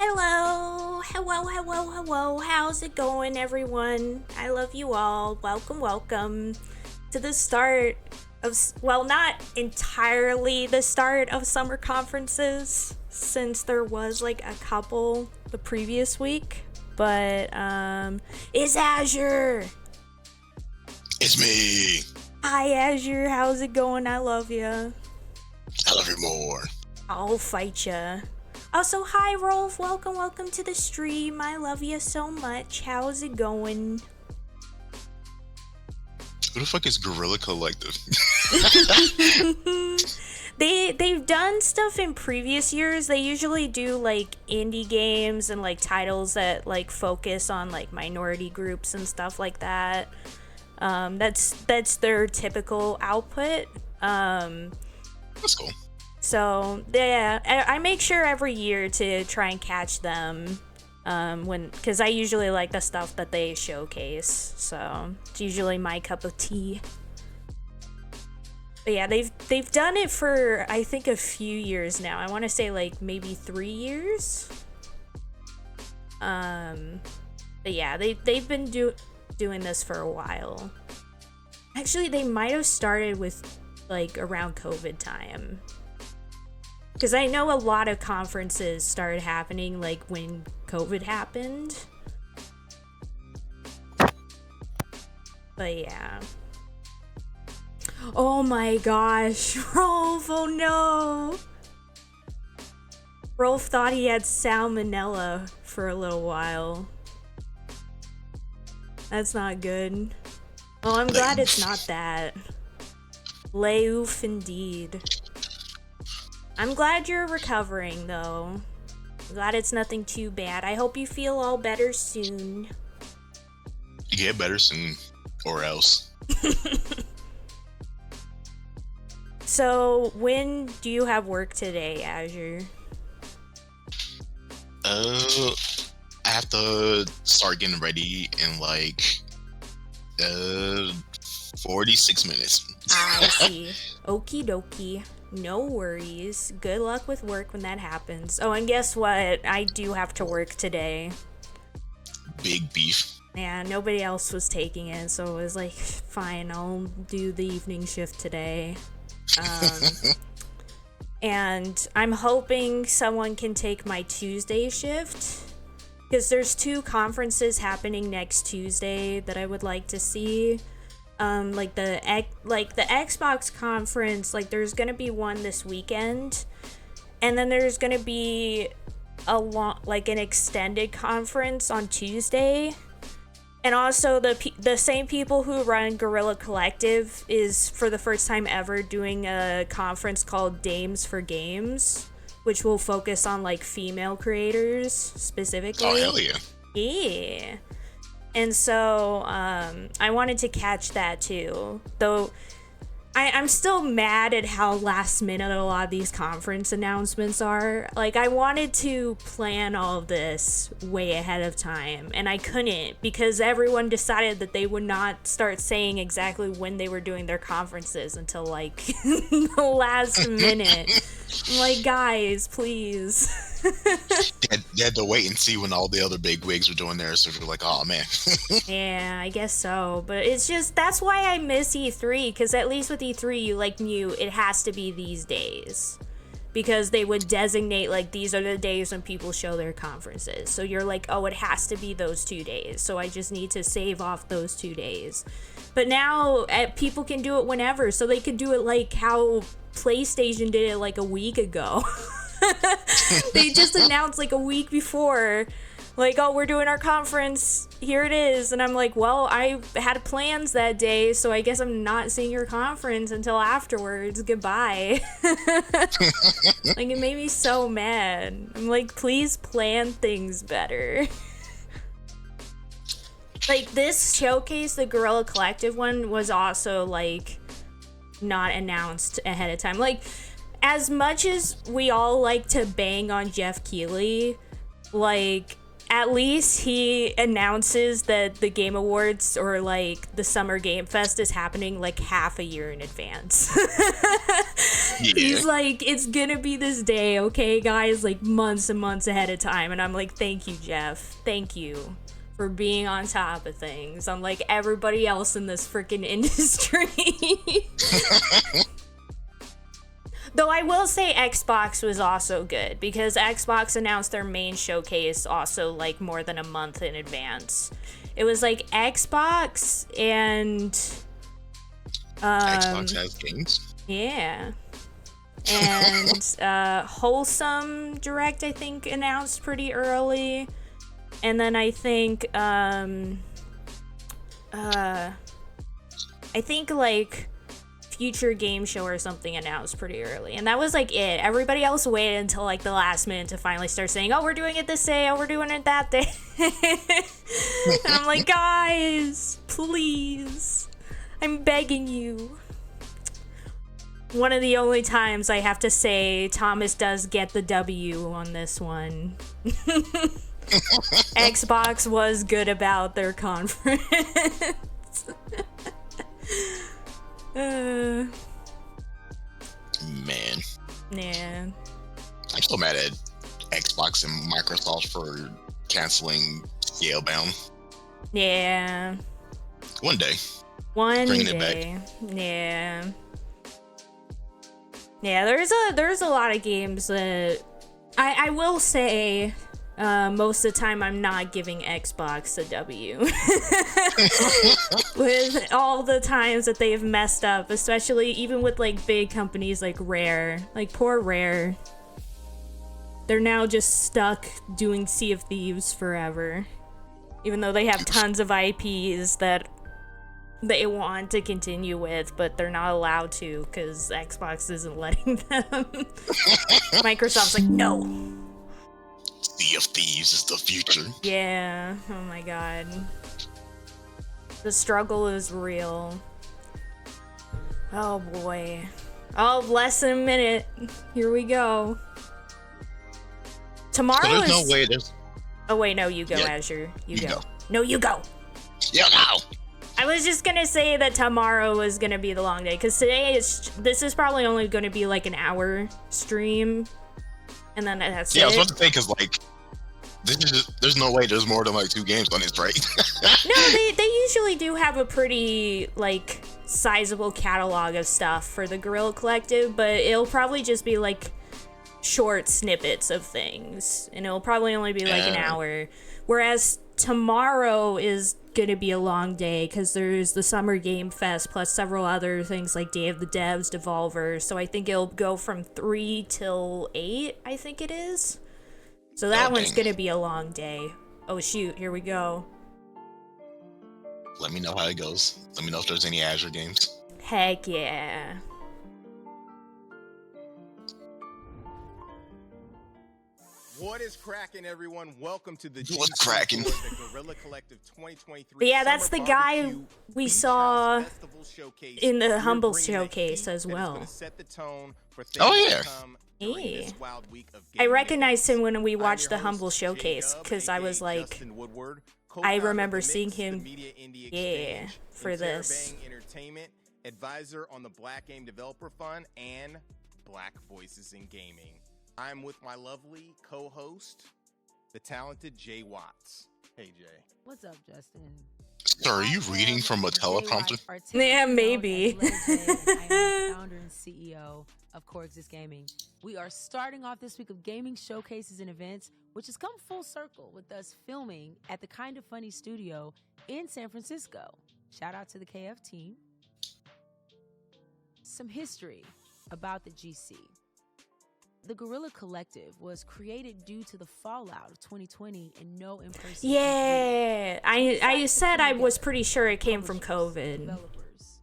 Hello. How's it going, everyone? I love you all. Welcome to the start of, well, not entirely the start of summer conferences, since there was like a couple the previous week, but, it's Azure. It's me. Hi, Azure. How's it going? I love ya. I love you more. I'll fight ya. Also, hi Rolf, welcome to the stream. I love you so much. How's it going? Who the fuck is Guerrilla Collective? They've done stuff in previous years. They usually do like indie games and like titles that like focus on like minority groups and stuff like that. That's their typical output. That's cool. So yeah, I make sure every year to try and catch them, because I usually like the stuff that they showcase. So it's usually my cup of tea. But yeah, they've done it for I think a few years now. I want to say like maybe 3 years. But yeah, they've been doing this for a while. Actually, they might have started with like around COVID time. Because I know a lot of conferences started happening like when COVID happened. But yeah. Oh my gosh, Rolf, oh no! Rolf thought he had salmonella for a little while. That's not good. Well, I'm glad it's not that. Leuf indeed. I'm glad you're recovering, though. I'm glad it's nothing too bad. I hope you feel all better soon. You get better soon, or else. So, when do you have work today, Azure? I have to start getting ready in like 46 minutes. I see. Okie dokie. No worries. Good luck with work when that happens. Oh, and guess what? I do have to work today. Big beef. Yeah, nobody else was taking it, so it was like, fine, I'll do the evening shift today. And I'm hoping someone can take my Tuesday shift, because there's 2 conferences happening next Tuesday that I would like to see. Like the Xbox conference, like there's gonna be one this weekend, and then there's gonna be an extended conference on Tuesday. And also the same people who run Guerrilla Collective is for the first time ever doing a conference called Dames for Games, which will focus on like female creators specifically. Oh hell yeah. Yeah. And so I wanted to catch that too, though I'm still mad at how last minute a lot of these conference announcements are. Like, I wanted to plan all of this way ahead of time, and I couldn't because everyone decided that they would not start saying exactly when they were doing their conferences until like the last minute. I'm like, guys, please. They had to wait and see when all the other big wigs were doing theirs, so they're like, oh man. Yeah, I guess so. But it's just, that's why I miss E3, because at least with E3, you like knew it has to be these days. Because they would designate, like, these are the days when people show their conferences. So you're like, oh, it has to be those 2 days. So I just need to save off those 2 days. But now, people can do it whenever. So they could do it like how PlayStation did it like a week ago. They just announced like a week before, like, oh, we're doing our conference, here it is. And I'm like, well, I had plans that day, so I guess I'm not seeing your conference until afterwards. Goodbye. Like, it made me so mad. I'm like, please plan things better. Like, this showcase, the Guerrilla Collective one, was also like not announced ahead of time. Like, as much as we all like to bang on Jeff Keighley, like, at least he announces that the Game Awards or like the Summer Game Fest is happening like half a year in advance. Yeah. He's like, it's gonna be this day, okay, guys, like months and months ahead of time. And I'm like, thank you, Jeff. Thank you for being on top of things. Unlike everybody else in this freaking industry. Though I will say Xbox was also good because Xbox announced their main showcase also like more than a month in advance. It was like Xbox and Xbox has games. yeah. And Wholesome Direct I think announced pretty early. And then I think like Future Game Show or something announced pretty early, and that was like it. Everybody else waited until like the last minute to finally start saying, oh, we're doing it this day, oh, we're doing it that day. And I'm like, guys, please, I'm begging you. One of the only times I have to say Thomas does get the W on this one. Xbox was good about their conference. Man. Yeah. I'm still mad at Xbox and Microsoft for canceling Scalebound. Yeah. One day. Bringing it day. Yeah. Yeah, there's a lot of games that I will say most of the time I'm not giving Xbox a W. With all the times that they've messed up, especially even with like big companies like Rare. Like poor Rare. They're now just stuck doing Sea of Thieves forever. Even though they have tons of IPs that they want to continue with, but they're not allowed to because Xbox isn't letting them. Microsoft's like, no. Sea of Thieves is the future. Yeah, oh my god. The struggle is real. Oh boy. Oh, less than a minute. Here we go. Tomorrow So there's is... no way there's... Oh wait, no, you go, Yeah. Azure. You go. go. No, you go. Yeah, no. I was just gonna say that tomorrow was gonna be the long day, because today this is probably only gonna be like an hour stream, and then that's it. Yeah, I was about to say, because like, there's no way there's more than like 2 games on this, right? No, they usually do have a pretty like sizable catalog of stuff for the Guerrilla Collective, but it'll probably just be like short snippets of things, and it'll probably only be like an hour. Whereas tomorrow is gonna be a long day because there's the Summer Game Fest plus several other things like Day of the Devs, Devolver. So I think it'll go from 3 till 8, I think it is. So that one's gonna be a long day. Oh shoot, here we go. Let me know how it goes. Let me know if there's any Azure games. Heck yeah. What is cracking, everyone? Welcome to the What's cracking? The Guerrilla Collective 2023. But yeah, that's Summer the guy Barbecue we Beach saw House Festival Showcase. in the We're Humble bringing that Showcase heat as that is well. gonna set the tone for things Oh, yeah. to come during this wild week of I gaming recognized him events. when we I'm watched your the host, Humble Showcase Jacob, because I was aka like, Justin Woodward, I co-founder remember of the seeing Mix, the him, Media Indie yeah, Exchange, for and this. Terabang Entertainment, advisor on the Black Game Developer Fund and Black Voices in Gaming. I'm with my lovely co-host, the talented Jay Watts. Hey, Jay. What's up, Justin? So are you reading from a teleprompter? Yeah, maybe. I am the founder and CEO of Coexist Gaming. We are starting off this week of gaming showcases and events, which has come full circle with us filming at the Kind of Funny studio in San Francisco. Shout out to the KF team. Some history about the GC. The Guerrilla Collective was created due to the fallout of 2020 and no in-person. Yeah, I said I was pretty sure it came from COVID. Developers,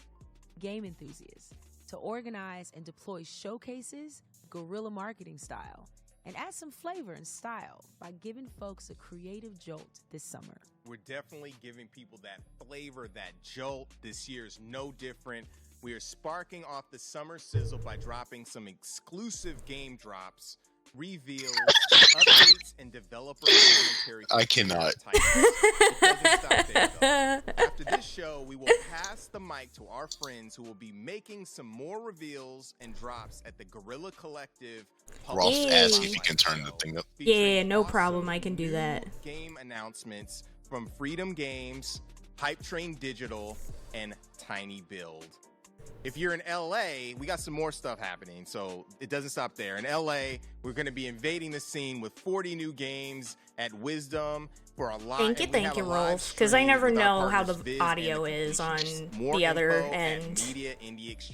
game enthusiasts, to organize and deploy showcases, guerrilla marketing style, and add some flavor and style by giving folks a creative jolt this summer. We're definitely giving people that flavor, that jolt. This year is no different. We are sparking off the summer sizzle by dropping some exclusive game drops reveals, updates, and developer commentary. I cannot. It doesn't stop there, though. After this show, we will pass the mic to our friends who will be making some more reveals and drops at the Guerrilla Collective. Rolf Yay. asked if he can turn the thing up. Yeah, no Featuring problem. awesome I can do new that. Game announcements from Freedom Games, Hype Train Digital, and Tiny Build. If you're in LA, we got some more stuff happening, so it doesn't stop there. In LA, we're going to be invading the scene with 40 new games at Wisdom for a live. Thank you, Rolf, because I never know how the audio is on the other end.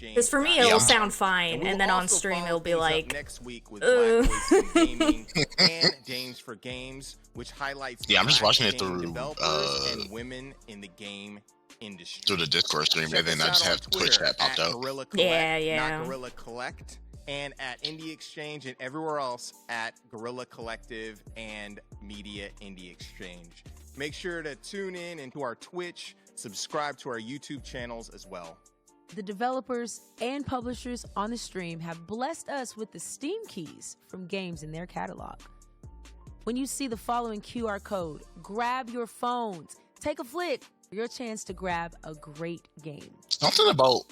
Because for me, it'll sound fine, and then on stream, it'll be like, next week with Black Voices in Gaming and James for Games, which highlights Yeah, I'm just Black watching it game through, developers and women in the game industry. through the Discord stream, Check and then us I just out on have Twitch Twitter chat popped at up. Guerrilla Collect, Yeah. not Guerrilla Collect, and at Indie Exchange and everywhere else at Guerrilla Collective and Media Indie Exchange. Make sure to tune in into our Twitch, subscribe to our YouTube channels as well. The developers and publishers on the stream have blessed us with the Steam keys from games in their catalog. When you see the following QR code, grab your phones, take a flick, for your chance to grab a great game. Something about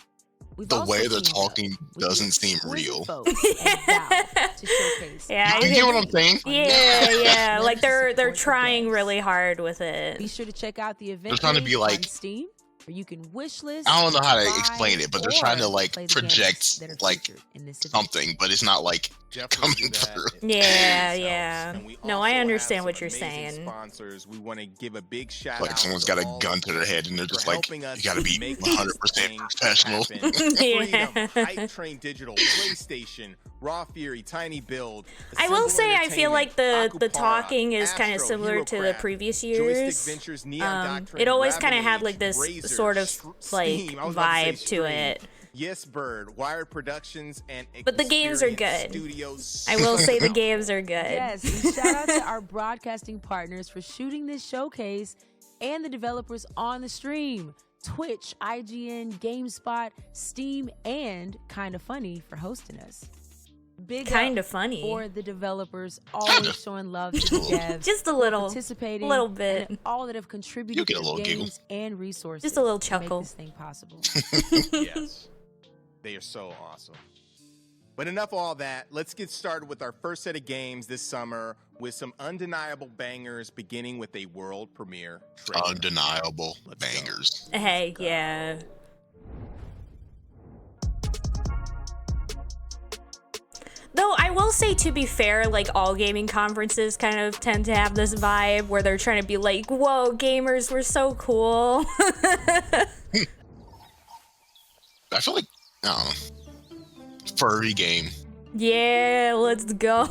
We've the also way they're teamed up talking with the doesn't seem exquisite real. folks at Valve to showcase. Yeah, You get what I'm saying? yeah, like they're Support the trying games. really hard with Be it. sure to check out the event They're trying to page be like- on Steam, where you can wish list. I don't know how to buy, explain it, but they're or trying to like play the project games that are like featured in this event. something, but it's not like Definitely coming do that through. if Yeah, it yeah. helps. And we No, also I have understand some what you're amazing saying. Sponsors. We want to give a big shout Like out someone's to got a all gun of to their head and they're for just like, helping us you gotta be make 100% these things professional. happen. Yeah. Freedom, Hype Train Digital, PlayStation, Raw Fury, Tiny Build. I will Assemble say I feel like the Entertainment, talking is Akupara, kind of Astro, similar to the HeroCraft, previous Joystick years. Ventures, Neon Doctrine, It always kind of Raven had like Age, this Razer, sort of like Steam, I was about to vibe say to Stream, it. Yes Bird, Wired Productions, and But the games are Experience good. Studios. I will say the games are good. Yes, and shout out to our broadcasting partners for shooting this showcase and the developers on the stream. Twitch, IGN, GameSpot, Steam, and Kinda Funny for hosting us. Big Kinda up funny. for the developers, always showing love to the devs. Just a little, participating, little bit. and all that have You'll contributed get a to little giggle. games and resources. Just a little to make chuckle. this thing possible. Yes. They are so awesome. But enough of all that. Let's get started with our first set of games this summer with some undeniable bangers, beginning with a world premiere trailer. Undeniable Let's go. bangers. Hey, yeah. Though I will say, to be fair, like all gaming conferences kind of tend to have this vibe where they're trying to be like, whoa, gamers, we're so cool. I feel like, I don't know, furry game. Yeah, let's go.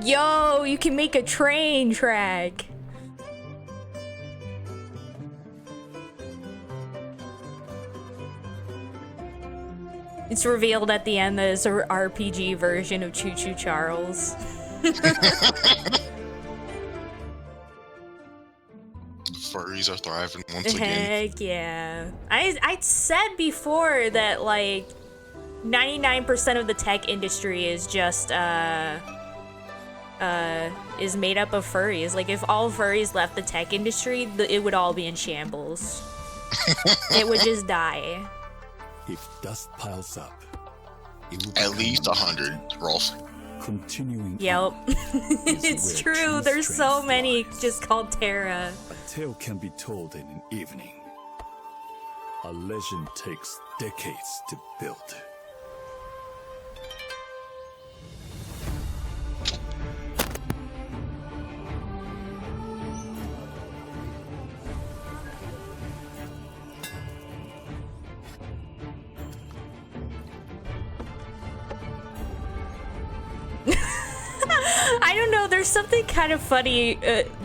Yo, you can make a train track. It's revealed at the end that it's an RPG version of Choo Choo Charles. Furries are thriving once again. Heck yeah. I said before that like 99% of the tech industry is just is made up of furries. Like if all furries left the tech industry, it would all be in shambles. It would just die. If dust piles up, it will At become least 100, Rolf. continuing. Yep. on It's where true. cheese There's so trains many flies. just called Terra. A tale can be told in an evening. A legend takes decades to build. I don't know, there's something kind of funny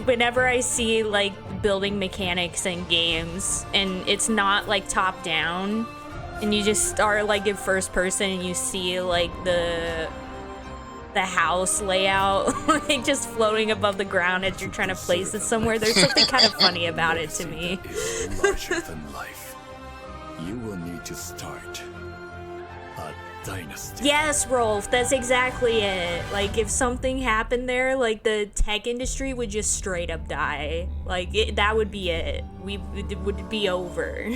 whenever I see like building mechanics in games and it's not like top down and you just start like in first person and you see like the the house layout, like just floating above the ground as you're trying to place it somewhere. There's something kind of funny about it to me. Is larger than life. You will need to start a dynasty. Yes, Rolf, that's exactly it. Like, if something happened there, like, the tech industry would just straight up die. Like, that would be it. It would be over.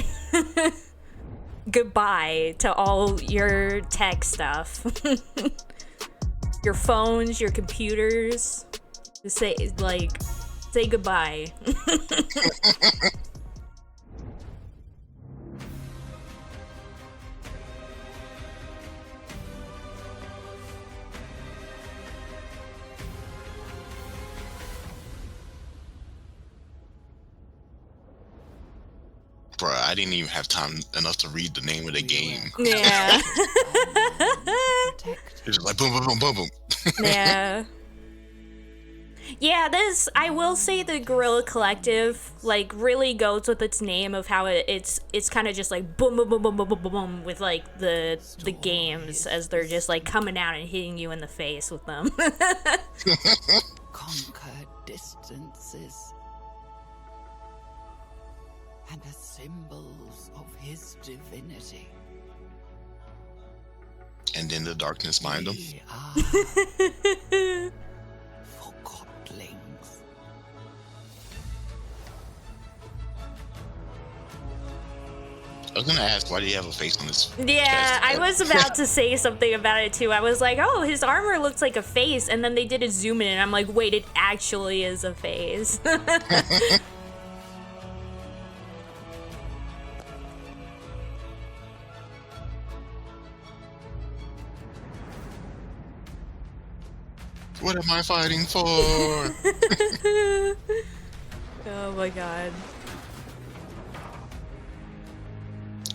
Goodbye to all your tech stuff. Your phones, your computers. Just say goodbye. Bruh, I didn't even have time enough to read the name of the game. Yeah. It was like boom, boom, boom, boom, boom. Yeah. Yeah, I will say the Guerrilla Collective, like, really goes with its name of how it's kind of just like boom, boom, boom, boom, boom, boom, boom, boom, with, like, the games as they're just, like, coming out and hitting you in the face with them. Conquer distances and the symbols of his divinity. And then the darkness behind them. We are forgotlings. I was gonna ask, why do you have a face on this? Yeah, chest? I was about to say something about it too. I was like, oh, his armor looks like a face, and then they did a zoom in, and I'm like, wait, it actually is a face. What am I fighting for? Oh my god.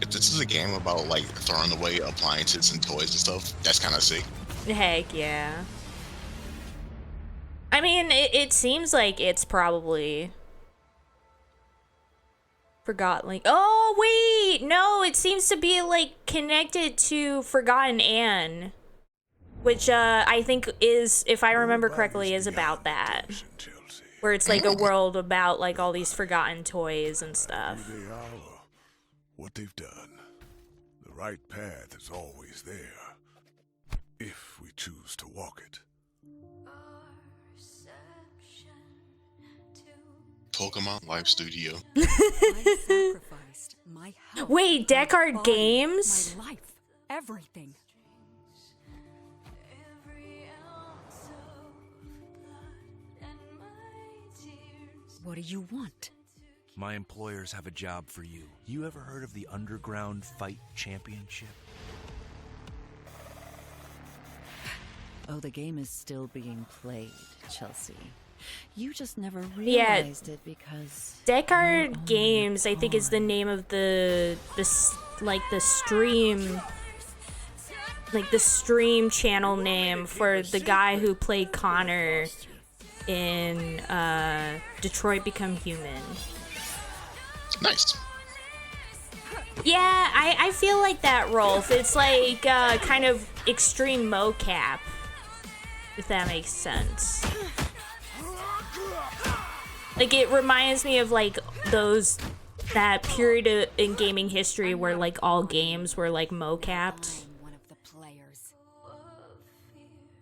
If this is a game about like throwing away appliances and toys and stuff, that's kind of sick. Heck yeah. I mean, it seems like it's probably Forgotten Link. Oh, wait! No, it seems to be like connected to Forgotten Anne. Which I think is, if I remember correctly, is about that. Where it's like a world about like all these forgotten toys and stuff. Who they are or what they've done. The right path is always there, if we choose to walk it. Pokemon Live Studio. I sacrificed my health, Wait, my Deckard body, Games? my life, everything. What do you want? My employers have a job for you. You ever heard of the Underground Fight Championship? Oh, the game is still being played, Chelsea. You just never Yeah. realized it because Deckard Games, I think, is the name of the stream channel name for the guy who played Connor in Detroit Become Human. Nice. Yeah, I feel like that, Rolf. It's like kind of extreme mocap, if that makes sense. Like, it reminds me of like that period in gaming history where like all games were like mocapped. One of the players.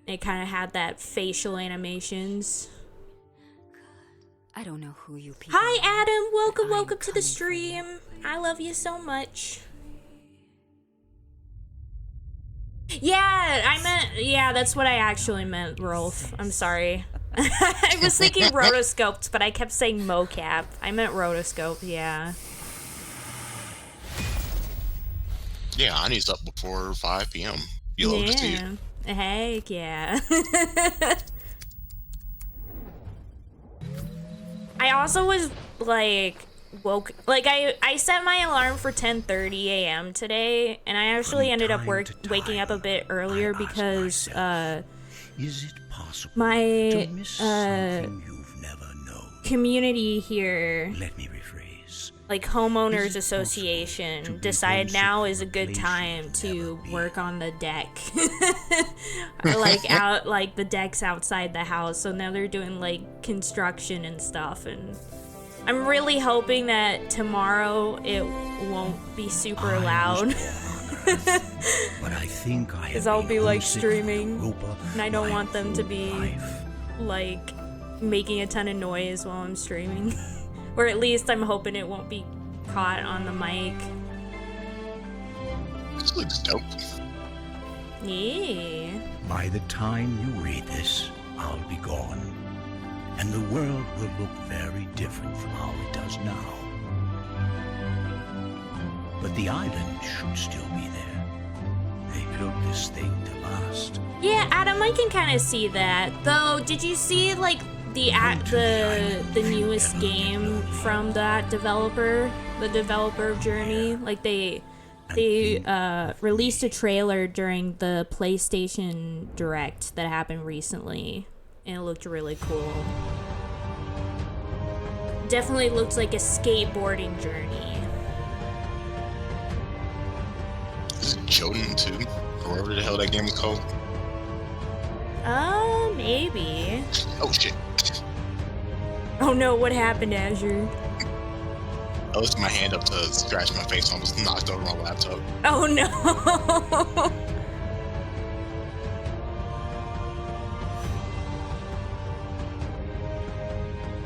It kind of had that facial animations. I don't know who you people Hi, are, Adam. but Welcome I'm to the coming for you. stream. I love you so much. Yeah, that's what I actually meant, Rolf. I'm sorry. I was thinking rotoscoped, but I kept saying mocap. I meant rotoscope, yeah. Yeah, Anya's up before 5 p.m. You'll love to see it. Heck yeah. I also was like I set my alarm for 10:30 a.m. today, and I actually ended up waking up a bit earlier because Is it possible my to miss something you've never known? community here Let me rephrase. like homeowners association decided now is a good time to work on the deck. Like out like the decks outside the house. So now they're doing like construction and stuff, and I'm really hoping that tomorrow it won't be super loud. But I think I Cuz I'll be like streaming and I don't want them to be like making a ton of noise while I'm streaming. Or at least I'm hoping it won't be caught on the mic. This looks dope. Yeah. By the time you read this, I'll be gone. And the world will look very different from how it does now. But the island should still be there. They built this thing to last. Yeah, Adam, I can kind of see that. Though, did you see like the newest game from that developer, the developer of Journey? Like they released a trailer during the PlayStation Direct that happened recently, and it looked really cool. Definitely looks like a skateboarding journey. Is it Joden 2? Or whatever the hell that game is called? Maybe. Oh shit. Oh no, what happened, Azure? I lifted my hand up to scratch my face and almost knocked over my laptop. Oh no!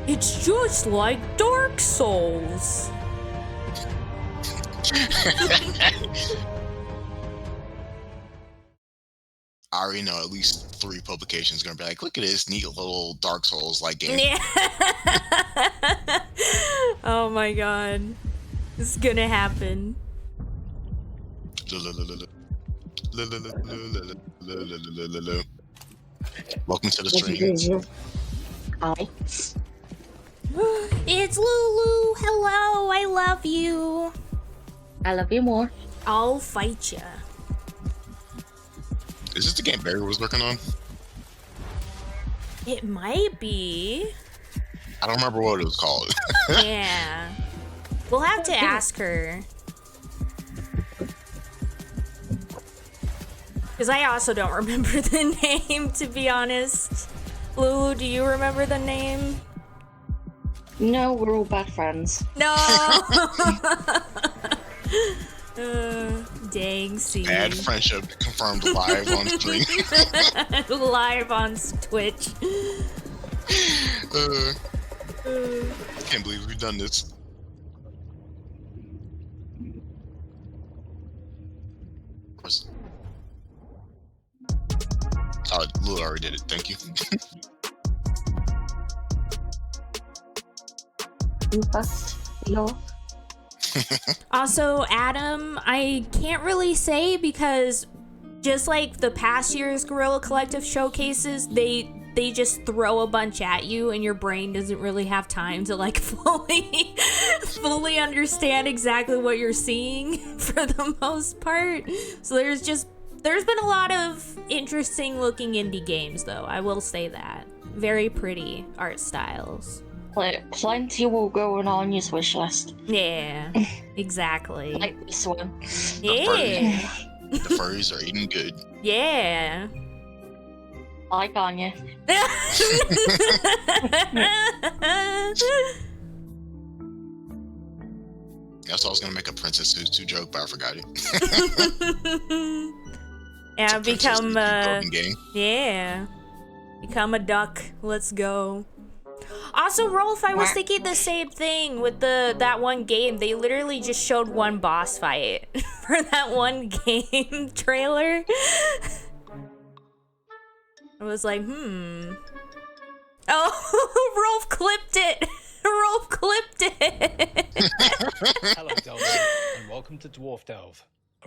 It's just like Dark Souls. I already know at least 3 publications gonna be like, look at this neat little Dark Souls like game. Yeah. Oh my god. It's gonna happen. Welcome to the stream. Hi. It's Lulu. Hello. I love you. I love you more. I'll fight ya. Is this the game Barry was working on? It might be. I don't remember what it was called. Yeah. We'll have to ask her. Because I also don't remember the name, to be honest. Lulu, do you remember the name? No, we're all bad friends. No! Dang, see. Bad friendship confirmed live on stream. Live on Twitch. Can't believe we've done this. Oh, Lulu already did it. Thank you. Also, Adam, I can't really say because just like the past year's Guerrilla Collective showcases, they just throw a bunch at you and your brain doesn't really have time to like fully understand exactly what you're seeing for the most part. So there's been a lot of interesting looking indie games though, I will say that. Very pretty art styles. Plenty will go on Anya's wish list. Yeah, exactly. Like this one. Yeah. The furries are eating good. Yeah. Like Anya. That's why I was gonna make a Princess Who's 2 joke, but I forgot it. Yeah, become game. yeah. Become a duck. Let's go. Also, Rolf, I was thinking the same thing with that one game. They literally just showed one boss fight for that one game trailer. I was like, Oh, Rolf clipped it. Rolf clipped it. Hello, Delve, and welcome to Dwarf Delve.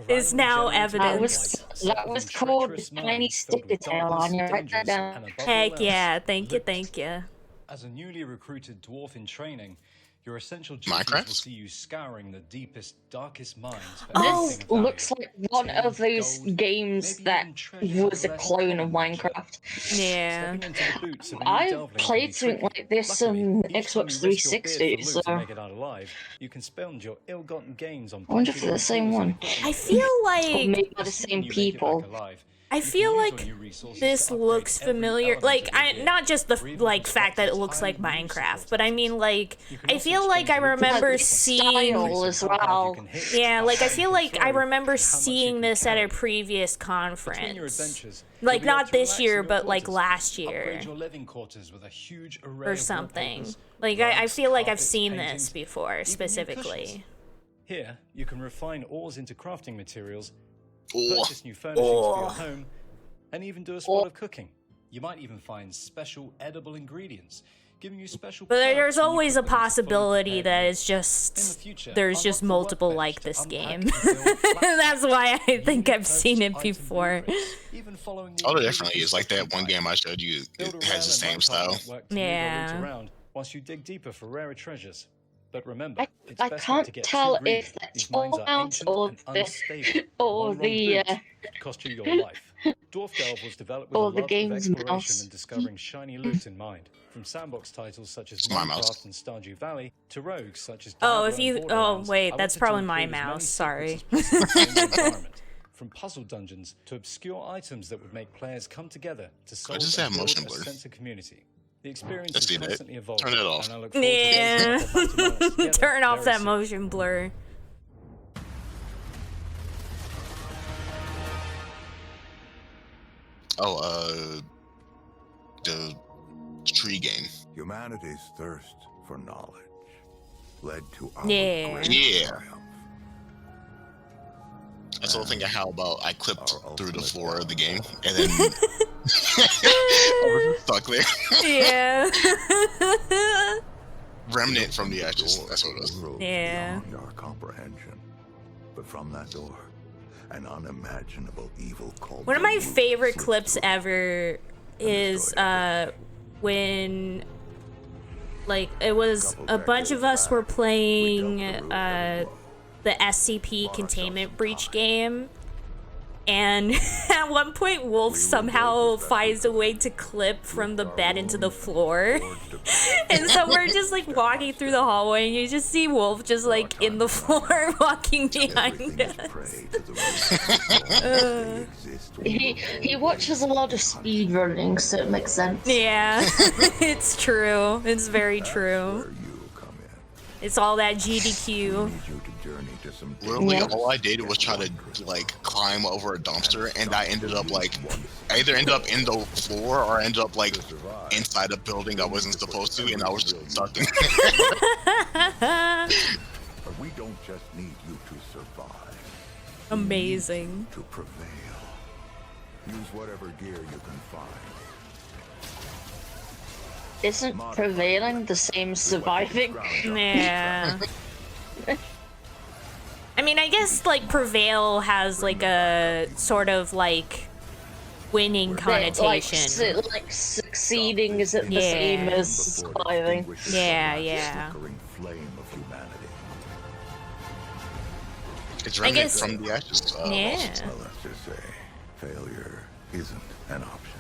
It's now evidence. That was called Tiny Sticker Tail on you. Write that down. Heck yeah, thank you. As a newly recruited dwarf in training, Your essential duties Minecraft? will see you scouring the deepest, darkest mines for This anything of value. looks like one of those gold, games maybe that even treasures was a of less clone of common nature. Minecraft. Yeah. Stepping into the boots of a new I delvling can be played something tricky. like this Luckily, on each time Xbox you risk your beard 360, for so loot to make it out alive, you can spend your ill-gotten gains on I wonder if painting it's the new same tools and one. equipment. I feel Or like made by the Assuming same you make it back people. alive, I you can feel use like your new resources this to upgrade looks every familiar. element Like, of your I gear, not just the or even like construct fact that it looks like entirely new Minecraft, support but I mean like You can I also feel like I exchange your remember Like, seeing. style as well. Yeah, like I feel like I remember much you seeing can this at a carry. previous Between your conference. adventures, Like you'll be able not to this relax year, in your but like quarters. last year Upgrade your living quarters with a huge array or of something. wallpapers, Like I rugs, feel like I've carpets, seen paintings, this before even new cushions. specifically. Here, you can refine ores into crafting materials, Oh, purchase new furnishings for your home, and even do a spot of cooking. You might even find special edible ingredients, giving you special But perks there's when you always cook a them with fully possibility prepared that meals. it's In the just future, there's unlock just the multiple workbench like to this unpack game. and build flat That's why I think Unique I've seen it purchase item before. blueprints, even following the oh, there ingredient definitely is. Like that one instruction game guide. I showed you, Build a it has the rail same and style. minecart network to move your Yeah. loot around whilst you dig deeper for rarer treasures. But remember, it's I best not can't to get tell too greedy. if that's These mines are Fallout ancient or and the unstable. or One wrong the boot could cost you your life. Dwarf Delve was developed with a or the love of game's exploration mouse. and discovering shiny loot in mind. From sandbox titles such as It's my mouse. Minecraft and Stardew Valley to rogues such as Oh, Diablo if and you Borderlands, wait, I that's wanted to probably my include as many mouse. secrets Sorry. as possible in the environment. From puzzle dungeons to obscure items that would make players come together to solve does and that build motion a blur? sense of community. The experience Let's is see that. constantly evolving, Turn it off. and I look forward to Yeah. building up a multi-minus together Turn off very that soon. motion blur. Oh, the tree game. Humanity's thirst for knowledge led to our Yeah. great Yeah. triumph. That's the whole thing. How about I clipped Our through the ultimate floor of the game downfall. and then I was stuck there. Yeah. Remnant from the ashes. That's what it was. Worlds Yeah. beyond our comprehension. But from that door, an unimaginable evil called One of my the Root favorite slipped clips through. ever is when like it was a bunch of us were playing the SCP Containment Breach game, and at one point Wolf somehow finds a way to clip from the bed into the floor. And so we're just like walking through the hallway and you just see Wolf just like in the floor walking behind us. He watches a lot of speedrunning, so it makes sense. Yeah, it's true. It's very true. It's all that GDQ. Literally, Yeah. all I did was try to like climb over a dumpster, and I ended up like, I either ended up in the floor or I ended up like inside a building I wasn't supposed to, and I was just stuck in. But we don't just need you to survive. Amazing. To prevail. Use whatever gear you can find. Isn't prevailing the same as surviving? Yeah. I mean, I guess like prevail has like a sort of like winning connotation. Like succeeding isn't the same as surviving. Yeah, yeah. Flame of humanity. It's I remnant guess- from the ashes. Yeah. Well, let's just say failure isn't an option.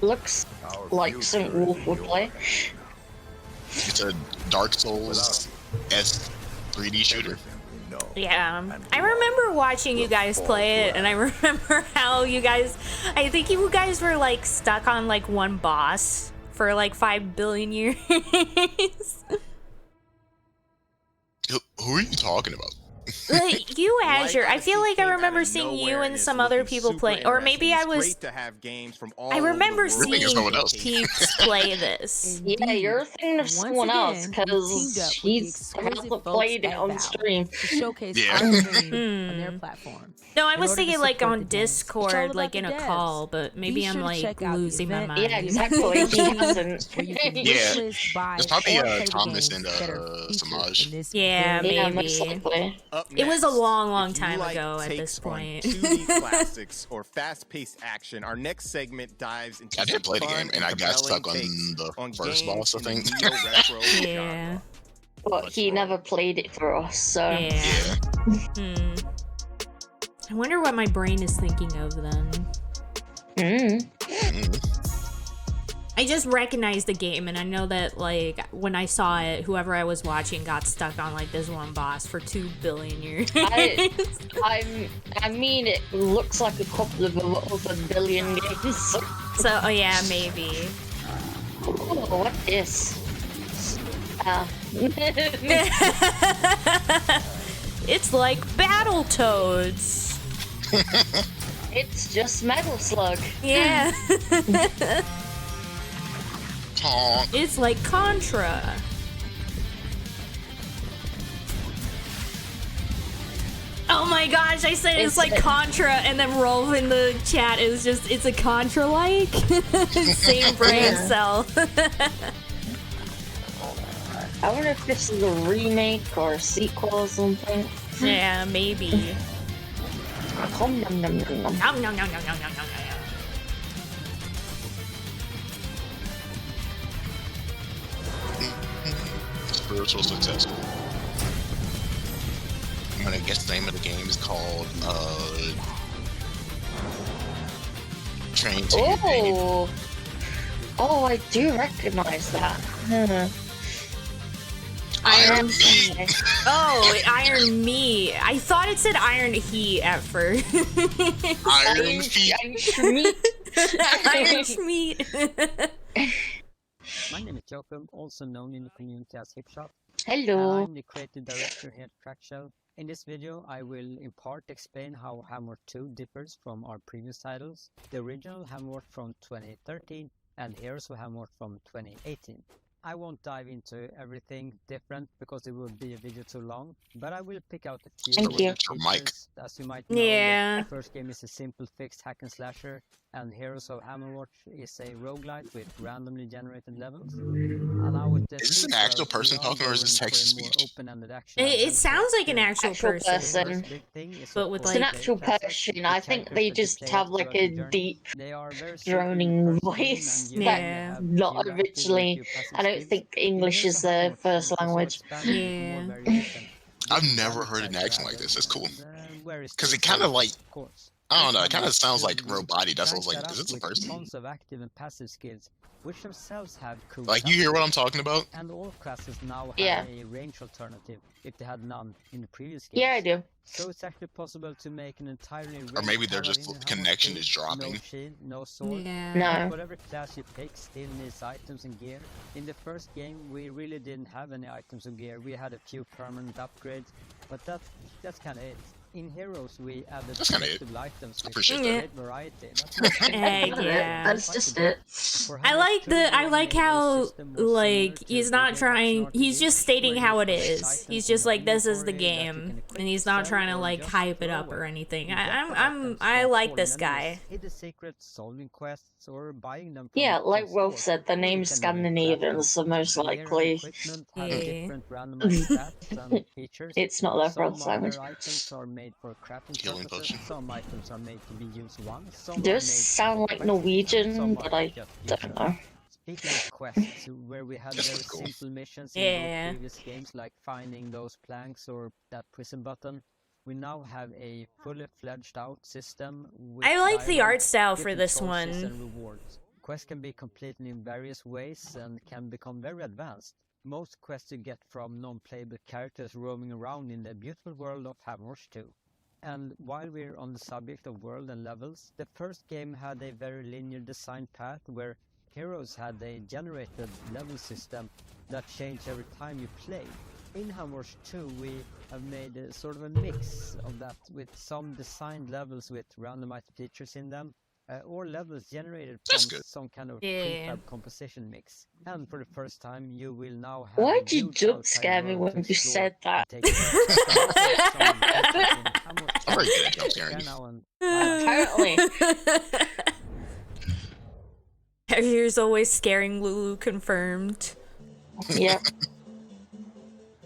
Looks like something Wolf would play. It's a Dark Souls S 3D shooter. Yeah, I remember watching you guys play it, and I remember how you guys, I think you guys were like stuck on like one boss for like 5 billion years. Who are you talking about? Like, you, Azure. I feel like I came remember out of seeing you nowhere and it's some other looking people super play, or maybe I interesting. It's was. great to have games from all I over the remember world. seeing someone else. peeps play this. Yeah, you're thinking of someone else because he's played it on stream. To showcase Yeah. our game on their platform. No, I In was order to thinking like support on the games, it's all Discord, about like the in a devs. call, but maybe Be I'm sure to like check out the losing my event. mind. Yeah, exactly. He hasn't. Where you can Yeah. wishlist, buy, It's probably or play the Thomas games and that are featured Samaj. in this Yeah, very Yeah, maybe. most likely. Up It was a long If you time like ago at takes this point. on 2D classics or fast-paced action, our next segment dives into I did play the game, and I got stuck on the first boss, I think. Yeah. But he never played it for us, so. Yeah. I wonder what my brain is thinking of then. I just recognized the game, and I know that, like, when I saw it, whoever I was watching got stuck on, like, this one boss for 2 billion years. I mean, it looks like a couple of other billion games. So, oh yeah, maybe. Oh, what is? It's like Battletoads. It's just Metal Slug. Yeah. It's like Contra. Oh my gosh, I said it's like Contra, and then Rolf in the chat is just, it's a Contra-like? Same brain cell. I wonder if this is a remake or a sequel or something. Yeah, maybe. Nom nom nom nom nom. Nom nom nom nom nom nom nom. Spiritual success. I'm gonna guess the name of the game is called Train Team. Oh, I do recognize that. Iron Heat. Oh, Iron Me. I thought it said Iron Heat at first. Iron Feet. Iron Schmeat. My name is Jacob, also known in the community as Hipshot. Hello. And I'm the creative director here at Crackshell. In this video, I will in part explain how Hammer 2 differs from our previous titles, the original Hammer from 2013 and Heroes of Hammer from 2018. I won't dive into everything different because it would be a video too long, but I will pick out a few features. As you might know, the first game is a simple fixed hack and slasher, and Heroes of Hammerwatch is a roguelite with randomly generated levels. And now with Is this an actual person talking, or is this text-to-speech? It sounds like an actual person. But with It's like an actual person. I think they just have like a deep droning voice. Yeah. Not originally. I don't think English is their first language. Yeah. I've never heard an accent like this. That's cool. Because it kind of like, I don't know, it kind of sounds like roboty. That's what I was like, is this a person? Tons of active and passive skills, which themselves have cool like, you hear what I'm talking about? And all classes now have a range alternative, if they had none in the previous games. Yeah, I do. So it's actually possible to make an entirely Or maybe they're just, connection is dropping. No shield, no sword. No. Whatever class you pick still needs items and gear. In the first game, we really didn't have any items or gear. We had a few permanent upgrades, but that's kind of it. In Heroes, we added collectible items with great variety. That's just it. I like how, like, he's not trying, he's just stating how it is. He's just like, this is the game, and he's not trying to like hype it up or anything. I like this guy. Hidden secrets, solving quests, or buying them. Yeah, like Rolf said, the name's Scandinavian, so most likely. It's not their first language. Made for crafting purposes. Some items are made to be used once. Does sound like Norwegian, but I don't know. Speaking of quests, where we had very simple missions in previous games, like finding those planks or that prison button, we now have a fully fledged out system. With I like the art style for this one. And rewards. Quests can be completed in various ways and can become very advanced. Most quests you get from non-playable characters roaming around in the beautiful world of Hammerwatch 2. And while we're on the subject of world and levels, the first game had a very linear design path where Heroes had a generated level system that changed every time you played. In Hammerwatch 2 we have made a sort of a mix of that with some designed levels with randomized features in them, or levels generated from some kind of prefab composition mix. And for the first time, you will now have. Why'd you jump scare me when you said that? I'm very good at jump scaring. Apparently. Here's always scaring Lulu confirmed. Yep.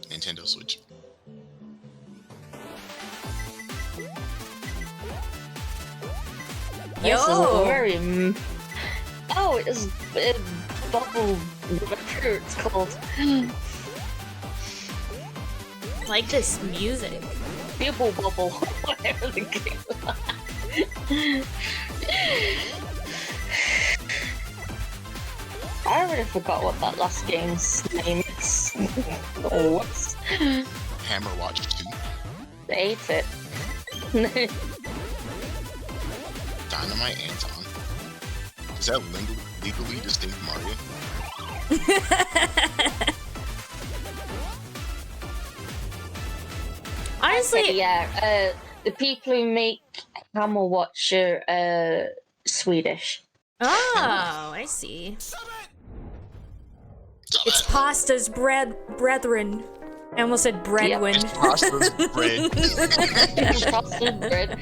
Nintendo Switch. This is a very... Oh, it is bubble... whatever it's called. Like this music. Bubble bubble. Whatever the game. I already forgot what that last game's name is. Whoops. Hammer Watch 2. They ate it. Dynamite Anton. Is that legally distinct Mario? Honestly, okay, yeah. The people who make Hammer Watch are Swedish. Oh, I see. It's Pasta's brethren. I almost said breadwin. It's Pasta's bread. It's Pasta's bread.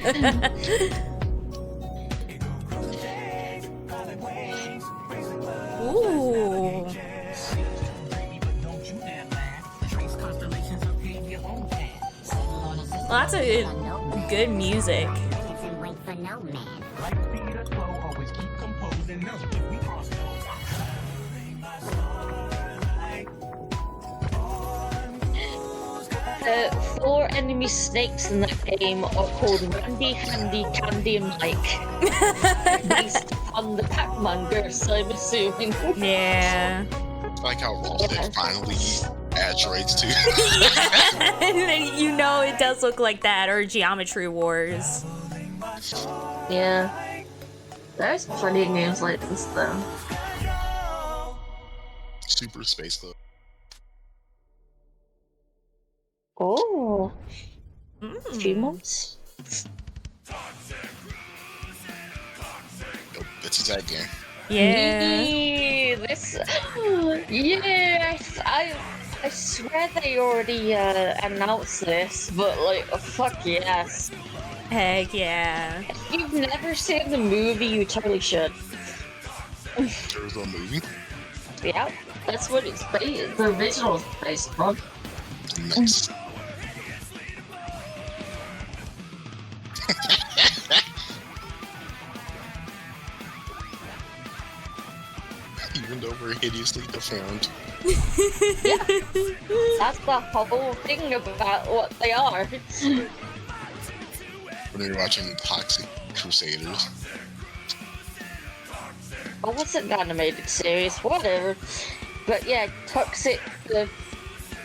Ooh. Lots of good music. Four enemy snakes in that game are called Randy, Handy, Candy, and Mike. Based on the Pac-Man girls, I'm assuming. Yeah. It's like how Ross said finally add droids too. You know it does look like that, or Geometry Wars. Yeah. There's plenty of games like this though. Super Space Club. Oh. A few months. Nope, it's a that game. Yeah. This. Yes, I swear they already announced this, but like, fuck yes. Heck yeah. If you've never seen the movie, you totally should. There's a movie. Yeah, that's what it's based. The original is based on. Nice. Even though we're hideously deformed. Yeah, that's the whole thing about what they are. When you're watching Toxic Crusaders. Oh, what's an animated series? Whatever. But yeah, Toxic, the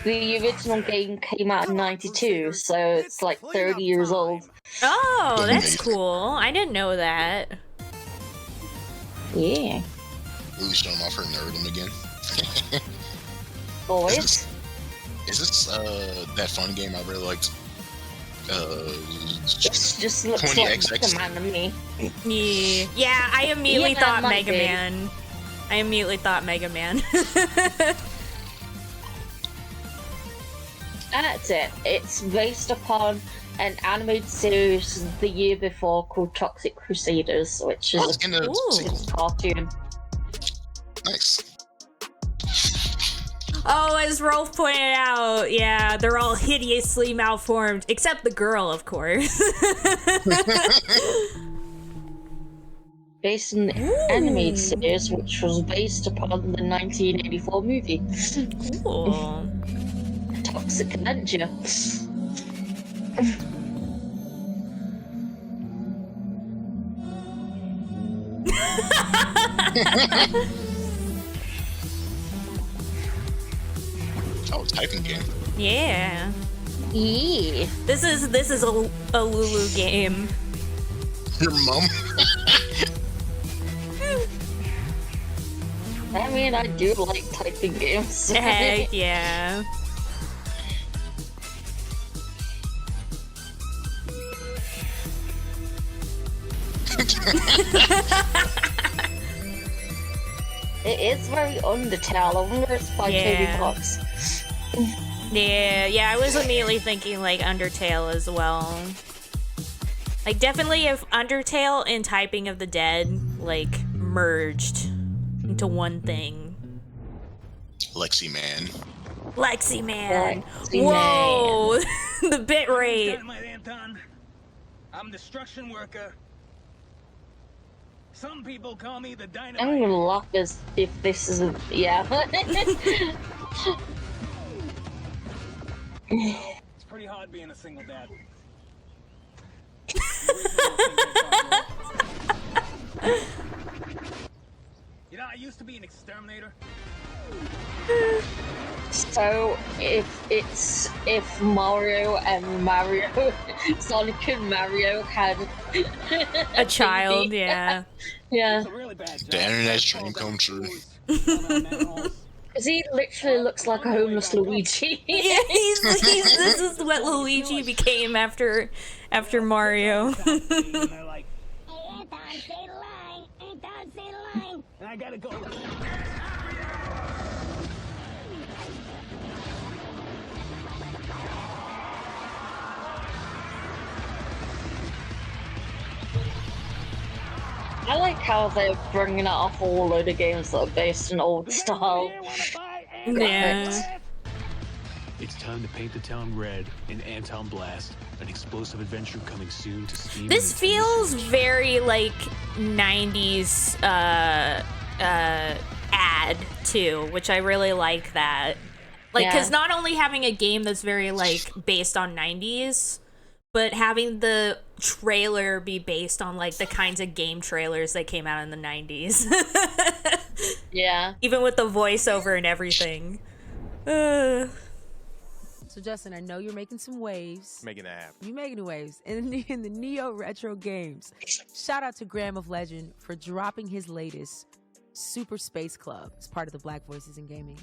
original game came out in '92, so it's like 30 years old. Oh, that's cool. I didn't know that. Yeah. Really showing off her nerdom again. Always. Is this that fun game I really liked? Just looks like Mega Man to me. Yeah, I immediately Yeah, thought might Mega be. Man. I immediately thought Mega Man. That's it. It's based upon an animated series the year before called Toxic Crusaders, which is a cartoon. Nice. Oh, as Rolf pointed out, yeah, they're all hideously malformed, except the girl, of course. Based on the animated series, which was based upon the 1984 movie. Cool. Toxic Avenger. Oh, typing game. Yeah. Yeah. This is a Lulu game. Your mom. I mean, I do like typing games. Heck yeah. It is very Undertale. I wonder if it's by Toby Fox. Yeah, I was immediately thinking like Undertale as well. Like definitely if Undertale and Typing of the Dead like merged into one thing. Lexi Man. Lexi Man. Lexi Whoa, the bit rate. I'm Destruction Worker. Some people call me the dynamite. I'm gonna laugh as if this isn't. Yeah. It's pretty hard being a single dad. You know, I used to be an exterminator. So if Mario and Mario, Sonic and Mario had a child, baby. yeah. Yeah. The internet's dream come true. Because he literally looks like a homeless Luigi. Yeah, this is what Luigi became after Mario. I gotta go. I like how they're bringing out a whole load of games that are based in old style. Yeah. It's time to paint the town red in Anton Blast, an explosive adventure coming soon to Steam. This feels very like 90s ad too, which I really like that. Like, because not only having a game that's very like based on 90s, but having the trailer be based on like the kinds of game trailers that came out in the 90s. Yeah. Even with the voiceover and everything. So Justin, I know you're making some waves. Making that happen. You're making waves in the Neo Retro games. Shout out to Graham of Legend for dropping his latest, Super Space Club, as part of the Black Voices in Gaming.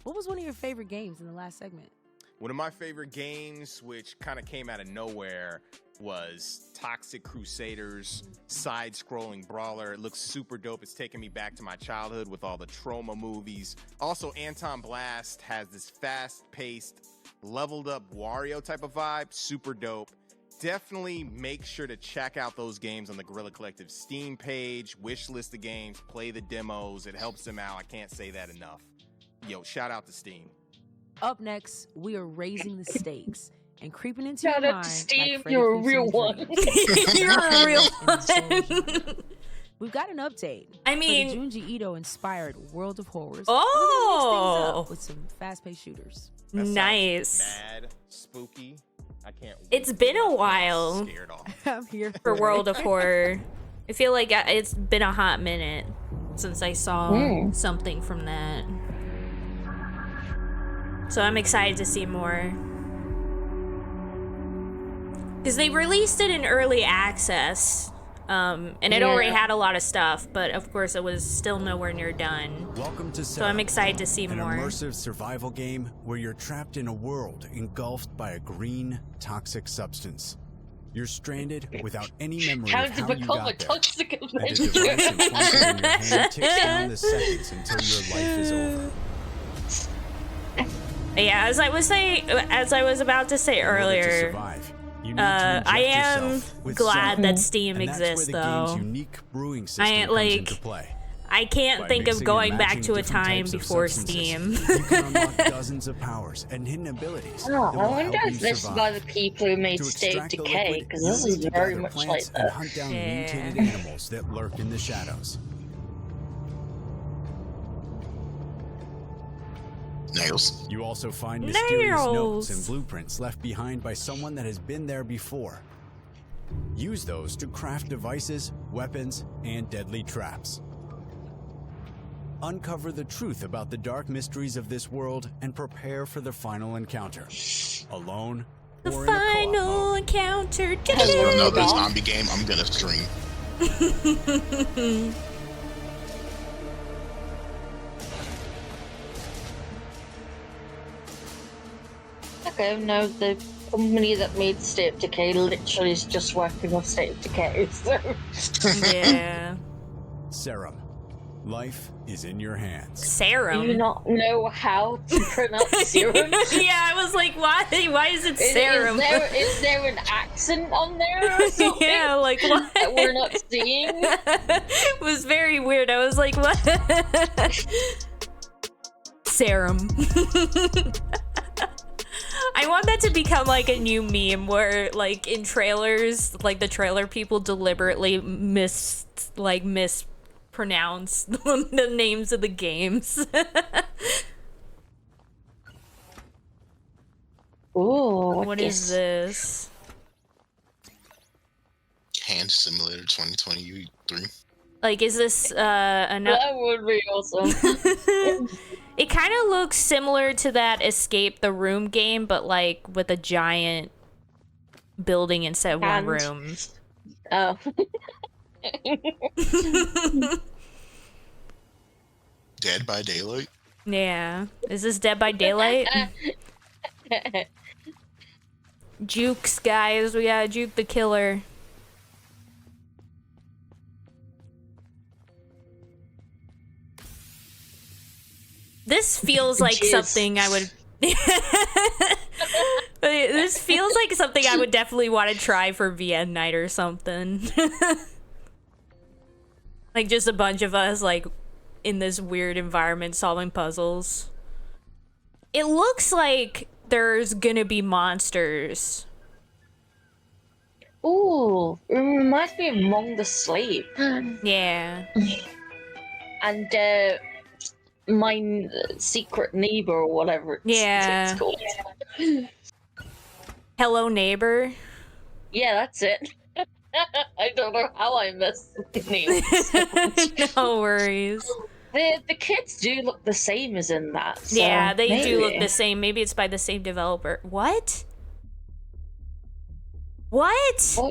What was one of your favorite games in the last segment? One of my favorite games, which kind of came out of nowhere, was Toxic Crusaders, side-scrolling brawler. It looks super dope. It's taking me back to my childhood with all the Trauma movies. Also, Anton Blast has this fast-paced, leveled-up Wario type of vibe. Super dope. Definitely make sure to check out those games on the Guerrilla Collective Steam page. Wish list the games, play the demos. It helps them out. I can't say that enough. Yo, shout out to Steam. Up next, we are raising the stakes and creeping into Shout your out to mind. Steve, like you're a real one. You're a real one. We've got an update. I mean, for the Junji Ito-inspired World of Horrors. Oh, We're gonna mix things up with some fast-paced shooters. Nice. Mad, spooky. I can't wait. It's been a while I'm here for World of Horror. I feel like it's been a hot minute since I saw something from that. So I'm excited to see more. Because they released it in early access, and it already had a lot of stuff, but of course it was still nowhere near done. Welcome to So I'm excited to see an more. immersive survival game where you're trapped in a world engulfed by a green, toxic substance. You're stranded without any memory How of to how you become a got there. toxic And a Avenger. device implanted in your hand ticks down the seconds until your life is over. Yeah, as I was about to say earlier, I am glad that Steam exists, though. I can't think of going back to a time before Steam. You can unlock dozens of powers and hidden abilities. Oh, that I will wonder help if you this is survive. by the people who made To State of extract the Decay, liquid, because you this need is to very gather much like plants and that. hunt down mutated animals that lurk in the shadows. Nails. You also find mysterious Nails. notes and blueprints left behind by someone that has been there before. Use those to craft devices, weapons, and deadly traps. Uncover the truth about the dark mysteries of this world and prepare for the final encounter. Alone The or in a co-op final encounter. Another zombie game I'm gonna stream. Okay, no, the company that made State of Decay literally is just working on State of Decay, so... Yeah. Serum. Life is in your hands. Serum. Do you not know how to pronounce serum? Yeah, I was like, why? Why is it serum? Is there an accent on there or something? Yeah, like what? That we're not seeing? It was very weird. I was like, what? I I want that to become like a new meme where like in trailers, like the trailer people deliberately mispronounce the names of the games. Ooh, What is this? Hand Simulator 2023. Like, is this another? That would be awesome. It kind of looks similar to that Escape the Room game, but like with a giant building instead of one room. Oh. Dead by Daylight? Yeah. Is this Dead by Daylight? Jukes, guys. We gotta juke the killer. This feels like something I would... This feels like something I would definitely want to try for VN night or something. Like just a bunch of us like in this weird environment solving puzzles. It looks like there's gonna be monsters. Ooh, it reminds me of Among the Sleep. Yeah. And My Secret Neighbor or whatever it's called. Hello Neighbor? Yeah, that's it. I don't know how I messed the name. No worries. The kids do look the same as in that. So yeah, they maybe. do look the same. Maybe it's by the same developer. What? What?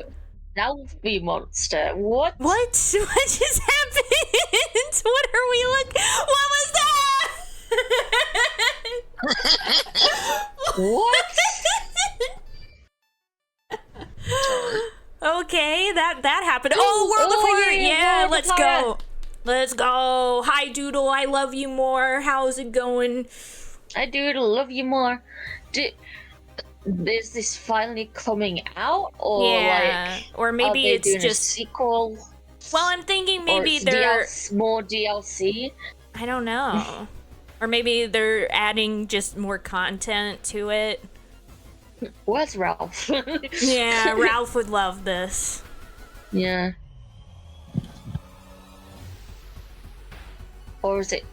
That would be monster. What? What? What just happened? What are we looking? What was that? What? Okay, that happened. Oh, World of Horror! Yeah, let's go. Let's go. Hi, Doodle. I love you more. How's it going? Hi, Doodle. Love you more. Is this finally coming out, or yeah, like, or maybe are they it's doing just a sequel? Well, I'm thinking maybe or they're more DLC. I don't know, or maybe they're adding just more content to it. Where's Ralph? Yeah, Ralph would love this. Yeah. Or is it,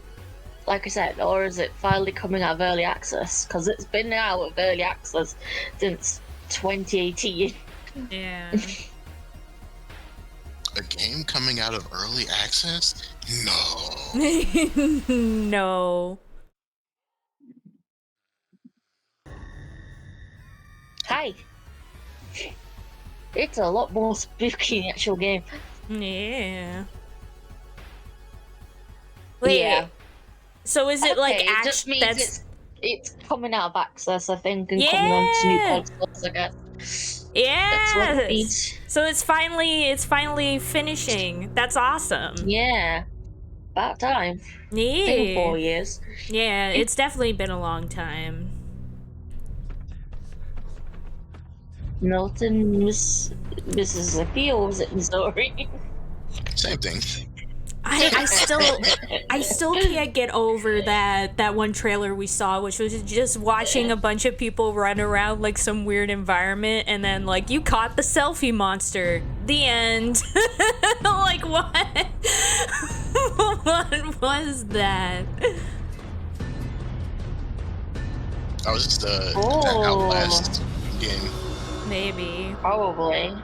like I said, or is it finally coming out of early access? Because it's been out of early access since 2018. Yeah. A game coming out of early access? No. No. Hi. It's a lot more spooky in the actual game. Yeah. Wait. Yeah. So is it like it just means that's it's coming out of access, I think, and coming on to new consoles, I guess. That's what it yeah. means. So it's finally finishing. That's awesome. Yeah. About time. Yeah. Been 4 years. Yeah, it's definitely been a long time. Milton, Mississippi, or was it Missouri? Same thing. I still can't get over that one trailer we saw, which was just watching a bunch of people run around like some weird environment, and then like you caught the selfie monster. The end. Like what? What was that? That was just that Outlast game. Maybe. Probably.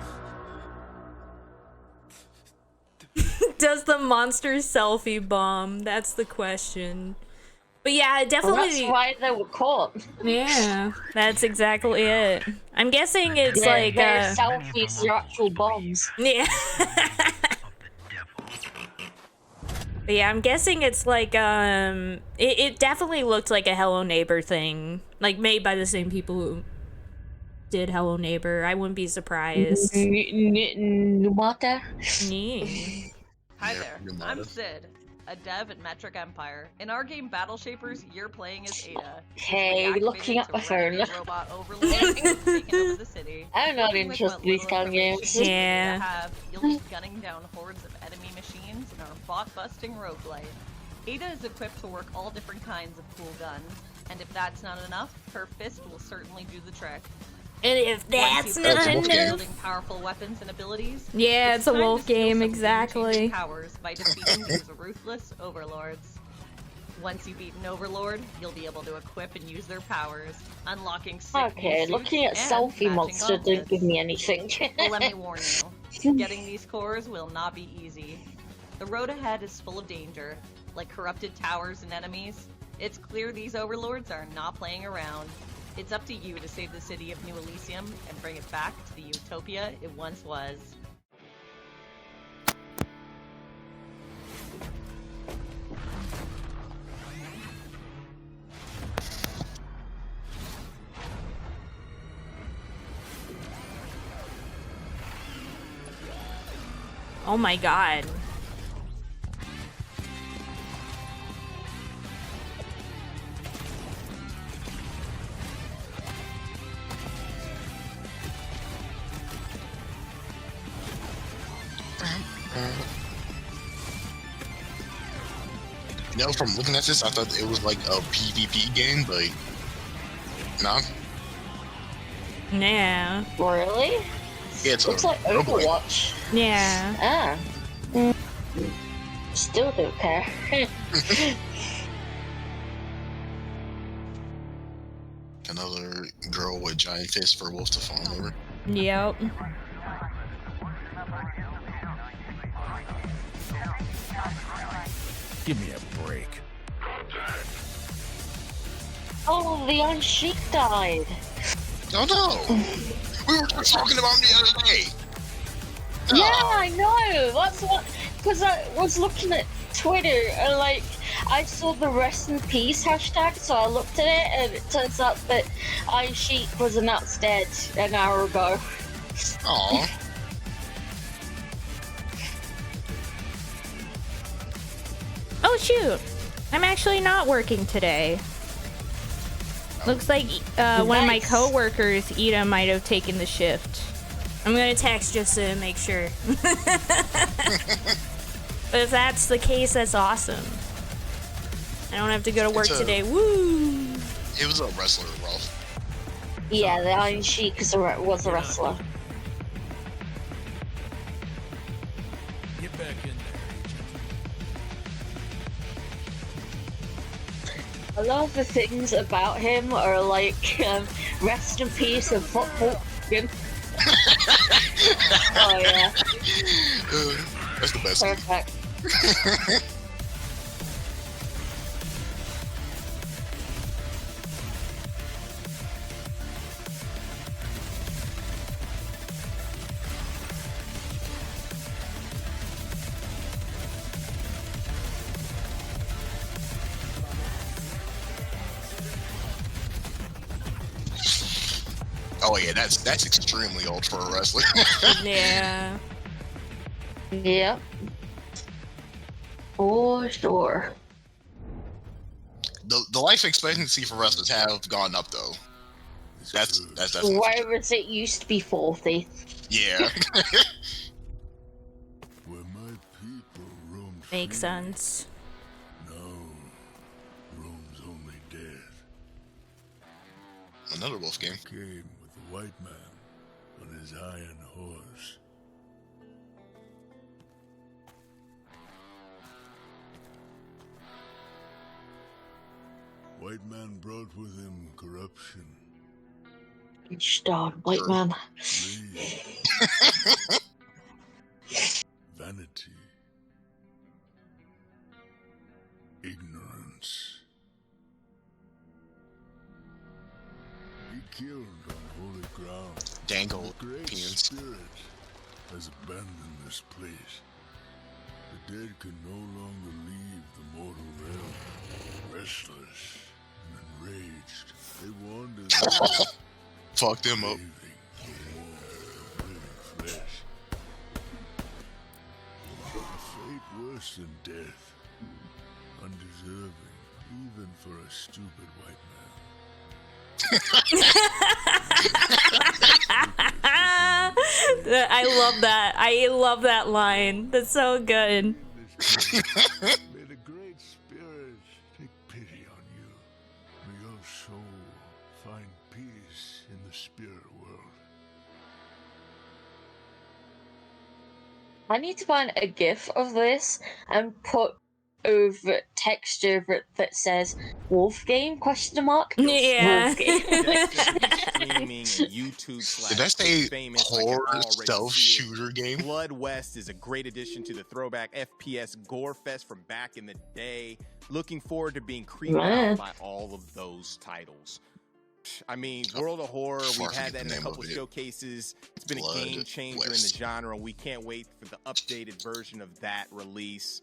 Does the monster selfie bomb? That's the question. But yeah, definitely. Well, that's why they were caught. Yeah, that's exactly it. I'm guessing it's like their selfies are actual bombs. Yeah. But yeah, I'm guessing it's like it definitely looked like a Hello Neighbor thing, like made by the same people who did Hello Neighbor. I wouldn't be surprised. Numata? Yeah. Hi there, I'm Sid, a dev at Metric Empire. In our game Battle Shapers, you're playing as Ada. Hey, looking at my phone. Robot overlord taking over the city. I'm not interested in these kind of games. Yeah. You'll be gunning down hordes of enemy machines in our bot-busting roguelite. Ada is equipped to work all different kinds of cool guns, And if that's not enough, her fist will certainly do the trick. And if that's not enough, building powerful weapons and abilities. Yeah, it's a time to wolf steal game, some exactly. game-changing powers by defeating these ruthless overlords. Once you beat an overlord, you'll be able to equip and use their powers, unlocking sick Okay, suits looking at and Selfie matching Monster didn't give me anything. But let me warn you, getting these cores will not be easy. The road ahead is full of danger, like corrupted towers and enemies. It's clear these overlords are not playing around. It's up to you to save the city of New Elysium and bring it back to the utopia it once was. Oh my god. You know, from looking at this, I thought it was like a PvP game, but nah. Yeah. Really? Yeah, it's Looks like Overwatch. Yeah. Ah. Still don't care. Another girl with giant fists for wolf to fawn over. Yep. Give me a break. Oh, the Iron Sheik died. Oh no! We were just talking about him the other day. Yeah, I know. That's what. Because I was looking at Twitter and like I saw the rest in peace hashtag, so I looked at it and it turns out that Iron Sheik was announced dead an hour ago. Aww. Oh shoot! I'm actually not working today. Looks like one of my coworkers, Ida, might have taken the shift. I'm gonna text just to make sure. But if that's the case, that's awesome. I don't have to go to work today. Woo! It was a wrestler, Ralph. Yeah, the Iron Sheik was a wrestler. Get back in there. A lot of the things about him are like rest in peace and football. Oh yeah. That's the best. Perfect. Oh yeah, that's extremely old for a wrestler. Yeah. Yep. For sure. The life expectancy for wrestlers have gone up though. That's definitely Whereas it used to be 40. yeah. Where my people roamed Makes sense. now roams only death. Another wolf game. Came with the white man on his iron horse. White man brought with him corruption. Darn white man. Vanity. Ignorance. He killed on holy ground. Dangle The Great opinions. Spirit has abandoned this place. The dead can no longer leave the mortal realm. Restless and enraged, they wander Fuck them up. flesh. A fate worse than death. Undeserving, even for a stupid white man. I love that. I love that line. That's so good. May the Great Spirit take pity on you. May your soul find peace in the spirit world. I need to find a GIF of this and put over text over it that says "Wolf Game?" ? Yeah. Wolf Game. Streaming and YouTube Did that say /Twitch famous. I can horror already stealth see it. shooter game? Blood West is a great addition to the throwback FPS gore fest from back in the day. Looking forward to being creeped Man. out by all of those titles. I mean, World of Horror, we've had that in a couple showcases. It's been Blood a game changer in the West. genre. We can't wait for the updated version of that release.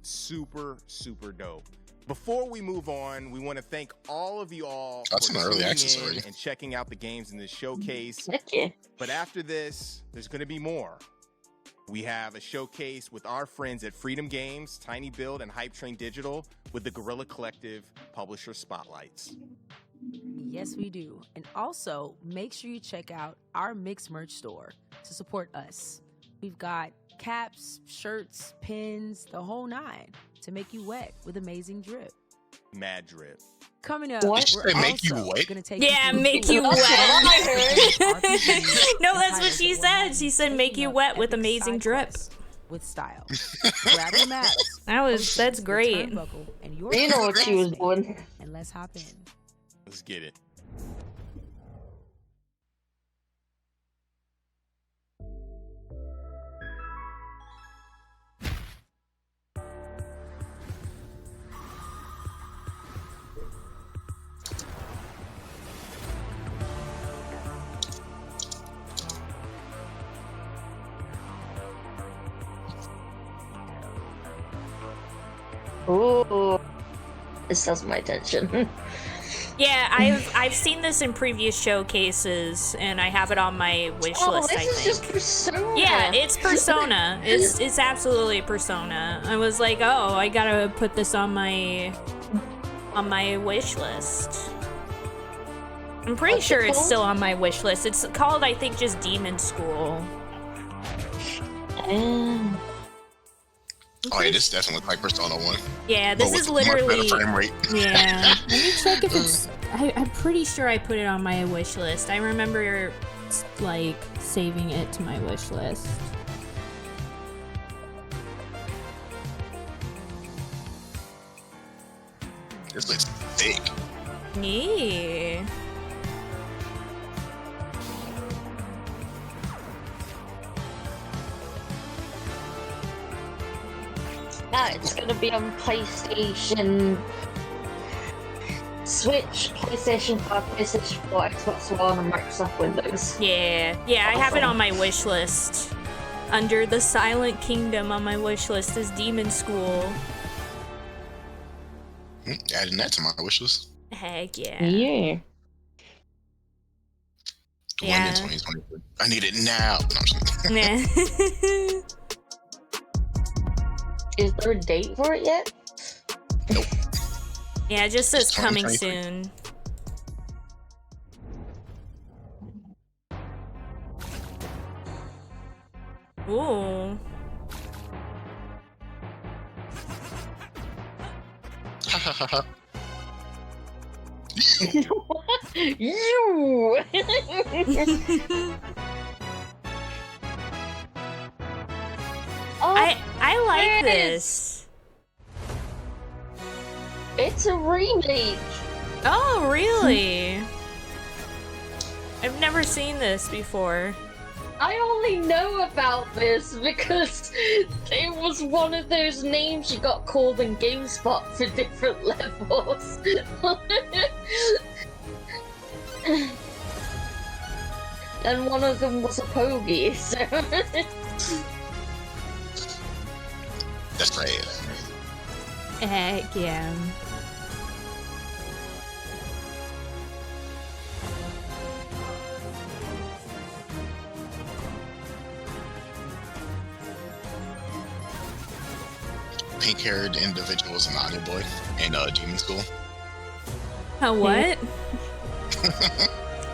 Super, super dope. Before we move on, we want to thank all of you all That's for an early tuning access in already. and checking out the games in this showcase. Heck yeah. But after this, there's going to be more. We have a showcase with our friends at Freedom Games, Tiny Build, and Hype Train Digital with the Guerrilla Collective Publisher Spotlights. Yes, we do. And also, make sure you check out our Mixed Merch store to support us. We've got caps, shirts, pins, the whole nine to make you wet with amazing drip. Mad drip. Coming up, What? we're Did they make also you wet? gonna take Yeah, you through make the you That's wet. what I heard. RPGs No, and that's what titles she that will said. have She you said, taking "Make you up wet with epic amazing side drip." quests with style. Grab your maps. That's potions, the great. turnbuckle, and your You know what she was classmate, doing. and let's hop in. Let's get it. Ooh, this has my attention. Yeah, I've seen this in previous showcases, and I have it on my wish Oh, list. this I is think. just Persona. Yeah, it's Persona. It's absolutely Persona. I was like, oh, I gotta put this on my wish list. I'm pretty What's sure it it's called? still on my wish list. It's called, I think, just Demon School. Oh yeah, this definitely looks like Persona 1. Yeah, But this with is much better literally. frame rate. Yeah. Let me check if it's. I'm pretty sure I put it on my wish list. I remember, like, saving it to my wish list. This looks thick. Yeah. It's gonna be on PlayStation, Switch, PlayStation 5, PlayStation 4, Xbox One, and Microsoft Windows. Yeah, I have it on my wish list. Under the Silent Kingdom on my wish list is Demon School. Adding that to my wish list. Heck yeah. Yeah. The one in 2023. I need it now. No, I'm just kidding. Nah. Is there a date for it yet? Nope. Yeah, it just says It's coming 2023. soon. Ooh. You! Oh, I like there it this. It's a remake. Oh, really? I've never seen this before. I only know about this because it was one of those names you got called in GameSpot for different levels. And one of them was a Pogie, so... That's right. Heck yeah. Pink-haired individuals in Anya Boy in Demon School. A what?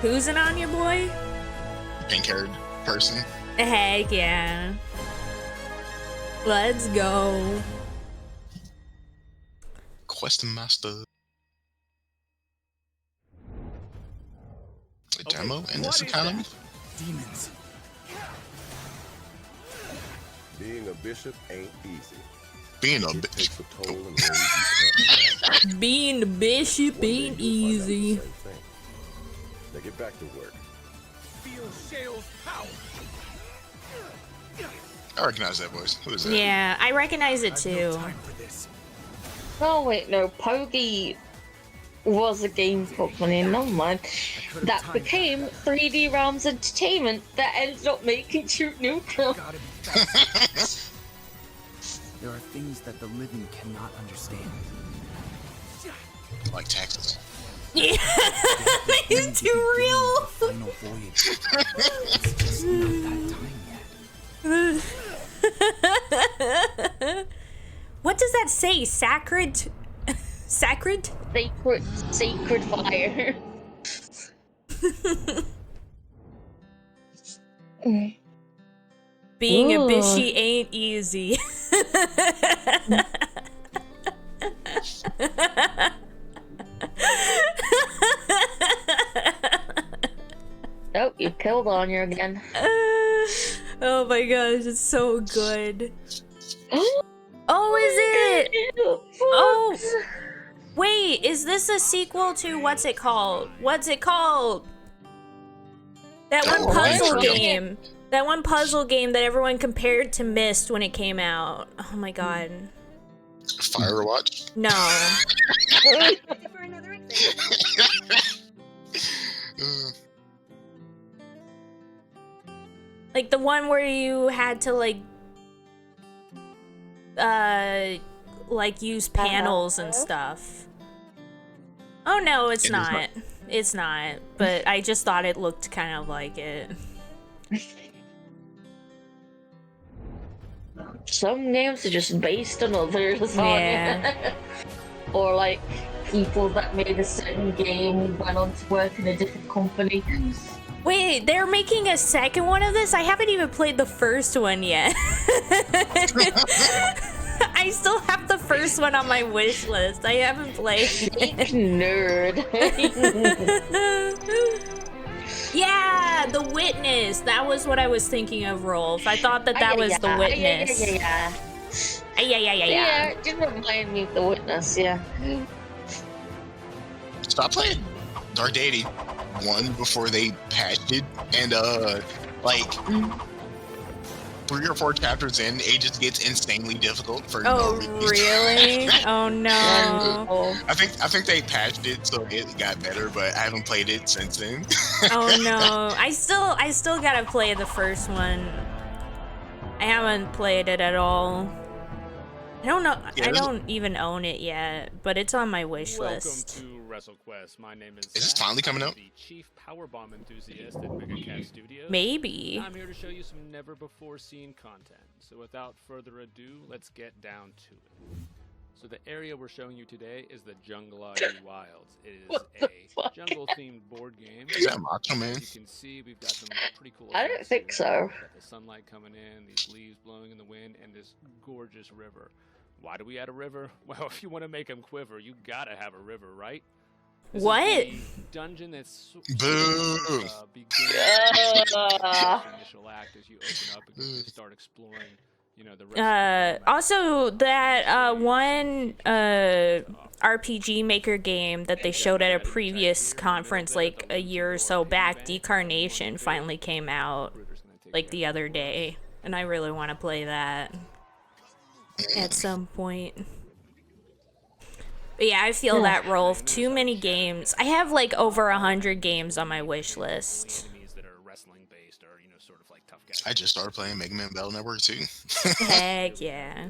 Who's an Anya boy? Pink-haired person. Heck yeah. Let's go. Quest Master. A demo in this economy? Demons. Being a bishop ain't easy. Being a It takes bishop. a toll in ways you can't imagine. Being a bishop One day ain't you'll find out the easy. same thing. Now get back to work. Feel Shale's power. I recognize that voice. Who is that? Yeah, I recognize it too. Oh wait, no, Pogi was a game company, never mind. That became 3D Realms Entertainment that ended up making Shoot Nukem. There are things that the living cannot understand. Like taxes. Yeah, it's too real. Final voyage. It's just not that time yet. What does that say? Sacred? Sacred? Sacred fire. Being a Ooh. bishy ain't easy. Oh, you killed Anya again. Oh my gosh, it's so good. Oh, is it? Oh, wait, is this a sequel to what's it called? What's it called? That one puzzle game. That one puzzle game that everyone compared to Myst when it came out. Oh my god. Firewatch? No. Like the one where you had to like use panels and stuff. Oh no, it's not. It's not. But I just thought it looked kind of like it. Some games are just based on others. Yeah. Or like people that made a certain game went on to work in a different company. Wait, they're making a second one of this? I haven't even played the first one yet. I still have the first one on my wish list. I haven't played it. Nerd. Yeah, The Witness. That was what I was thinking of, Rolf. I thought that was The Witness. Yeah, it did remind me of The Witness, yeah. Stop playing Dark Deity 1 before they patched it, and like 3 or 4 chapters in, it just gets insanely difficult for no reason. Really? Oh no. I think they patched it so it got better, but I haven't played it since then. Oh no. I still gotta play the first one. I haven't played it at all. I don't know. Yeah, I don't even own it yet, but it's on my wish Welcome list. to WrestleQuest. My name is this Zach. finally coming out? I'm the chief powerbomb enthusiast at MegaCat Studios. Maybe. I'm here to show you some never-before-seen content. So without further ado, let's get down to it. So the area we're showing you today is the Jungladi Wilds. It is a jungle-themed board game. Is that Macho Man? As you can see, we've got some pretty cool I don't think so. We've got the sunlight coming in, these leaves blowing in the wind, and this gorgeous river. Why do we add a river? Well, if you want to make them quiver, you gotta have a river, right? This What? Is the dungeon that's Boo! begins the initial act as you open up and you start exploring, you know, the rest Also, that one RPG Maker game that they showed at a previous conference like a year or so back, Decarnation, finally came out like the other day, and I really want to play that at some point. But yeah, I feel that, Rolf. Too many games. I have like over 100 games on my wish list. I just started playing Mega Man Battle Network 2. Heck yeah.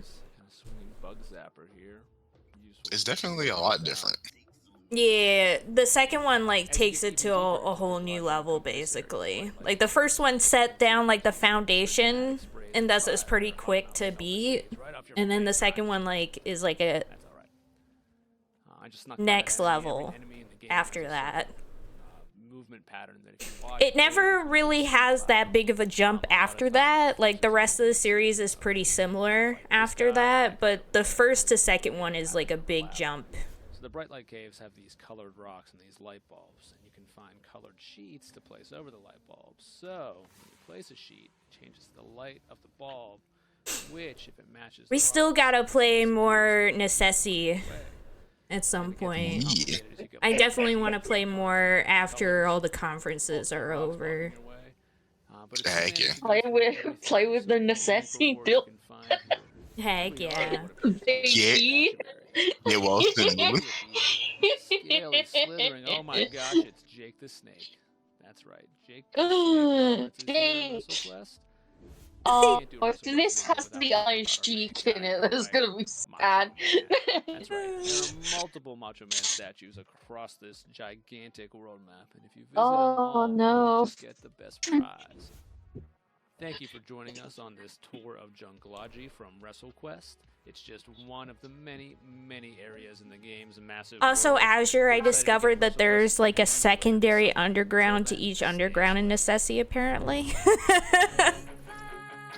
It's definitely a lot different. Yeah, the second one like takes it to a whole new level basically. Like the first one set down like the foundation and thus it's pretty quick to beat. And then the second one like is like a next level after that. It never really has that big of a jump after that. Like the rest of the series is pretty similar after that, but the first to second one is like a big jump So the bright light caves have these colored rocks and these light bulbs, and you can find colored sheets to place over the light bulbs. So when you place a sheet, it changes the light of the bulb, which, if it matches, We still gotta play more Necessity at some point. I definitely want to play more after all the conferences are over. Heck yeah. Play with the Necessity built. Heck yeah. Baby. Yeah, well, Scaly slithering. Oh my gosh, it's Jake the Snake. That's right, Jake the Snake. Jake. WrestleQuest. Oh, if this has the Iron Sheik in it, that's gonna be sad. That's right. There are multiple Macho Man statues across this gigantic world map, and if you visit them all, no. you just get the best prize. Thank you for joining us on this tour of Jungleology from WrestleQuest. It's just one of the many, many areas in the game's massive. Also, world. Azure, I discovered that there's like a secondary underground to each underground in Necessity, apparently.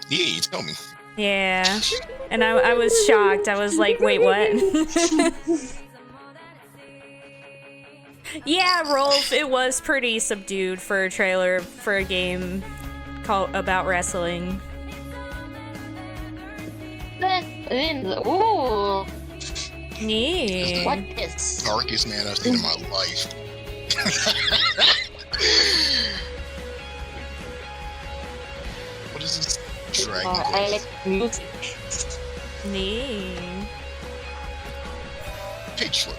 Yeah, you tell me. Yeah. And I was shocked. I was like, wait, what? Yeah, Rolf, it was pretty subdued for a trailer for a game about wrestling. Ooh. Yeah. What is? Darkest man I've seen in my life. What is this? Dragon I like music. Nee. Page flip.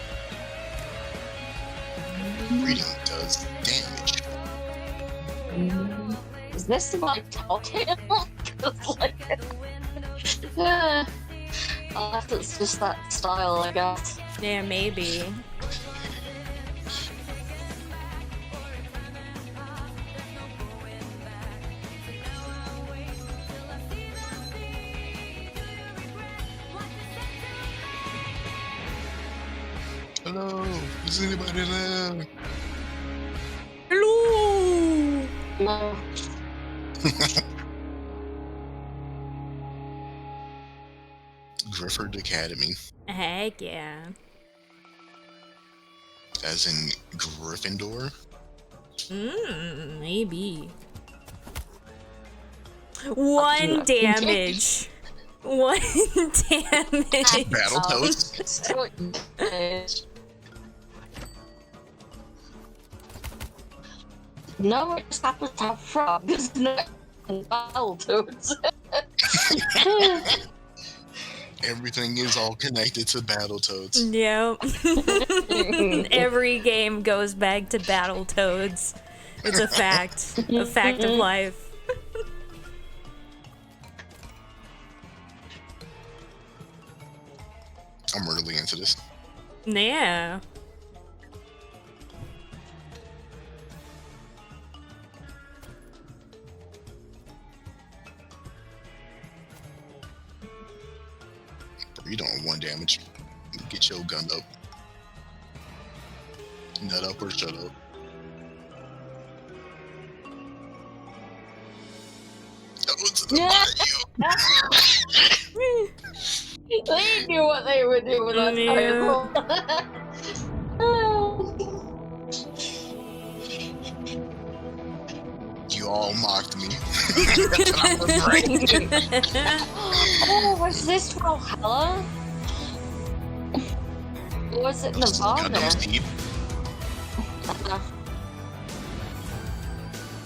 Reading does damage. Is this like Telltale? Like, unless it's just that style, I guess. Yeah, maybe. Hello, is anybody there? Hello. No. Grifford Academy. Heck yeah. As in Gryffindor? Maybe. 1 damage. 1 damage. Battletoads? No, it just happens to have frogs, not Battletoads. Everything is all connected to Battletoads. Yep. Every game goes back to Battletoads. It's a fact. A fact of life. I'm really into this. Yeah. You don't want 1 damage. Get your gun up. Nut up or shut up. That was They knew what they would do with that title. You all mocked me. Oh, was this Valhalla? Or was it Nevada?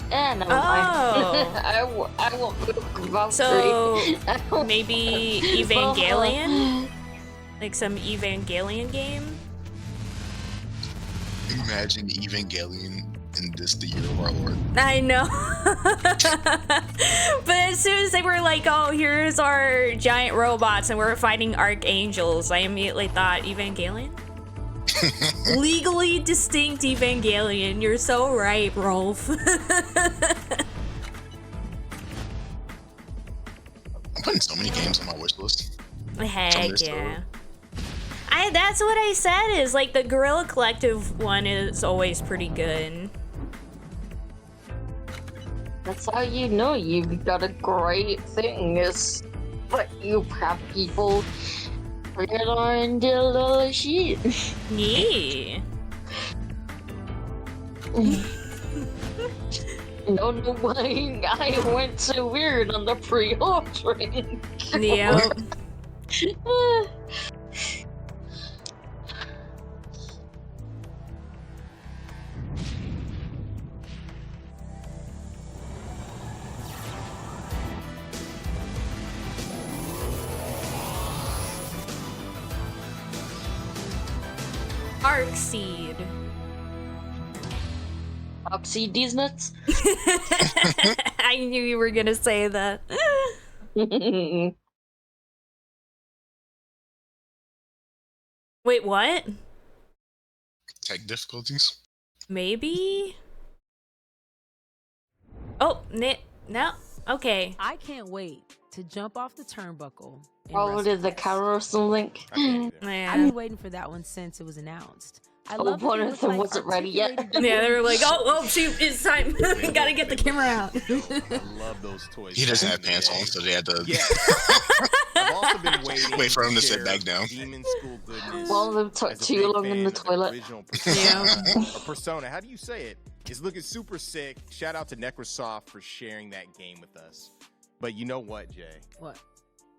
Yeah, never mind. I won't move Valkyrie. So, maybe Evangelion? Like some Evangelion game? Imagine Evangelion in this, the year of our Lord. I know. But as soon as they were like, oh, here's our giant robots and we're fighting archangels, I immediately thought, Evangelion? Legally distinct Evangelion. You're so right, Rolf. I'm putting so many games on my wish list. Heck yeah. That's what I said, is like the Guerrilla Collective one is always pretty good. That's how you know you've got a great thing, is what you have people Caroline de la sheet. Yeah. No why I went so weird on the pre-ordering. Yeah. Arcseed. Oxy these nuts. I knew you were gonna say that. Wait, what? Tech difficulties? Maybe? Oh, no. Okay. I can't wait to jump off the turnbuckle. Oh, did the carousel link? I've been waiting for that one since it was announced. I love one of them wasn't ready yet. Yeah, they were like, oh, shoot, it's time. Gotta get the camera out. I love those toys. He doesn't have pants on, so they had to I've also been waiting wait for him to sit share back down. Demon School goodness. One of them took as a too big long in fan the of toilet. original Persona, or Persona, how do you say it? It's looking super sick. Shout out to Necrosoft for sharing that game with us. But you know what, Jay? What?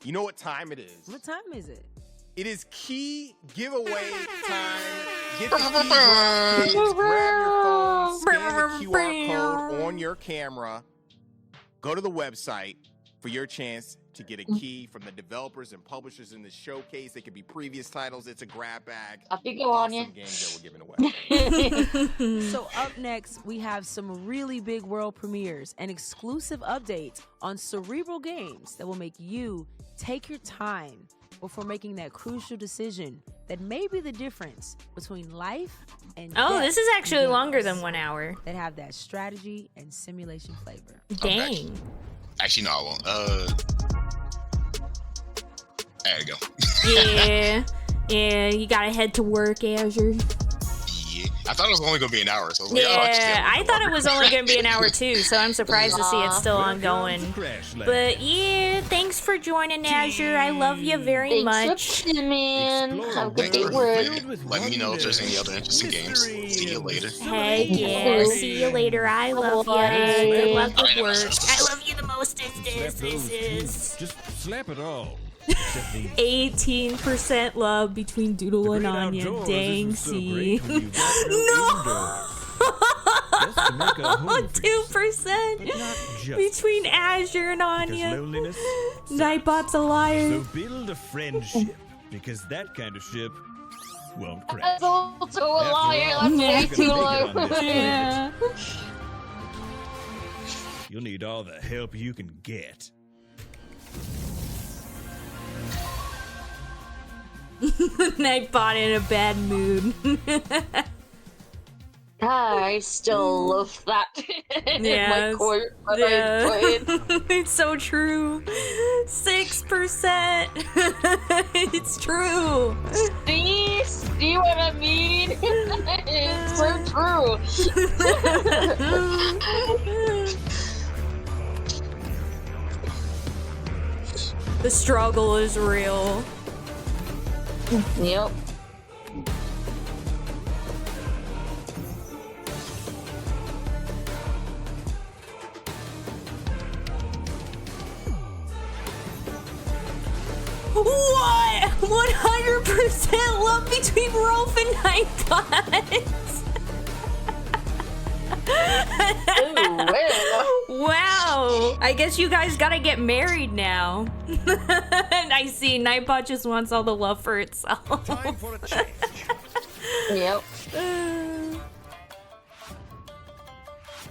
You know what time it is? What time is it? It is key giveaway time. Get the keys, kids. Grab your phone, scan the QR code on your camera. Go to the website for your chance to get a key from the developers and publishers in the showcase. They could be previous titles. It's a grab bag. I think go on you. Games that we're giving away. So up next, we have some really big world premieres and exclusive updates on Cerebral games that will make you take your time before making that crucial decision that may be the difference between life and Oh, death this is actually in longer games than 1 hour. that have that strategy and simulation flavor. Dang. Actually, no, I won't. There you go. Yeah, you gotta head to work, Azure. Yeah. I thought it was only gonna be an hour, so I was like, oh, I'll just stay Yeah, up I thought it was only gonna be an hour too, so I'm surprised to see it's still ongoing. But yeah, thanks for joining, Azure. I love you very much. Man, have a good day, work. Let me know if there's any other interesting games. See you later. Hey, yeah, see you later. I love you. Good luck with work. I love you the most. Just slap it all. 18% love between Doodle and Anya. Dang, see. No! 2% between Azure and Anya. Nightbot's a liar. So build a friendship, because that kind of ship won't crash. That's also a liar. That's way too low. Yeah. You'll need all the help you can get. Nightbot in a bad mood. I still love that. Yeah, My quote that I played. It's so true. 6%. It's true. See what I mean? It's so true. The struggle is real. Yep. What? 100% love between Rolf and Nightbot. Wow. I guess you guys gotta get married now. And I see Nightbot just wants all the love for itself. Time for a change. Yep.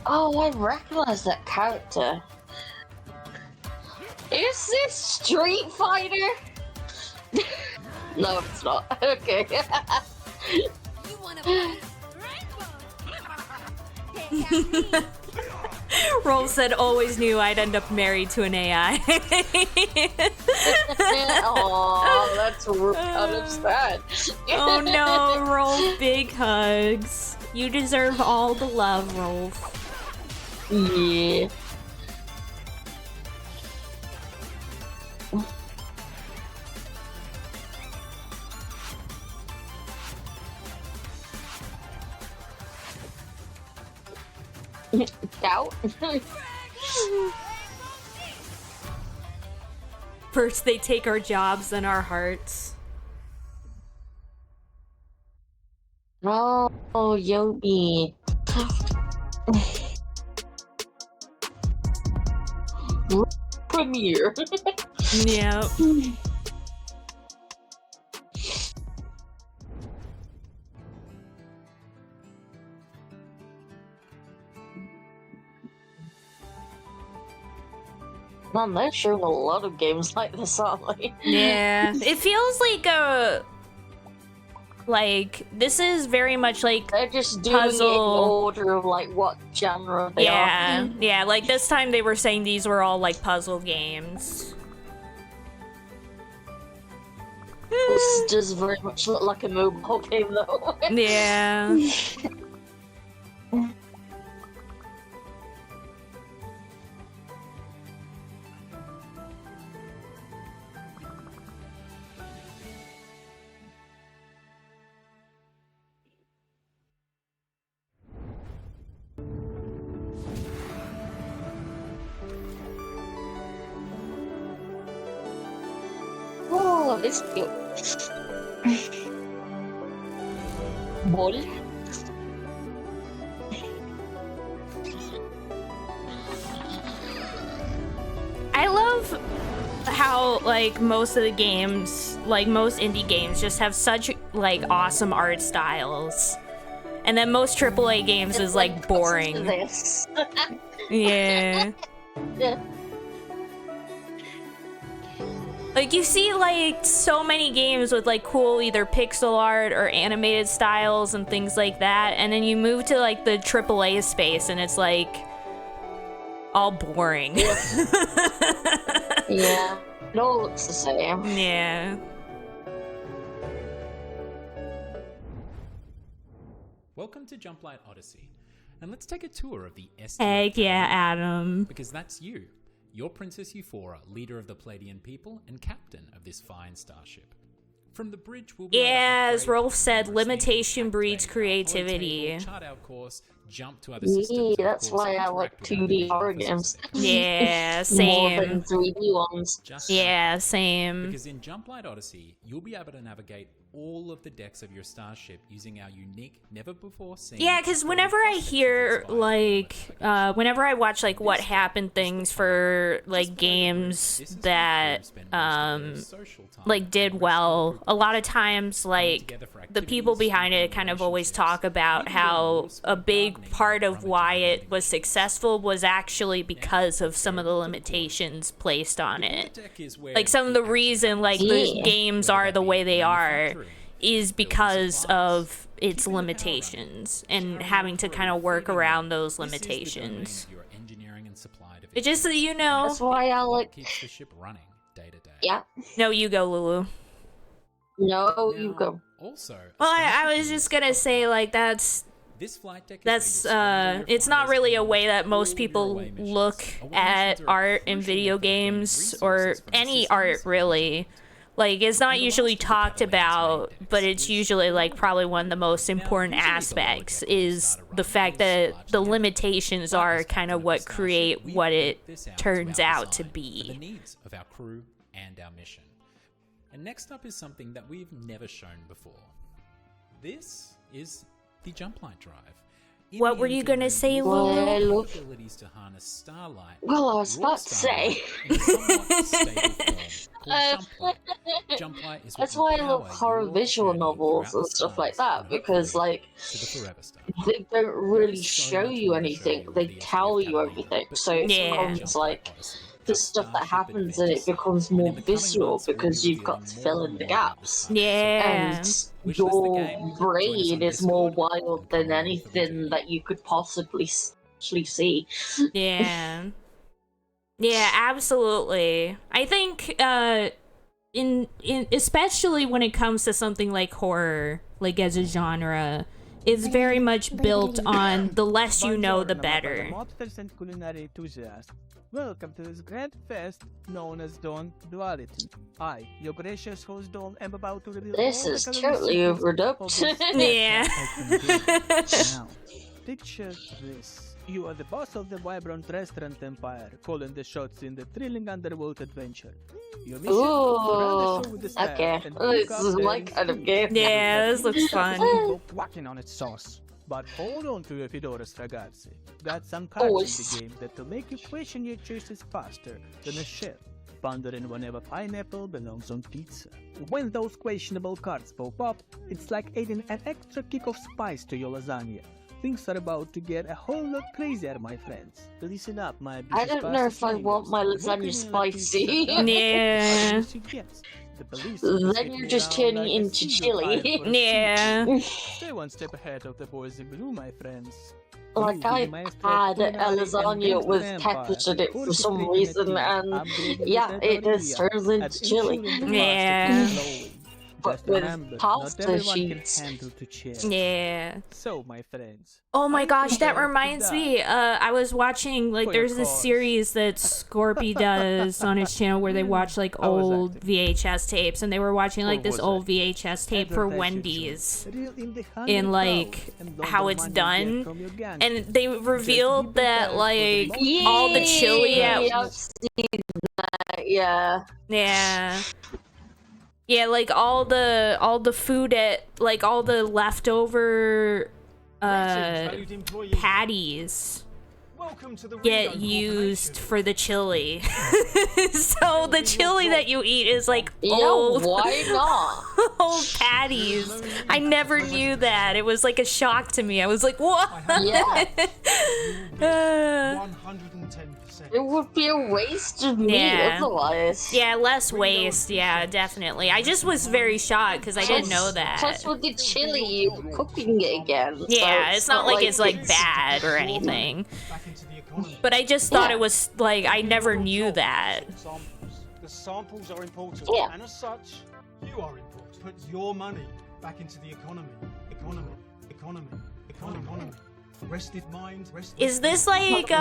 Oh, I recognize that character. Is this Street Fighter? No, it's not. Okay. You wanna play Rolf said, always knew I'd end up married to an AI. Aw, that's kind of sad. Oh no, Rolf, big hugs. You deserve all the love, Rolf. Yeah. Doubt. First they take our jobs, then our hearts. Oh, Yobi. Premiere. Yep. Man, they're showing a lot of games like this, aren't they? Yeah. It feels like this is very much like they're just doing it in order of like what genre they are. Yeah, like this time they were saying these were all like puzzle games. This does very much look like a mobile game though. Yeah. Oh, it's cute. Ball. I love how like most of the games, like most indie games, just have such like awesome art styles. And then most AAA games is like boring. This. Yeah. Yeah. Like you see like so many games with like cool either pixel art or animated styles and things like that, and then you move to like the AAA space and it's like all boring. Yeah. It all looks the same. Yeah. Welcome to Jumplight Odyssey, and let's take a tour of the SDF. Heck yeah, Adam. Because that's you. You're Princess Euphora, leader of the Palladian people and captain of this fine starship. From the bridge, we'll be yeah, as Rolf said, limitation breeds creativity. Chart our course, jump to other systems. Yeah, that's why I like 2D horror games. Yeah, same. More than 3D ones. Yeah, same. Because in Jumplight Odyssey, you'll be able to navigate all of the decks of your starship using our unique, never-before-seen... Yeah, because whenever I hear, like, whenever I watch, like, what happened things for, like, games that, like, did well, a lot of times, like, the people behind it kind of always talk about how a big part of why it was successful was actually because of some of the limitations placed on it. Like, some of the reason, like, the games are the way they are is because of its limitations and having to kind of work around those limitations. It's just so you know. That's why I like. Keeps the ship running day to day. Yeah. No, you go, Lulu. No, you go. Also, well, I was just gonna say like that's it's not really a way that most people look at art in video games or any art really. Like, it's not usually talked about, but it's usually, like, probably one of the most important aspects is the fact that the limitations are kind of what create what it turns out to be. The needs of our crew and our mission. And next up is something that we've never shown before. This is the Jumplight Drive. What were you gonna say, Lulu? Abilities to harness starlight. Well, I was about to say. That's why I love horror visual novels and stuff like that, because like they don't really show you anything, they tell you everything, so it becomes like the stuff that happens and it becomes more visceral because you've got to fill in the gaps. Yeah. And your brain is more wild than anything that you could possibly see. Yeah. Yeah, absolutely. I think in especially when it comes to something like horror, like as a genre, it's very much built on the less you know, the better. Welcome to this grand fest known as Dawn Duality. I, your gracious host Dawn, am about to reveal this is totally overdubbed. Yeah. Picture this. You are the boss of the vibrant restaurant empire, calling the shots in the thrilling underworld adventure. Your mission? Run the show with the staff okay. and This cook is up my there kind of in game. Yeah, this looks fun. Whacking on its sauce. But hold on to your fedoras, ragazzi. Got some Oh, cards in the game that'll make you question your choices faster than a chef pondering whenever pineapple belongs on pizza. When those questionable cards pop up, it's like adding an extra kick of spice to your lasagna. Things are about to get a whole lot crazier, my friends. Listen up, my I don't know if I want my lasagna spicy. Yeah. Then you're just turning it into chili. Yeah. Stay one step ahead of the boys in blue, my friends. Like, I've had a lasagna with peppers in it for some reason, and yeah, it just turns into chili. Yeah. But with pasta sheets. Yeah. So, my friends. Oh my gosh, that reminds me. I was watching, like, there's this series that Scorpy does on his channel where they watch, like, old VHS tapes, and they were watching, like, this old VHS tape for Wendy's and, like, how it's done. And they revealed that, like, all the chili I've seen that, yeah. Yeah. Yeah, like all the food at like all the leftover patties get used for the chili. So the chili that you eat is like old, why not? old patties. I never knew that. It was like a shock to me. I was like, what? Yeah. 110%. It would be a waste of meat otherwise. Yeah, less waste. Yeah, definitely. I just was very shocked because I didn't know that. Plus, with the chili, you're cooking it again. Yeah, it's not like it's like bad or anything. But I just thought it was like I never knew that. The samples are important, and as such, you are important. Put your money back into the economy. Economy. Rested mind. Is this like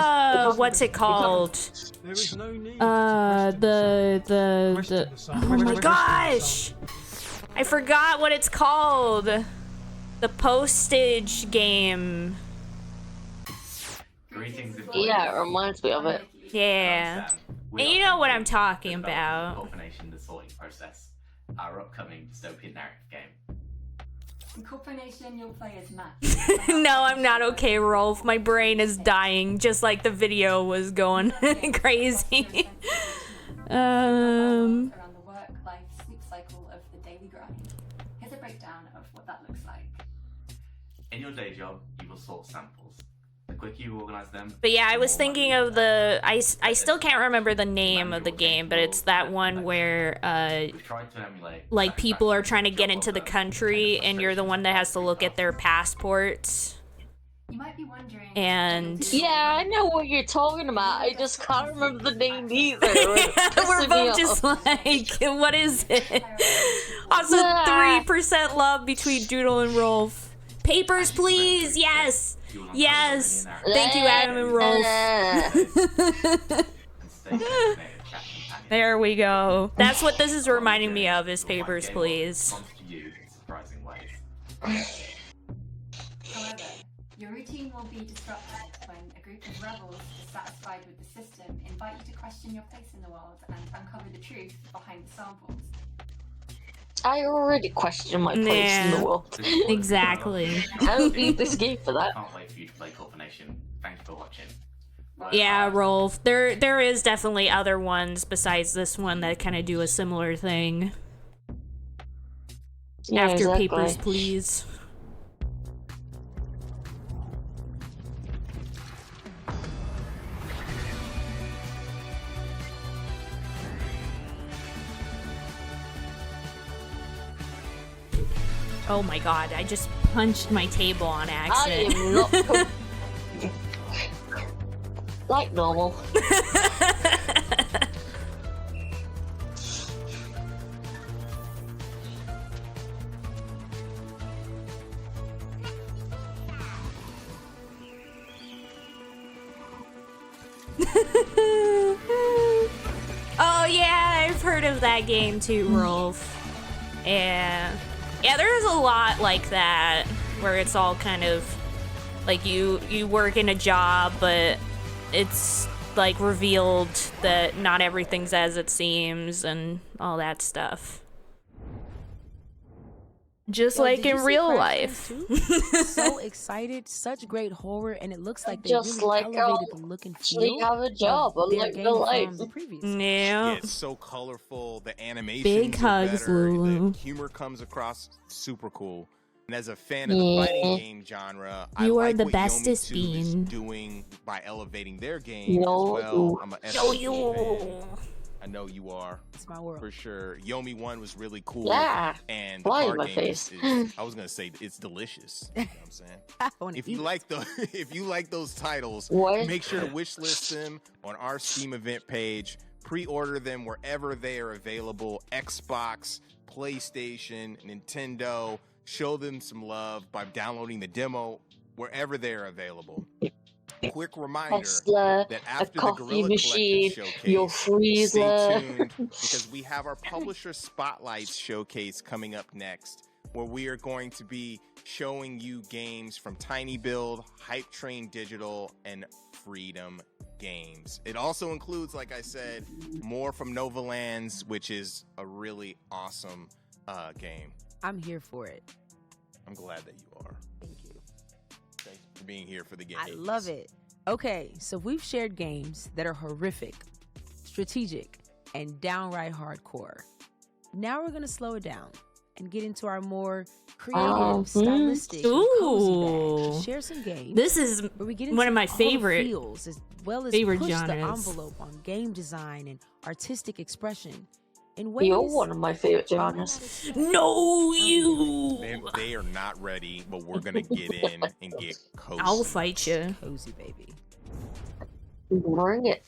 what's it called? There is no need the oh my gosh, I forgot what it's called. The postage game. Yeah, it reminds me of it. Yeah, and you know what I'm talking about. The sorting process. Our upcoming dystopian narrative game. In Corporation, you'll play as Matt. No, I'm not okay, Rolf. My brain is dying, just like the video was going crazy. Around the work, life, sleep cycle of the daily grind. Here's a breakdown of what that looks like. In your day job, you will sort samples. The quicker you organize them. But yeah, I was thinking of the I still can't remember the name of the game, but it's that one where like people are trying to get into the country and you're the one that has to look at their passports. You might be wondering. And yeah, I know what you're talking about. I just can't remember the name either. We're both just like, what is it? Also, 3% love between Doodle and Rolf. Papers, please. Yes. Yes. Thank you, Adam and Rolf. There we go. That's what this is reminding me of, is Papers, Please. However, your routine will be disrupted when a group of rebels dissatisfied with the system invite you to question your place in the world and uncover the truth behind the samples. I already questioned my place in the world. Exactly. I don't need this game for that. Can't wait for you to play Corporation. Thanks for watching. Yeah, Rolf. There is definitely other ones besides this one that kind of do a similar thing. Yeah, After exactly. Papers, Please. Oh my god, I just punched my table on accident. I am not like normal. Oh yeah, I've heard of that game too, Rolf. Yeah. Yeah, there's a lot like that, where it's all kind of Like you work in a job, but it's like revealed that not everything's as it seems and all that stuff. Just like in real life. So excited, such great horror, and it looks like they Just really like elevated the look and feel have a job, of their unlike game real life. from the previous. Yeah. It's so colorful. The animations Big are hugs, better. Lulu. The humor comes across super cool. And as a fan of the fighting game genre, I You are like the what bestest Yomi 2 is bean. doing by elevating their game No. as well. I'm a Yo. fan. I know you are. It's my world. For sure. Yomi 1 was really cool. Yeah. And the Fly in card my game face. is I was gonna say it's delicious. You know what I'm saying? I wanna If you eat like if you like those titles, What? make sure to wish list them on our Steam event page. Pre-order them wherever they are available. Xbox, PlayStation, Nintendo. Show them some love by downloading the demo wherever they're available. Quick reminder Tesla, that a after the coffee Guerrilla machine, Collective your Showcase, freezer. stay tuned because we have our Publisher Spotlights Showcase coming up next, where we are going to be showing you games from Tiny Build, Hype Train Digital, and Freedom Games. It also includes, like I said, more from Nova Lands, which is a really awesome game. I'm here for it. I'm glad that you are. Thank you. Thanks for being here for the game. I love it. Okay, so we've shared games that are horrific, strategic, and downright hardcore. Now we're gonna slow it down and get into our more creative, stylistic, and cozy bag. Share some games. This is where we get one of my all the favorite feels, as well as favorite push the genres. envelope on game design and artistic expression. In ways You're one of my favorite genres. No, you. They are not ready, but we're gonna get in and get cozy. I'll fight you. Cozy baby. Bring it.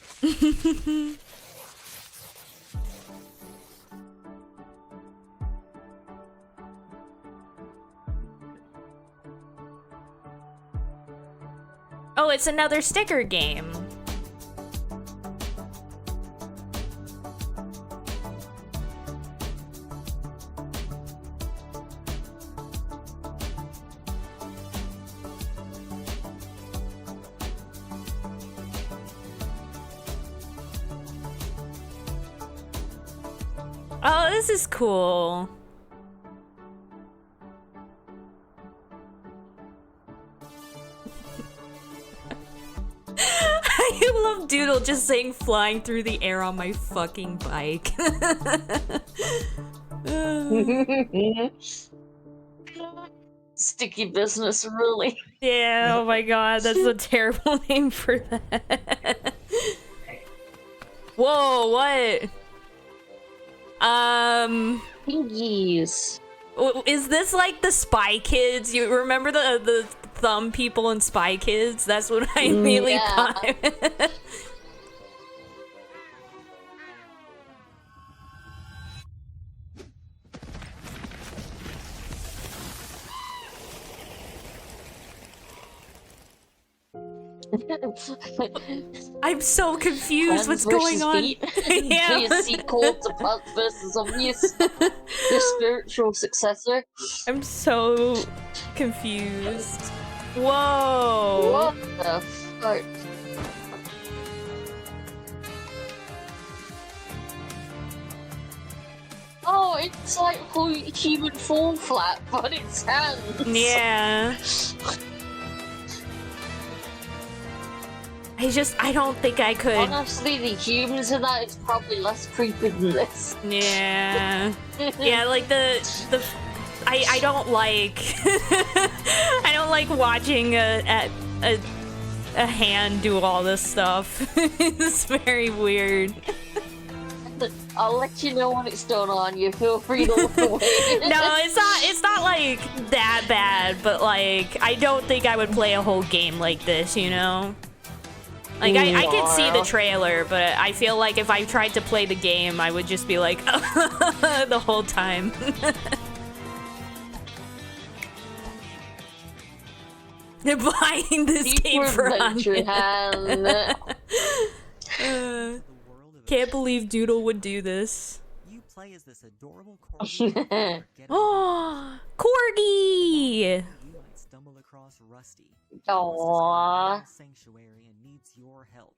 Oh, it's another sticker game. Oh, this is cool. I love Doodle just saying flying through the air on my fucking bike. Sticky business, really. Yeah, oh my god, that's a terrible name for that. Whoa, what? Pingies. Is this like the Spy Kids? You remember the thumb people in Spy Kids? That's what I immediately thought. I'm so confused. What's going on? Yeah. Do you sequel to Plants vs. Zombies? The spiritual successor? I'm so confused. Whoa! What the fuck? Oh, it's like human fall flat, but it's hands. Yeah. I don't think I could. Honestly, the humans in that is probably less creepy than this. Yeah. Yeah, like I don't like I don't like watching a hand do all this stuff. It's very weird. I'll let you know when it's done on you. Feel free to look away. No, it's not like that bad, but like I don't think I would play a whole game like this, you know? Like, I can see the trailer, but I feel like if I tried to play the game, I would just be like, the whole time. Buying this game for $100. Can't believe Doodle would do this. You play as this adorable corgi. Oh, Corgi! You might stumble across Rusty. Aww. Sanctuary and needs your help.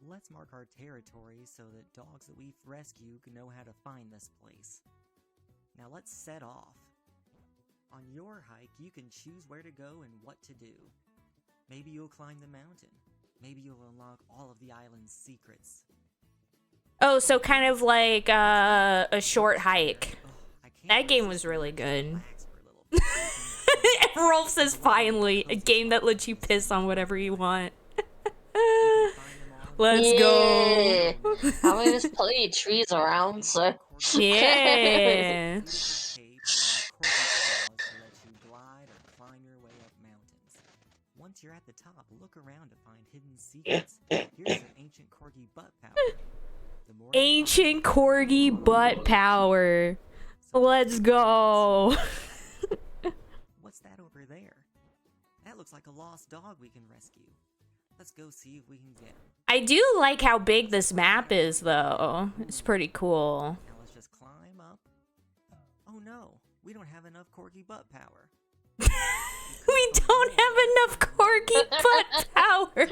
Let's mark our territory so that dogs that we rescue can know how to find this place. Now let's set off. On your hike, you can choose where to go and what to do. Maybe you'll climb the mountain. Maybe you'll unlock all of the island's secrets. Oh, so kind of like a short hike. That game was really good. Rolf says, finally, a game that lets you piss on whatever you want. Let's go. I mean, there's plenty of trees around, so. Yeah. Once you're at the top, look around to find hidden secrets. Here's an ancient corgi butt power. Ancient corgi butt power. Let's go. What's that over there? That looks like a lost dog we can rescue. Let's go see if we can get him. I do like how big this map is, though. It's pretty cool. Now let's just climb up. Oh no, we don't have enough corgi butt power. We don't have enough corgi butt power.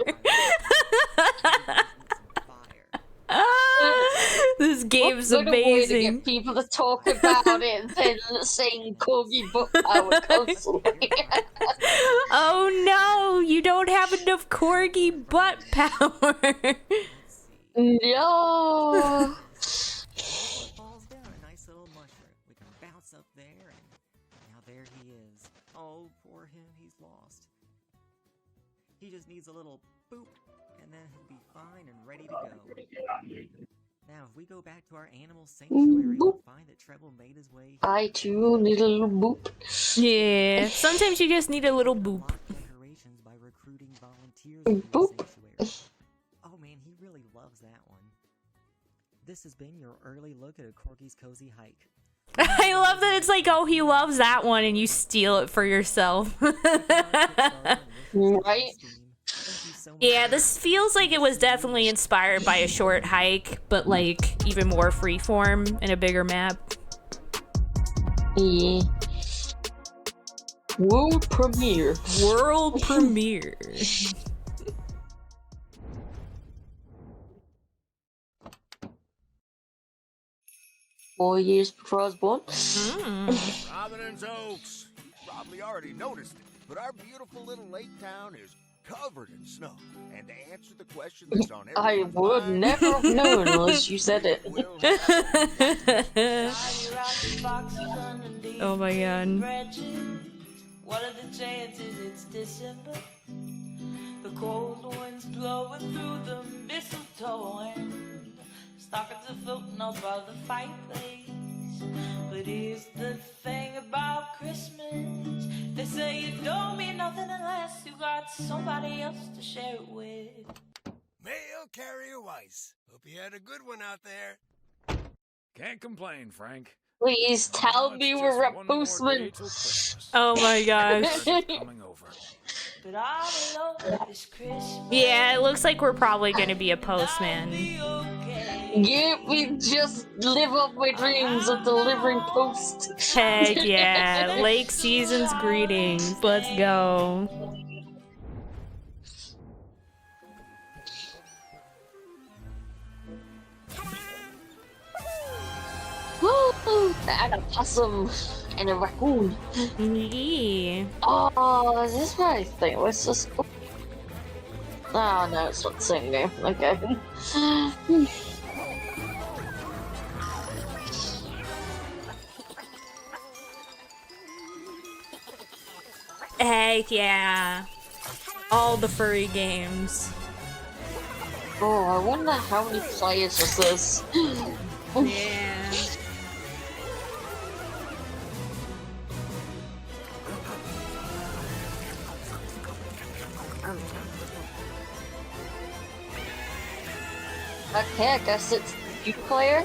This game's amazing. Way to get people to talk about it than saying corgi butt power constantly. Oh no, you don't have enough corgi butt power. No. Falls down a nice little mushroom. We can bounce up there, and now there he is. Oh, poor him, he's lost. He just needs a little boop, and then he'll be fine and ready to go. Now, if we go back to our animal sanctuary, we'll find that Treble made his way. I too need a little boop. Yeah, sometimes you just need a little boop. Decorations by recruiting volunteers for the sanctuary. Oh man, he really loves that one. This has been your early look at a Corgi's Cozy Hike. I love that it's like, oh, he loves that one, and you steal it for yourself. Right? Yeah, this feels like it was definitely inspired by a short hike, but like even more freeform and a bigger map. Yeah. World premiere. World premiere. 4 years before I was born. Providence Oaks. You probably already noticed it, but our beautiful little lake town is covered in snow. And to answer the question that's on I would never have known unless you said it. Oh my god. What are the chances it's December? The cold winds blowing through the mistletoe and stockings are floating above the fireplace. But here's the thing about Christmas. They say it don't mean nothing unless you got somebody else to share it with. Mail carrier Weiss. Hope you had a good one out there. Can't complain, Frank. Please tell me we're at Boostman. Oh my gosh. But I'm alone this Christmas. Yeah, it looks like we're probably gonna be a postman. Yeah, we just live up my dreams of delivering post. Heck yeah. Lake Season's greetings. Let's go. Woo! And a possum and a raccoon. Yeah. Oh, is this my thing? What's this? Oh no, it's not the same game. Okay. Heck yeah. All the furry games. Oh, I wonder how many players is this? Yeah. Okay, I guess it's 2-player.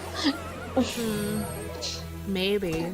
Maybe.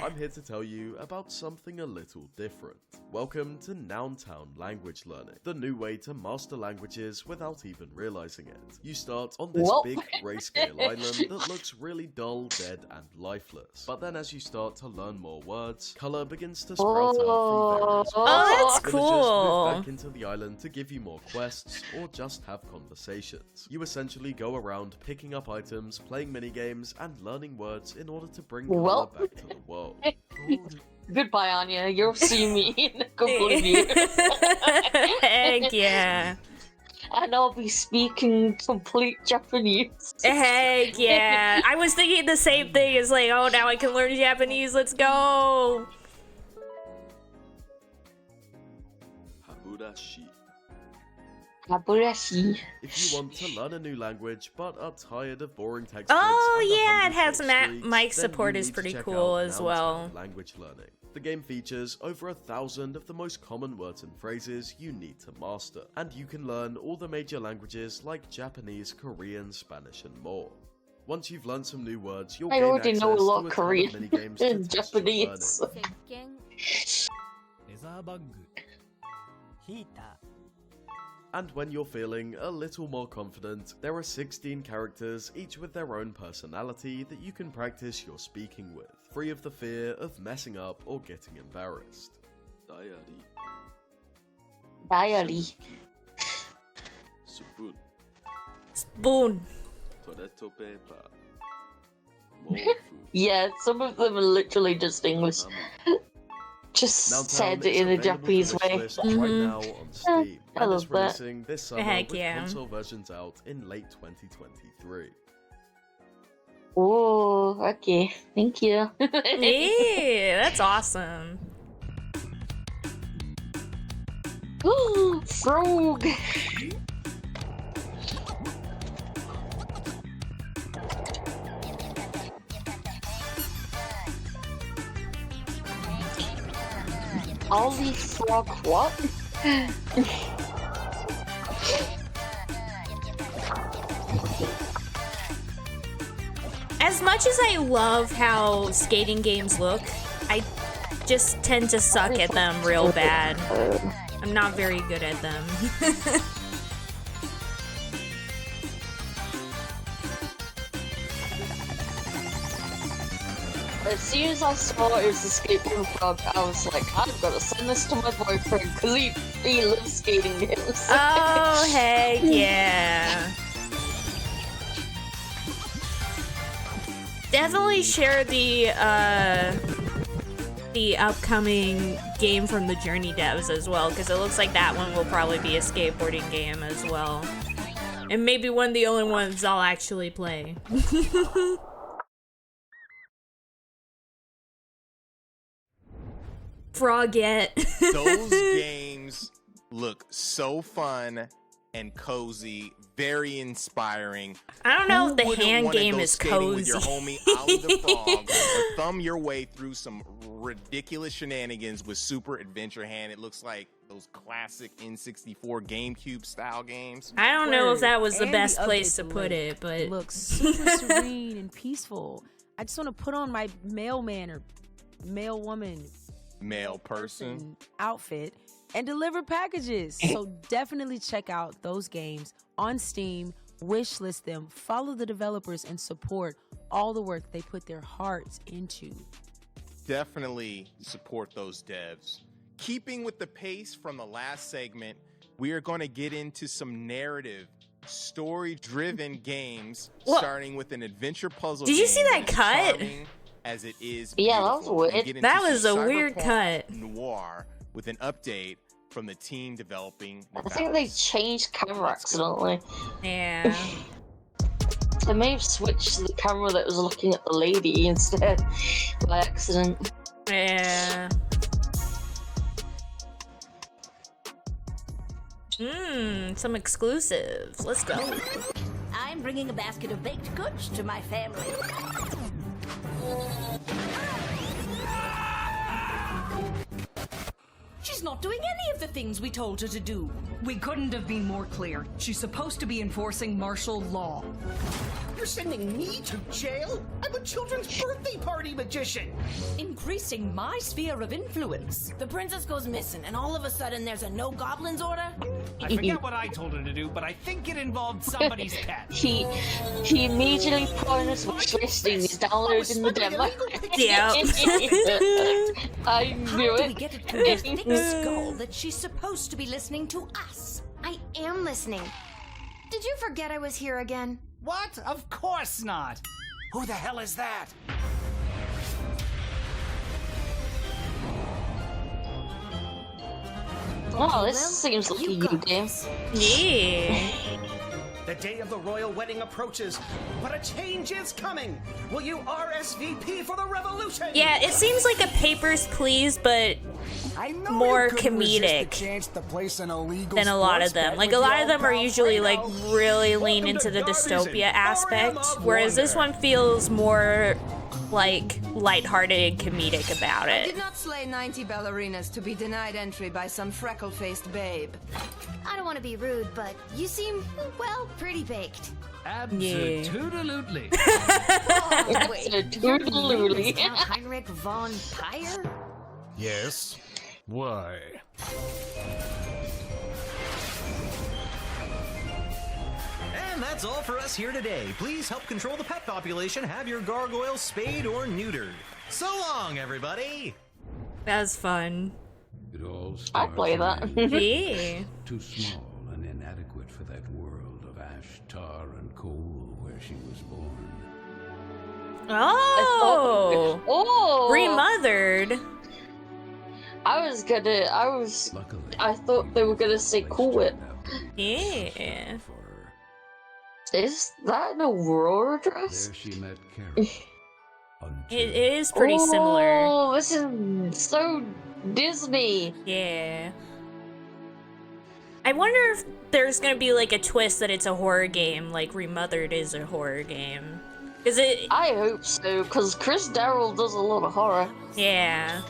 I'm here to tell you about something a little different. Welcome to Nountown Language Learning, the new way to master languages without even realizing it. You start on this big grayscale island that looks really dull, dead, and lifeless. But then as you start to learn more words, color begins to sprout out from various places. Oh, that's Villagers cool. move back into the island to give you more quests or just have conversations. You essentially go around picking up items, playing minigames, and learning words in order to bring color back to the world. Goodbye, Anya. You'll see me in a couple of years. Heck yeah. And I'll be speaking complete Japanese. Heck yeah. I was thinking the same thing. It's like, oh, now I can learn Japanese. Let's go. Haburashi. Haburashi. If you want to learn a new language but are tired of boring textbooks, Oh, and the yeah, it 100 has streaks, mic then support you is need to pretty check cool out as Nountown well. Language Learning. The game features over 1,000 of the most common words and phrases you need to master, and you can learn all the major languages like Japanese, Korean, Spanish, and more. Once you've learned some new words, you'll I gain already access know a lot to of a ton Korean of minigames to and test your Japanese. learning. And when you're feeling a little more confident, there are 16 characters, each with their own personality that you can practice your speaking with, free of the fear of messing up or getting embarrassed. Diary. Diary. Spoon. Spoon. Toretto paper. Yeah, some of them are literally just English. Just Nountown said it is in a available for Japanese wish way. list right now on Steam, I and love is that. releasing this summer Heck with yeah. console versions out in late 2023. Oh, okay. Thank you. Yeah, that's awesome. Ooh, frog. Ollie frog what? As much as I love how skating games look, I just tend to suck at them real bad. I'm not very good at them. As soon as I saw it was a skateboard frog, I was like, I've got to send this to my boyfriend because he loves skating games. Oh, heck yeah. Definitely share the upcoming game from the Journey devs as well, because it looks like that one will probably be a skateboarding game as well. And maybe one of the only ones I'll actually play. Frogette. Those games look so fun and cozy, very inspiring. I don't know if the wouldn't hand wanna game go is skating with your cozy. homie Ollie the Frog, or thumb your way through some ridiculous shenanigans with Super Adventure Hand. It looks like those classic N64 GameCube style games. I don't know if that was the And best the place update to to put Lake it, but looks super serene and peaceful. I just want to put on my mailman or mail woman Male person. outfit and deliver packages. So definitely check out those games on Steam, wishlist them, follow the developers, and support all the work they put their hearts into. Definitely support those devs. Keeping with the pace from the last segment, we are going to get into some narrative, story-driven games, What? starting with an adventure puzzle Did you game see that is cut? charming as it is Yeah, that was beautiful, and weird. get into That some was a weird cyberpunk cut. Noir with an update from the team developing I think they changed camera accidentally. Yeah. They may have switched to the camera that was looking at the lady instead by accident. Yeah. Some exclusives. Let's go. I'm bringing a basket of baked goods to my family. She's not doing any of the things we told her to do. We couldn't have been more clear. She's supposed to be enforcing martial law. You're sending me to jail? I'm a children's birthday party magician. Increasing my sphere of influence. The princess goes missing, and all of a sudden there's a no goblins order? I forget what I told her to do, but I think it involved somebody's pet. He immediately put on his wish listing, he's downloading the demo. Yeah. I knew How do it. we get it through her thick skull that she's supposed to be listening to us? I am listening. Did you forget I was here again? What? Of course not. Who the hell is that? Oh, this seems like a you game. Yeah. The day of the royal wedding approaches, but a change is coming. Will you RSVP for the revolution? Yeah, it seems like a Papers, Please, but more comedic than a lot of them. Like, a lot of them are usually, like, really lean into the dystopia aspect, whereas this one feels more, like, lighthearted and comedic about I it. did not slay 90 ballerinas to be denied entry by some freckle-faced babe. I don't want to be rude, but you seem, well, pretty baked. Absolutely. Oh, wait, Absolutely. Count Heinrich von Pyre? Yes. Why? And that's all for us here today. Please help control the pet population. Have your gargoyle spayed or neutered. So long, everybody. That was fun. It all I play that. Yeah. Too small and inadequate for that world of ash, tar, and coal where she was born. Oh! Oh! Remothered. I thought they were gonna say Cool Whip. Yeah. Is that an Aurora dress? There she met Carol. It is pretty similar. Oh, this is so Disney. Yeah. I wonder if there's gonna be like a twist that it's a horror game, like Remothered is a horror game. Is it? I hope so, because Chris Darrell does a lot of horror. Yeah.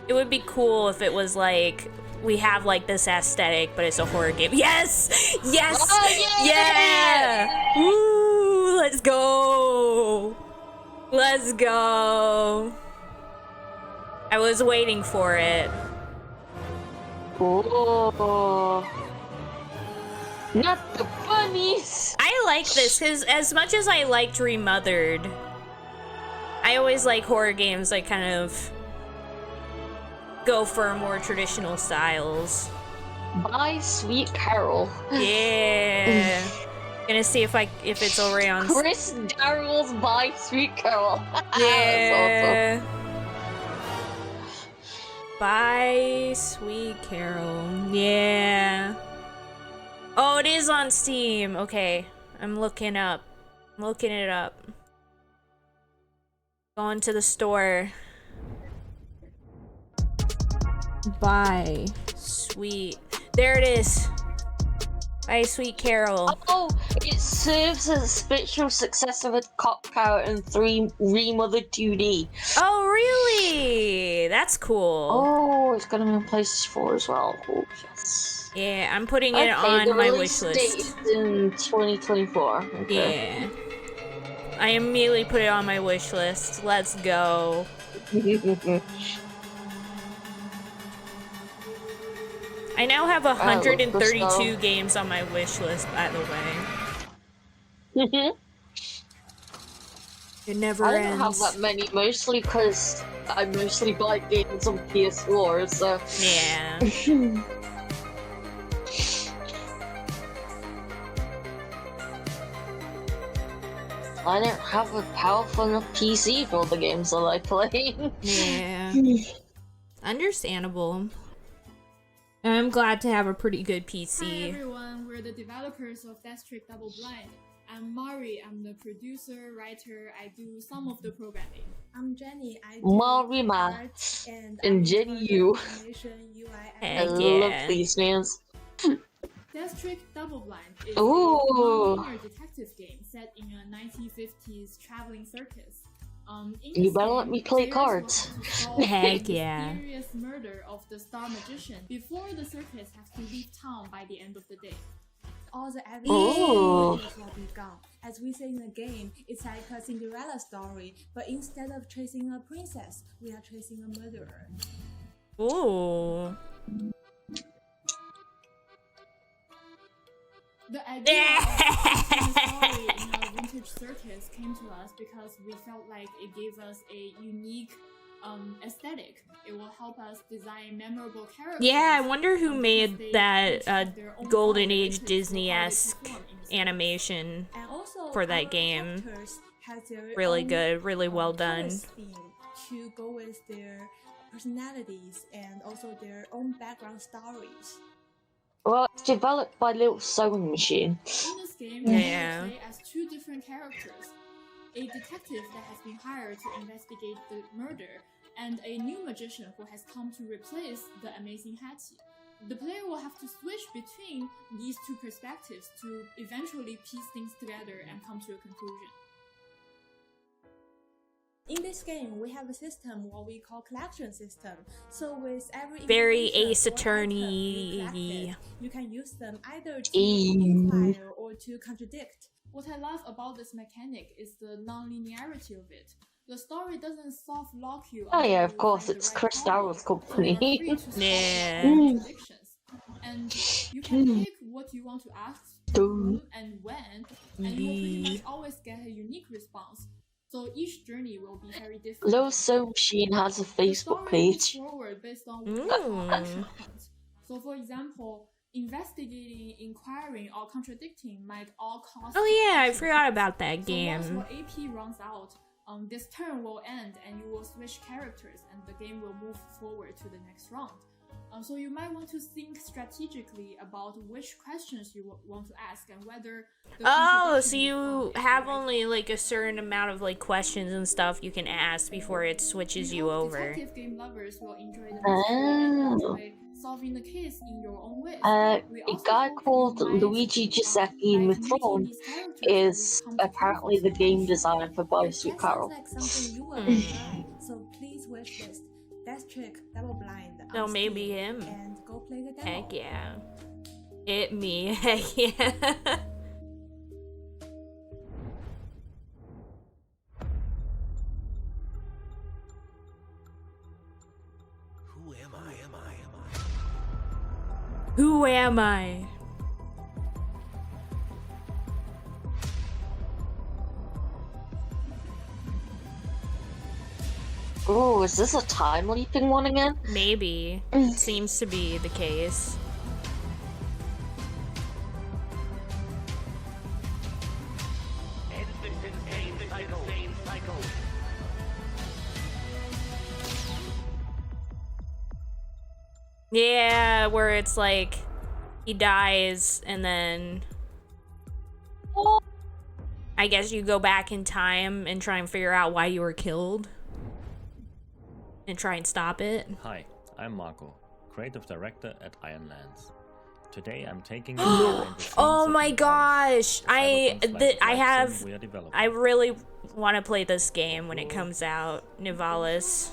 It would be cool if it was like, we have like this aesthetic, but it's a horror game. Yes! Yes! Oh, yeah! Woo! Let's go! Let's go! I was waiting for it. Oh. Not the bunnies! I like this, because as much as I liked Remothered, I always like horror games that kind of go for more traditional styles. By Sweet Carol. Yeah. Gonna see if it's already on. Chris Darrell's By Sweet Carol. Yeah. By Sweet Carol. Yeah. Oh, it is on Steam. Okay, I'm looking it up. Going to the store. By Sweet. There it is. By Sweet Carol. Oh, it serves as a spiritual successor of Cop Car and 3 Remothered 2D. Oh, really? That's cool. Oh, it's gonna be on PlayStation 4 as well. Oh, yes. Yeah, I'm putting it on my wish list. Date is in 2024. Okay. Yeah. I immediately put it on my wish list. Let's go. I now have 132 games on my wish list, by the way. It never ends. I don't have that many, mostly because I mostly buy games on PS4, so... Yeah. I don't have a powerful enough PC for all the games that I play. Yeah. Understandable. I'm glad to have a pretty good PC. Hi everyone, we're the developers of Death Trick Double Blind. I'm Mari, I'm the producer, writer, I do some of the programming. I'm Jenny, I do Marima art and Jenny Yu. I love these names. Death Trick Double Blind is Ooh. a non-linear detective game set in a 1950s traveling circus. You better let me play cards. Heck yeah. The mysterious murder of the star magician before the circus has to leave town by the end of the day. All the evidence will be gone. As we say in the game, it's like a Cinderella story, but instead of chasing a princess, we are chasing a murderer. Ooh. The idea of telling a story in a vintage circus came to us because we felt like it gave us a unique aesthetic. It will help us design memorable characters. Yeah, I wonder who made that Golden Age Disney-esque animation for that game. Really good, really well done. To go with their personalities and also their own background stories. Well, it's developed by Little Sewing Machine. In this game, Yeah. you play as two different characters. A detective that has been hired to investigate the murder, and a new magician who has come to replace the amazing Hattie. The player will have to switch between these two perspectives to eventually piece things together and come to a conclusion. In this game, we have a system what we call collection system. So with every Very information Ace or item Attorney. collected, you can use them either to inspire or to contradict. What I love about this mechanic is the non-linearity of it. The story doesn't soft lock you. Oh yeah, of until you course, find the it's right Chris problem. Darrell's company. So you're free to solve Yeah. your own contradictions. And you can pick what you want to ask, whom and when, and you will pretty much always get a unique response. So each journey will be very different. Little Sewing Machine has a Facebook page. Forward based on what we call action points. So for example, investigating, inquiring, or contradicting might all cost. Oh yeah, I forgot about that So game. once your AP runs out, this turn will end and you will switch characters and the game will move forward to the next round. So you might want to think strategically about which questions you want to ask and whether the Oh, so you have only like a certain amount of like questions and stuff you can ask before it switches you over. detective game lovers will enjoy the mystery and enjoy solving the case in your own way. A guy called Luigi Giuseppe Mathron is apparently the game designer for Bioshock Carol. Like something you will enjoy, so please wish list Death Trick Double Blind. Oh, maybe him. And go play the demo. Heck yeah. It me. Heck yeah. Who am I? Who am I? Oh, is this a time leaping one again? Maybe. Seems to be the case. Yeah, where it's like he dies and then I guess you go back in time and try and figure out why you were killed and try and stop it. Hi, I'm Marco, creative director at Ironlands. Today I'm taking you behind the scenes Oh of my Nivalis, gosh, cyberpunk slice of I life have sim we are developing. I really want to play this game when it comes out, Nivalis.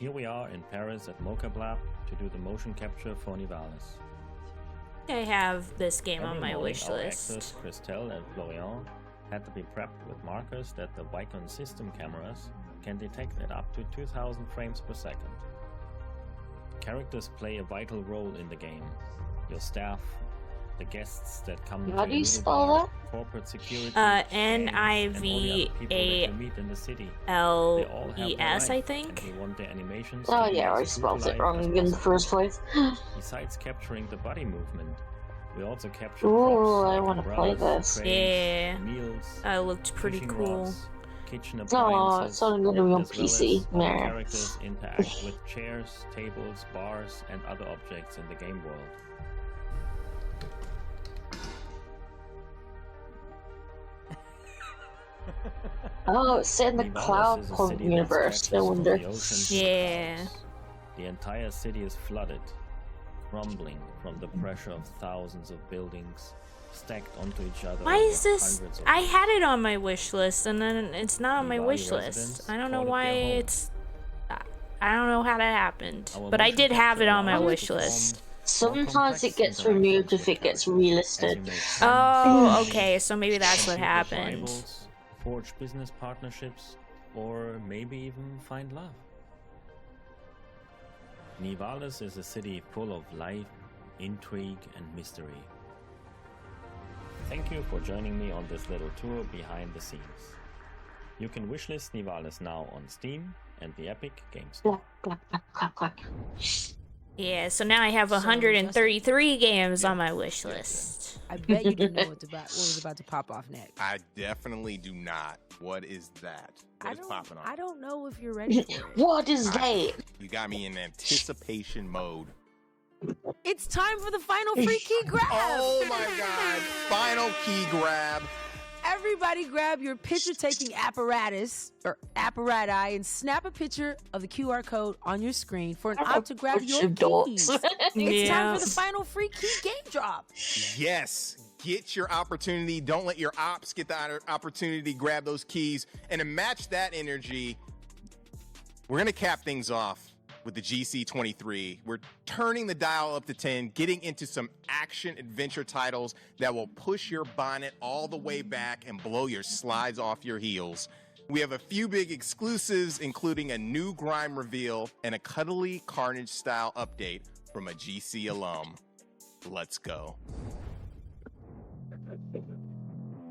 Here we are in Paris at Mocap Lab to do the motion capture for Nivalis. I have this game on Every my morning, wish our list. actors Christelle and Florian had to be prepped with markers that the Vicon system cameras can detect at up to 2000 frames per second. Characters play a vital role in the game. Your staff, the guests that come How to do you your spell bar, that? corporate security, N-I-V-A-L-E-S, and all the other people that you meet in the city. They all have their life, I think. and we want their animations Oh to be yeah, I as true to spelled it life wrong as in the possible. first place. Besides capturing the body movement, we also capture Ooh, props I like wanna play umbrellas, this. trays, Yeah. meals, That looked pretty fishing cool. rods, kitchen Oh, appliances, it's only gonna be on as well PC. as other Nah. characters interact with chairs, tables, bars, and other objects in the game world. Oh, it's set in the Nivalis is a Cloudpunk city that universe. stretches No from wonder. the ocean to the Yeah. clouds. The entire city is flooded, crumbling from the pressure of thousands of buildings stacked onto each other. Why over is this? hundreds of I had it on my wish list and then it's not on my Nivali wish residents list. I don't know call it why their home. it's. I don't know how that happened, Our but I motion did have it capture on my allows us wish to list. perform Sometimes it gets removed if it gets relisted. Oh, okay, so maybe that's what compete with happened. rivals, forge business partnerships, or maybe even find love. Nivalis is a city full of life, intrigue, and mystery. Thank you for joining me on this little tour behind the scenes. You can wishlist Nivalis now on Steam and the Epic Games Store. Yeah, so now I have 133 games on my wish list. I bet you didn't know what was about to pop off next. I definitely do not. What is that? What is popping off? I don't know if you're ready for it. What is that? You got me in anticipation mode. It's time for the final free key grab. Oh my god. Final key grab. Everybody grab your picture-taking apparatus or apparati and snap a picture of the QR code on your screen for an op to grab your keys. It's time for the final free key game drop. Yes. Get your opportunity. Don't let your ops get the opportunity to grab those keys. And to match that energy, we're going to cap things off with the GC23. We're turning the dial up to 10, getting into some action adventure titles that will push your bonnet all the way back and blow your slides off your heels. We have a few big exclusives, including a new Grime reveal and a cuddly Carnage style update from a GC alum. Let's go.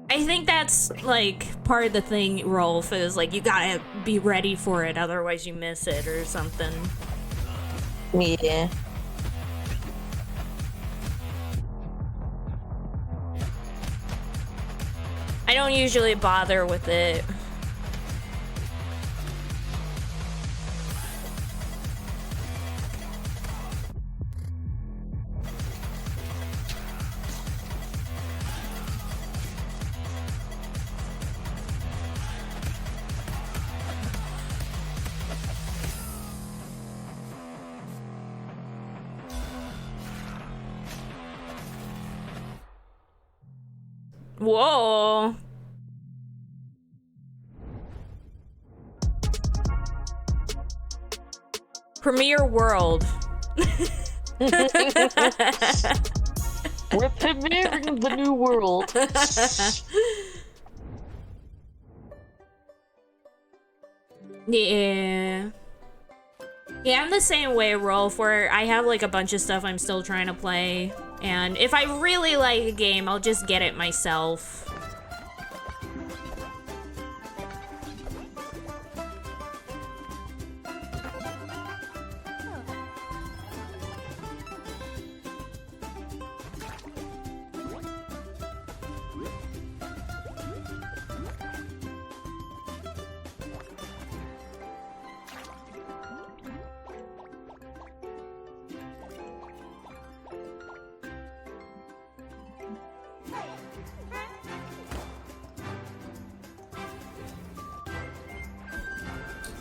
I think that's like part of the thing, Rolf, is like you gotta be ready for it, otherwise you miss it or something. Yeah. I don't usually bother with it. Whoa. Premiere World. We're premiering the new world. Yeah. Yeah, I'm the same way, Rolf, where I have like a bunch of stuff I'm still trying to play. And if I really like a game, I'll just get it myself.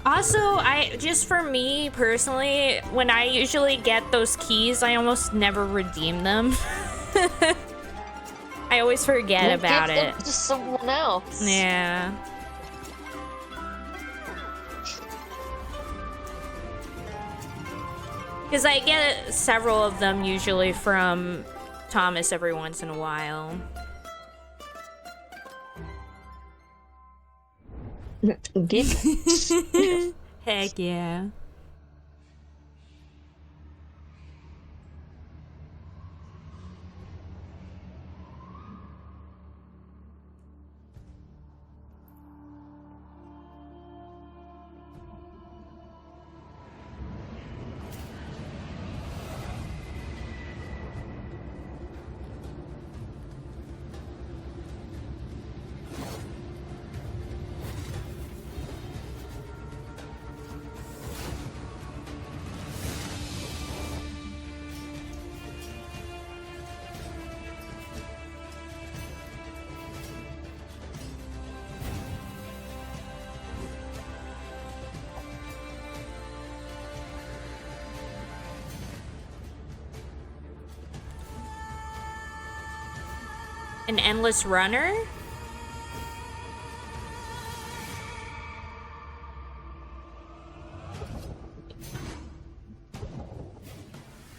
Also, just for me personally, when I usually get those keys, I almost never redeem them. I always forget about Give it. them to someone else. Yeah. Because I get several of them usually from Thomas every once in a while. Heck yeah. An endless runner?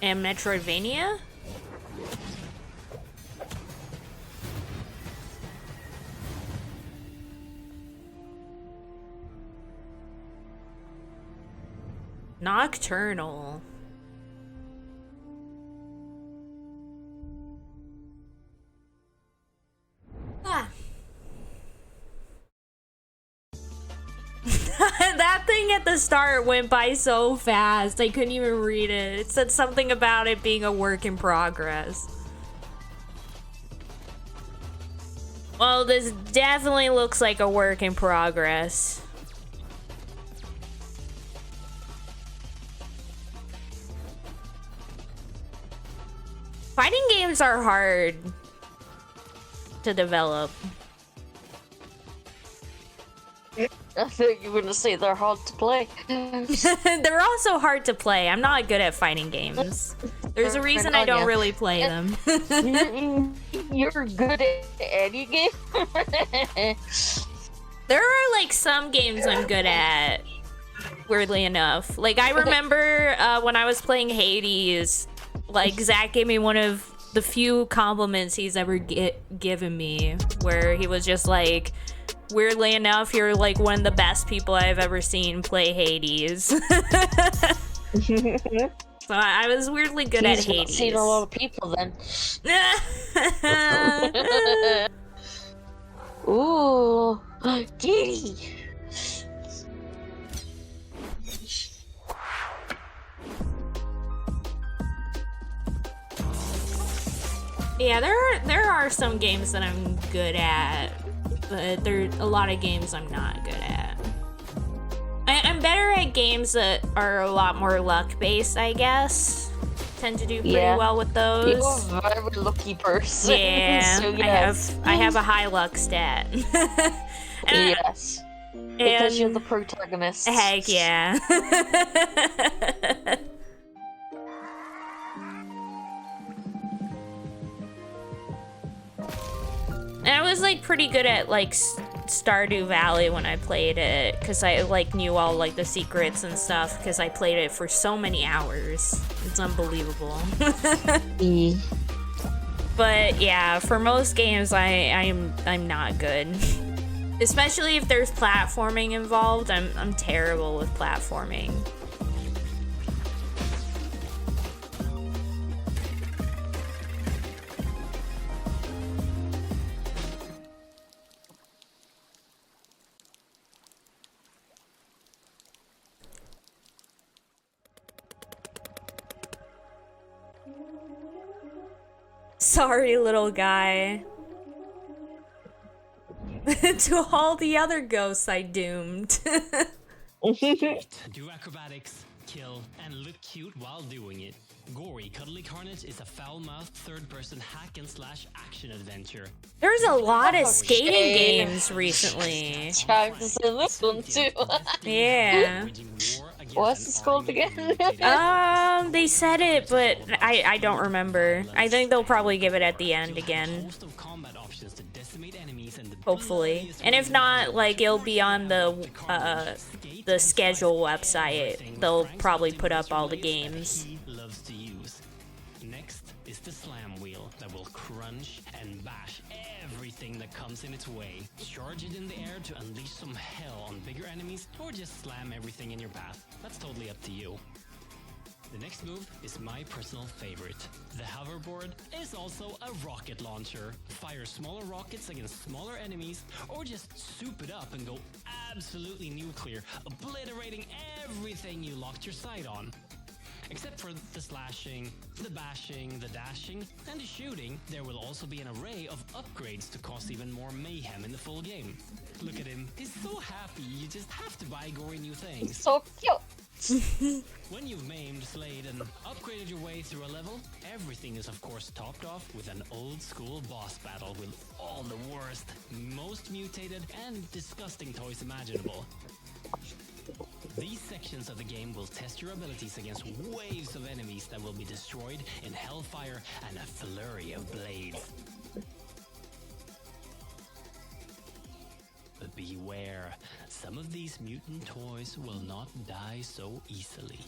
And Metroidvania? Nocturnal. Ah. That thing at the start went by so fast, I couldn't even read it. It said something about it being a work in progress. Well, this definitely looks like a work in progress. Fighting games are hard to develop. I think you were gonna say they're hard to play. They're also hard to play. I'm not good at fighting games. There's a reason I don't really play them. You're good at any game. There are like some games I'm good at, weirdly enough. Like I remember when I was playing Hades, like Zach gave me one of the few compliments he's ever given me, where he was just like, weirdly enough, you're like one of the best people I've ever seen play Hades. So I was weirdly good at Hades. He's seen a lot of people then. Ooh, giddy. Yeah, there are some games that I'm good at, but there are a lot of games I'm not good at. I'm better at games that are a lot more luck-based, I guess. Tend to do pretty well with those. You're a very lucky person. Yeah, so yes. I have a high luck stat. Yes. Because you're the protagonist. Heck yeah. And I was like pretty good at like Stardew Valley when I played it, because I like knew all like the secrets and stuff, because I played it for so many hours. It's unbelievable. But yeah, for most games I'm not good. Especially if there's platforming involved. I'm terrible with platforming. Sorry, little guy. To all the other ghosts I doomed. Do acrobatics, kill, and look cute while doing it. Gory Cuddly Carnage is a foul-mouthed third-person hack-and-slash action adventure. There's a lot of skating games recently. Travis in this one too. Yeah. What's this called again? They said it, but I don't remember. I think they'll probably give it at the end again. Hopefully. And if not, like, it'll be on the schedule website. They'll probably put up all the games. Next is the slam wheel that will crunch and bash everything that comes in its way. Charge it in the air to unleash some hell on bigger enemies, or just slam everything in your path. That's totally up to you. The next move is my personal favorite. The hoverboard is also a rocket launcher. Fire smaller rockets against smaller enemies, or just soup it up and go absolutely nuclear, obliterating everything you locked your sight on. Except for the slashing, the bashing, the dashing, and the shooting, there will also be an array of upgrades to cause even more mayhem in the full game. Look at him, he's so happy, you just have to buy gory new things. So cute! When you've maimed, slayed, and upgraded your way through a level, everything is of course topped off with an old school boss battle with all the worst, most mutated, and disgusting toys imaginable. These sections of the game will test your abilities against waves of enemies that will be destroyed in hellfire and a flurry of blades. But beware, some of these mutant toys will not die so easily.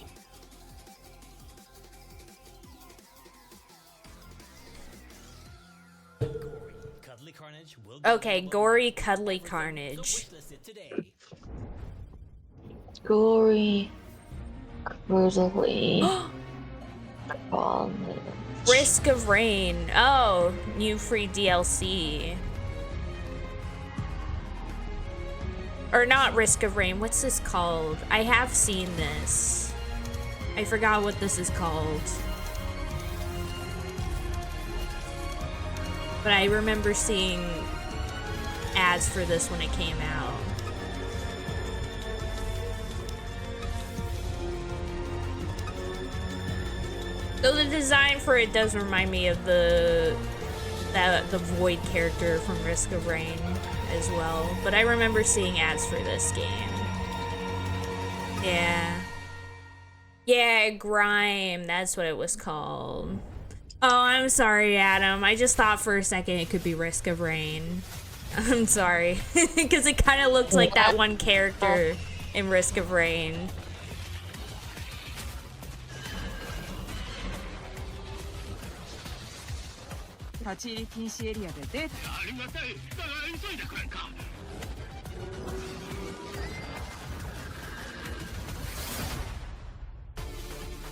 Carnage will Okay, gory, cuddly carnage. Gory, cuddly, carnage. Risk of Rain. Oh, new free DLC. Or not Risk of Rain. What's this called? I have seen this. I forgot what this is called. But I remember seeing ads for this when it came out. Though the design for it does remind me of the Void character from Risk of Rain as well. But I remember seeing ads for this game. Yeah. Yeah, Grime. That's what it was called. Oh, I'm sorry, Adam. I just thought for a second it could be Risk of Rain. I'm sorry. Because it kind of looked like that one character in Risk of Rain.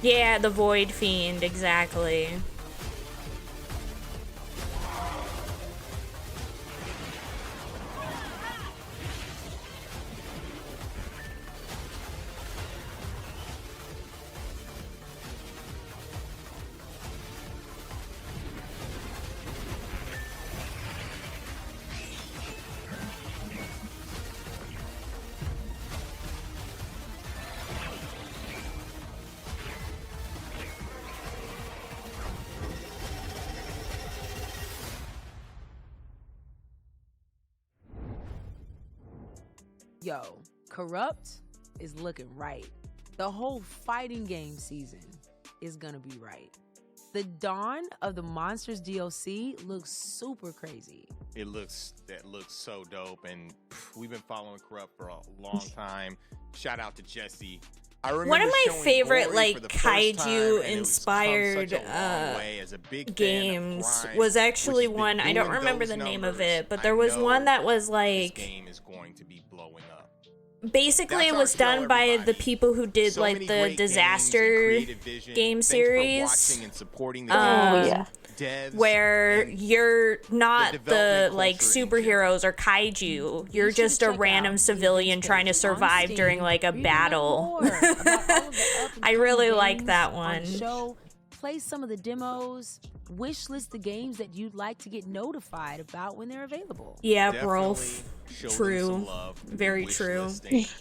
Yeah, the Void Fiend, exactly. Yo, Corrupt is looking right. The whole fighting game season is gonna be right. The Dawn of the Monsters DLC looks super crazy. That looks so dope, and we've been following Corrupt for a long time. Shout out to Jesse. I remember one of my showing favorite Glory like for the first time, kaiju and it was inspired come such a long way. As a big games fan of Grime, was actually which has one been I don't doing remember those the name of numbers, it, but I there was know one that was this like game is going to be blowing up. basically That's it our was show, done by everybody. the people who did So like many the great disaster games and creative vision. game Thanks for series. watching and supporting the devs where and you're not the development like culture in superheroes or kaiju. You're just a random civilian trying to survive during like a battle. I really like that one. Show, play some of the demos, wish list the games that you'd like to get notified about when they're available. Yeah, Rolf. True. Very true.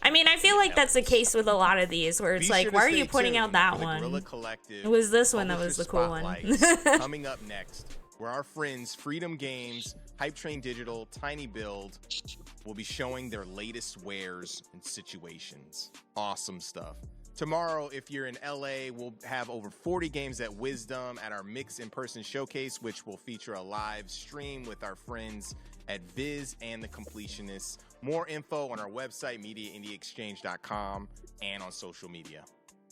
I mean, I feel like that's the case with a lot of these where it's like, why are you putting out that one? It was this one that was the cool one. Coming up next, where our friends Freedom Games, Hype Train Digital, Tiny Build will be showing their latest wares and situations. Awesome stuff. Tomorrow, if you're in LA, we'll have over 40 games at Wisdom at our Mix in-person showcase, which will feature a live stream with our friends at Viz and the Completionists. More info on our website, MediaIndieExchange.com, and on social media.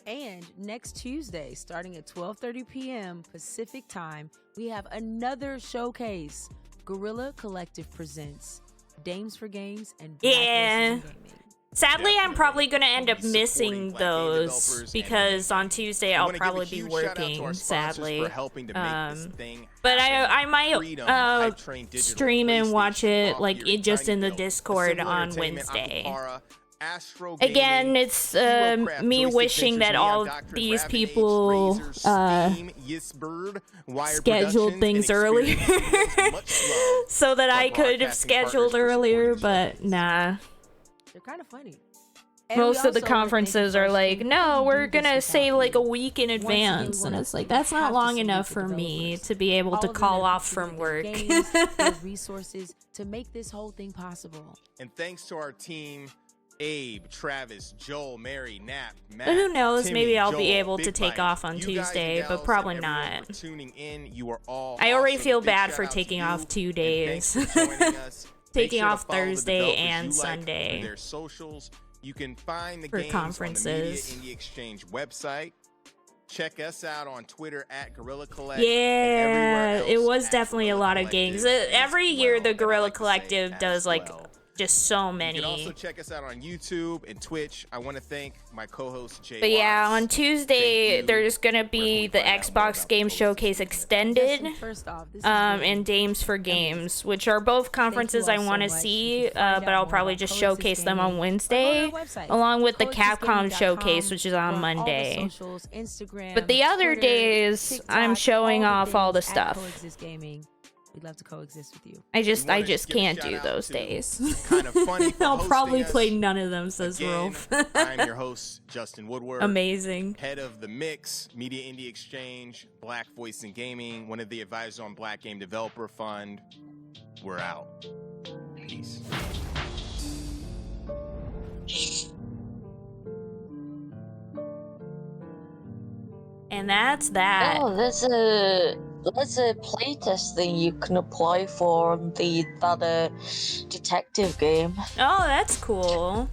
And next Tuesday, starting at 12:30 p.m. Pacific Time, we have another showcase. Guerrilla Collective presents Dames for Games and Black Voices in Gaming. Sadly, I'm probably going to end up missing those because on Tuesday I'll probably be working, sadly. But I might stream and watch it like just in the Discord on Wednesday. Again, it's me wishing that all these people scheduled things earlier so that I could have scheduled earlier, but nah. They're kind of funny. Most of the conferences are like, no, we're gonna say like a week in advance, and it's like that's not long enough for me to be able to call off from work. Resources to make this whole thing possible. And thanks to our team, Abe, Travis, Joel, Mary, Nap, Matt, But who knows? Timmy, Maybe I'll be Joel, able Big to take Mike, off on you guys Tuesday, and but gals probably and everyone not. for tuning in. You are all I already awesome. feel Big bad shout for out to taking you, off 2 and days. thanks for joining us. Make Taking sure to off follow the Thursday developers and you like Sunday. for their socials. You can find the For games conferences. on the Media Indie Exchange website. Check us out on Twitter at Guerrilla Collect. Yeah, it was definitely a lot of games. Every year, the Guerrilla Collective does like just so many. You can also check us out on YouTube and Twitch. I want to thank my co-host Jay. But yeah, on Tuesday there's gonna be the Xbox Game Showcase Extended, and Dames for Games, which are both conferences I want to see. But I'll probably just showcase them on Wednesday, along with the Capcom Showcase, which is on Monday. But the other days, I'm showing off all the stuff. We'd love to coexist with you. I just can't do those days. Kind of funny. I'll probably play none of them, says Rolf. I'm your host, Justin Woodward. Amazing. Head of the Mix, Media Indie Exchange, Black Voice in Gaming, one of the advisors on Black Game Developer Fund. We're out. Peace. And that's that. Oh, there's a playtest thing you can apply for on that detective game. Oh, that's cool.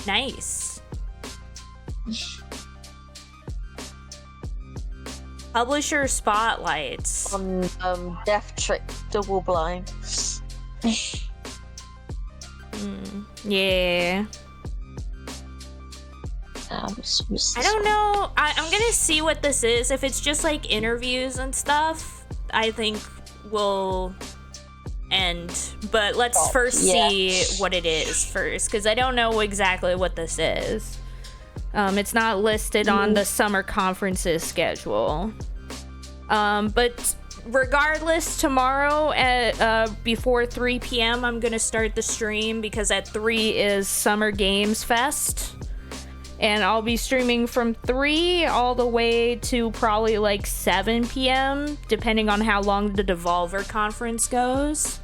Nice. Publisher spotlights. On Death Trick Double Blind. Yeah. I don't know. I'm gonna see what this is. If it's just like interviews and stuff, I think we'll end. But let's first see what it is first, because I don't know exactly what this is. It's not listed on the summer conferences schedule. But regardless, tomorrow at before 3 p.m. I'm gonna start the stream, because at 3 is Summer Games Fest. And I'll be streaming from 3 all the way to probably like 7 p.m. depending on how long the Devolver conference goes.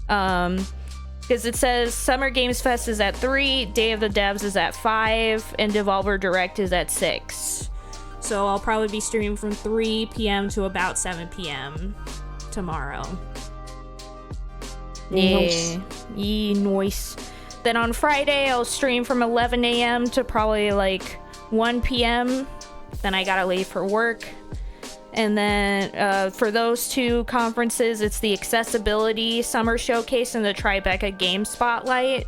Because it says Summer Games Fest is at 3, Day of the Devs is at 5, and Devolver Direct is at 6. So I'll probably be streaming from 3 p.m. to about 7 p.m. tomorrow. Nice. Yeah, nice. Then on Friday, I'll stream from 11 a.m. to probably like 1 p.m. Then I gotta leave for work. And then for those two conferences, it's the Accessibility Summer Showcase and the Tribeca Game Spotlight.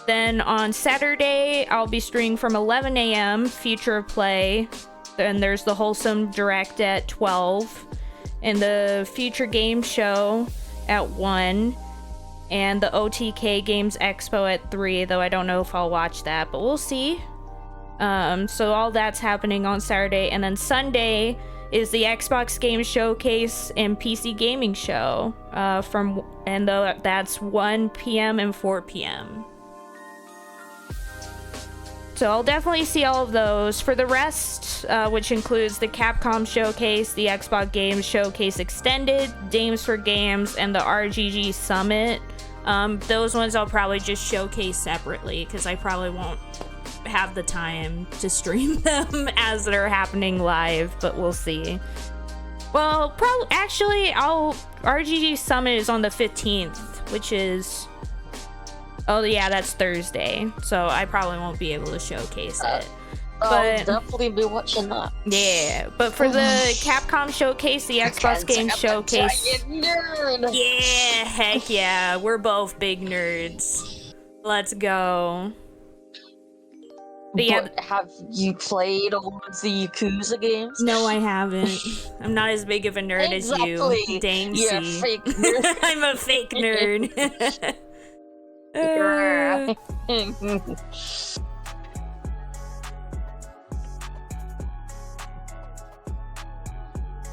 Then on Saturday, I'll be streaming from 11 a.m. Future of Play. Then there's the Wholesome Direct at 12. And the Future Game Show at 1. And the OTK Games Expo at 3, though I don't know if I'll watch that, but we'll see. So all that's happening on Saturday. And then Sunday is the Xbox Game Showcase and PC Gaming Show. That's 1 p.m. and 4 p.m. So I'll definitely see all of those. For the rest, which includes the Capcom Showcase, the Xbox Games Showcase Extended, Dames for Games, and the RGG Summit, those ones I'll probably just showcase separately, because I probably won't have the time to stream them as they're happening live, but we'll see. Well, RGG Summit is on the 15th, which is... Oh yeah, that's Thursday, so I probably won't be able to showcase it. I'll definitely be watching that. Yeah, but for the Capcom Showcase, the Xbox Game Showcase... Yeah, heck yeah, we're both big nerds. Let's go. But have you played all of the Yakuza games? No, I haven't. I'm not as big of a nerd as you. Dang, You're a fake nerd. I'm a fake nerd.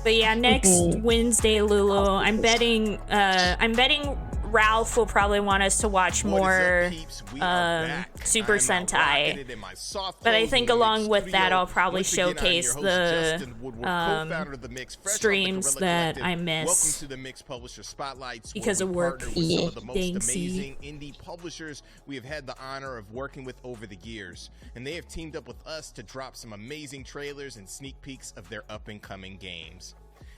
But yeah, next Wednesday, Lulu, I'm betting Ralph will probably want us to watch more Super Sentai. But I think along with that, I'll probably showcase the streams that I miss because of work. Some of the most amazing indie publishers we have had the honor of working with over the years, and they have teamed up with us to drop some amazing trailers and sneak peeks of their up-and-coming games.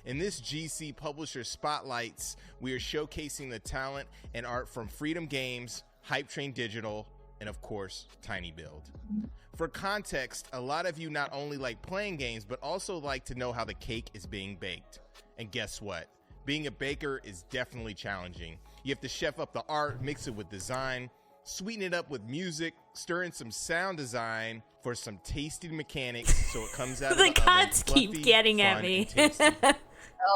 In this GC Publisher Spotlights, we are showcasing the talent and art from Freedom Games, Hype Train Digital, and of course, Tiny Build. For context, a lot of you not only like playing games, but also like to know how the cake is being baked. And guess what? Being a baker is definitely challenging. You have to chef up the art, mix it with design, sweeten it up with music, stir in some sound design for some tasty mechanics so it comes out of the gods oven keep fluffy, getting fun, at me. and tasty.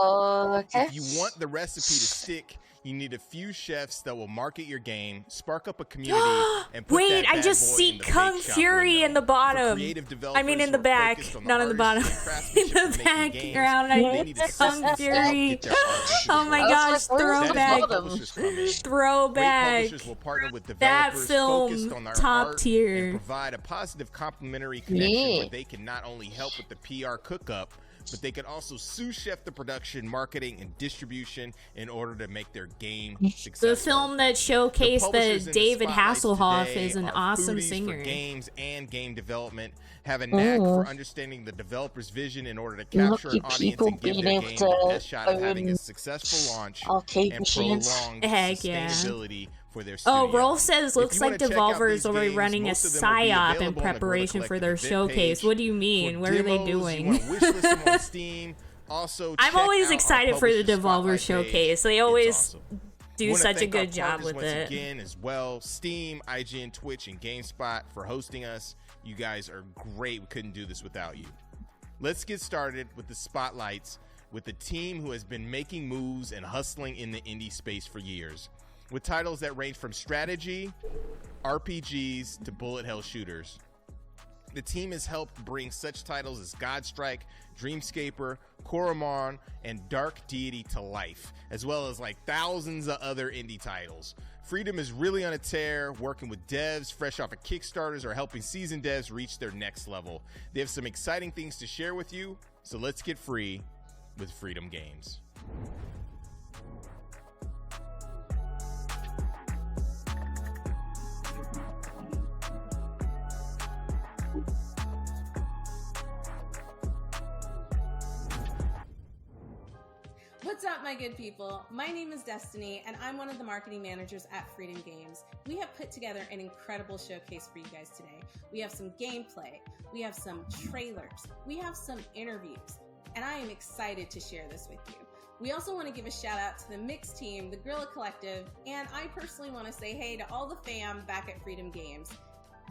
Oh, okay. If you want the recipe to stick, you need a few chefs that will market your game, spark up a community, and put Wait, that I bad just boy see in the Kung bake shop Fury window. in the bottom. creative I mean, in developers the who are back, focused on the not in the bottom. artistry and In the craftsmanship of making games, background, I they need need Kung assistance to help Fury. get their art into the Oh my world. gosh, That is where throwback. publishers come in. Great Throwback. publishers will partner with That developers film, focused on their top art tier. and provide a positive complementary connection Yeah. where they can not only help with the PR cook-up, but they can also sous chef the production, marketing, and distribution in order to make their game successful. The film that showcased publishers that in the David spotlights Hasselhoff today is an are awesome foodies singer. for games and game development, have a knack for understanding the developer's vision in order to capture an Lucky audience people and give being their able game to the best shot of having a own successful launch arcade and machines. prolonged Heck yeah. sustainability for their studio. Oh, Rolf says If looks you like wanna check out Devolver these is already games, running a most of them will be psyop in available on the Gorilla preparation for their Collective event showcase. page. What do you mean? For What are they demos, you doing? wanna wishlist them on Steam. Also, I'm check always out our excited for the publisher Devolver spotlight showcase. page. They It's always awesome. do Wanna such a thank our good job partners with once it. again as well. Steam, IGN, Twitch, and GameSpot for hosting us. You guys are great. We couldn't do this without you. Let's get started with the spotlights with the team who has been making moves and hustling in the indie space for years, with titles that range from strategy, RPGs, to bullet hell shooters. The team has helped bring such titles as Godstrike, Dreamscaper, Coromon, and Dark Deity to life, as well as like thousands of other indie titles. Freedom is really on a tear, working with devs fresh off of Kickstarters or helping seasoned devs reach their next level. They have some exciting things to share with you, so let's get free with Freedom Games. What's up, my good people? My name is Destiny, and I'm one of the marketing managers at Freedom Games. We have put together an incredible showcase for you guys today. We have some gameplay, we have some trailers, we have some interviews, and I am excited to share this with you. We also want to give a shout out to the Mix team, the Guerrilla Collective, and I personally want to say hey to all the fam back at Freedom Games.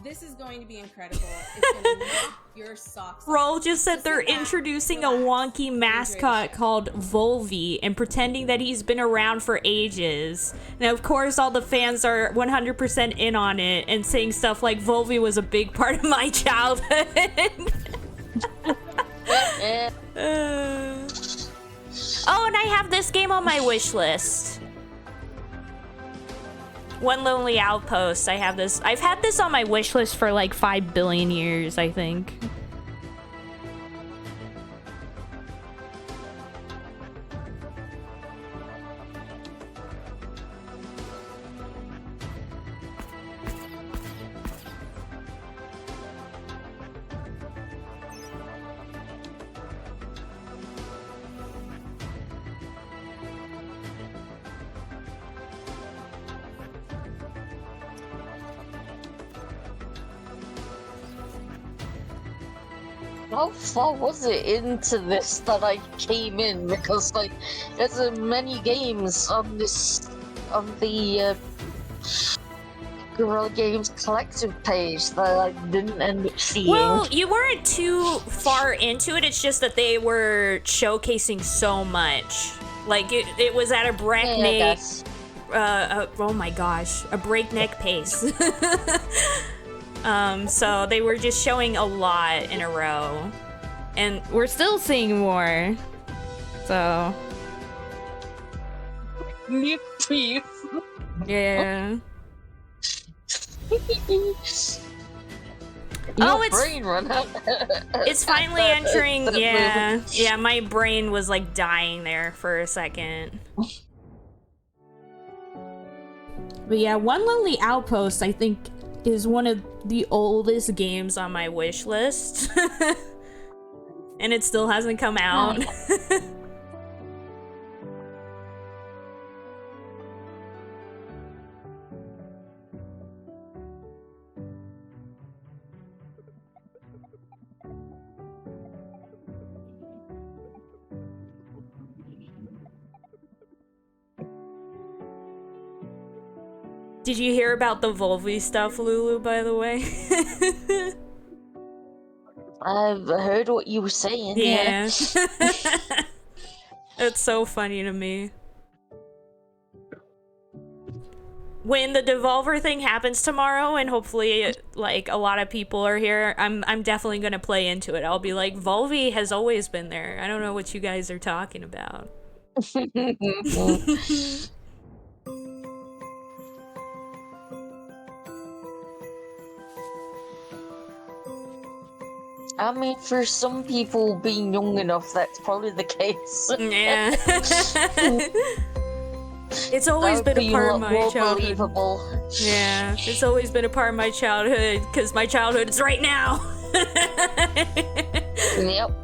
This is going to be incredible. It's going to knock your socks off. Roll just said So they're sit back, introducing a relax, wonky and mascot enjoy the show. called Volvi and pretending that he's been around for ages. Now, of course, all the fans are 100% in on it and saying stuff like Volvi was a big part of my childhood. Oh, and I have this game on my wish list. One Lonely Outpost. I have this. I've had this on my wish list for like 5 billion years, I think. How far was it into this that I came in? Because like, there's many games on this, on the Guerrilla Games collective page that I didn't end up seeing. Well, you weren't too far into it. It's just that they were showcasing so much. Like it was at a breakneck. Oh my gosh, a breakneck pace. So they were just showing a lot in a row, and we're still seeing more. So yeah. Your it's brain run out. It's finally entering. That Yeah, moment. yeah. My brain was like dying there for a second. But yeah, One Lonely Outpost, I think, is one of the oldest games on my wish list. And it still hasn't come out. Did you hear about the Volvi stuff, Lulu, by the way? I've heard what you were saying, yeah. It's so funny to me. When the Devolver thing happens tomorrow, and hopefully, like, a lot of people are here, I'm definitely gonna play into it. I'll be like, Volvi has always been there. I don't know what you guys are talking about. I mean, for some people being young enough, that's probably the case. Yeah. It's always been a part of my childhood. Believable. Yeah, it's always been a part of my childhood, because my childhood is right now. Yep.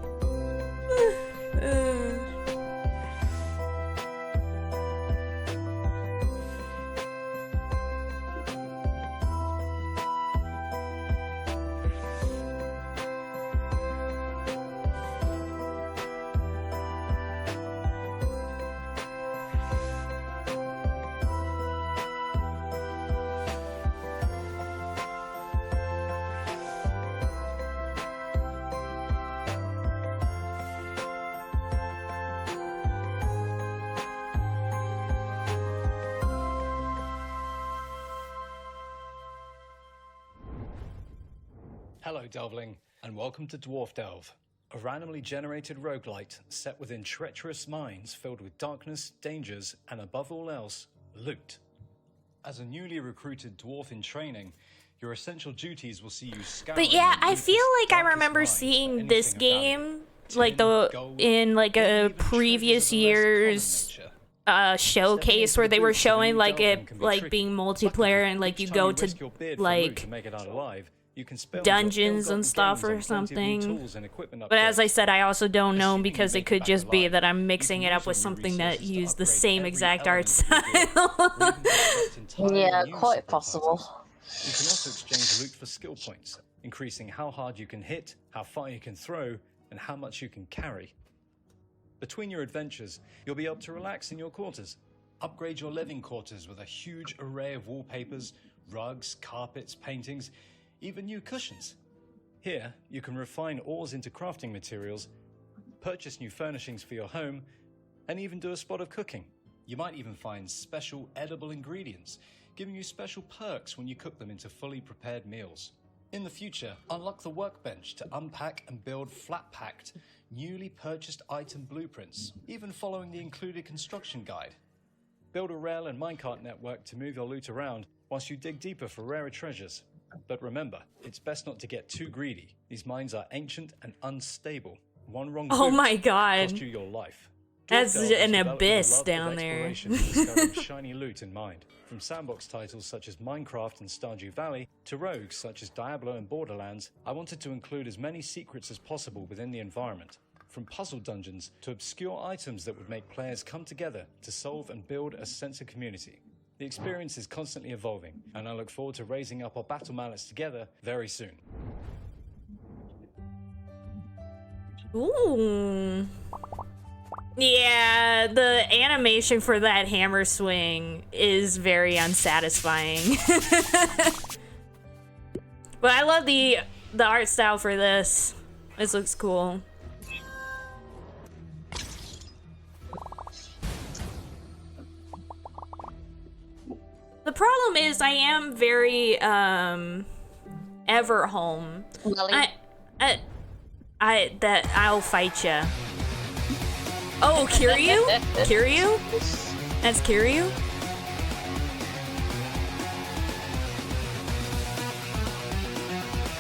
Hello, Delvling, and welcome to Dwarf Delve, a randomly generated roguelite set within treacherous mines filled with darkness, dangers, and above all else, loot. As a newly recruited dwarf in training, your essential duties will see you scour. But yeah, I feel like I remember seeing this game, like in like a previous year's showcase where they were showing like it like being multiplayer and like you go to like dungeons and stuff or something. But as I said, I also don't know because it could just be that I'm mixing it up with something that used the same exact art style. Yeah, quite possible. You can also exchange loot for skill points, increasing how hard you can hit, how far you can throw, and how much you can carry. Between your adventures, you'll be able to relax in your quarters. Upgrade your living quarters with a huge array of wallpapers, rugs, carpets, paintings, even new cushions. Here, you can refine ores into crafting materials, purchase new furnishings for your home, and even do a spot of cooking. You might even find special edible ingredients, giving you special perks when you cook them into fully prepared meals. In the future, unlock the workbench to unpack and build flat-packed, newly purchased item blueprints, even following the included construction guide. Build a rail and minecart network to move your loot around whilst you dig deeper for rarer treasures. But remember, it's best not to get too greedy. These mines are ancient and unstable. One wrong Oh my god. cost you your life. That's an abyss down there. Discovering shiny loot in mind. From sandbox titles such as Minecraft and Stardew Valley to rogues such as Diablo and Borderlands, I wanted to include as many secrets as possible within the environment. From puzzle dungeons to obscure items that would make players come together to solve and build a sense of community. The experience is constantly evolving, and I look forward to raising up our battle mallets together very soon. Ooh. Yeah, the animation for that hammer swing is very unsatisfying. But I love the art style for this. This looks cool. The problem is I am very ever home. Really? I'll fight ya. Oh, Kiryu? Kiryu? That's Kiryu?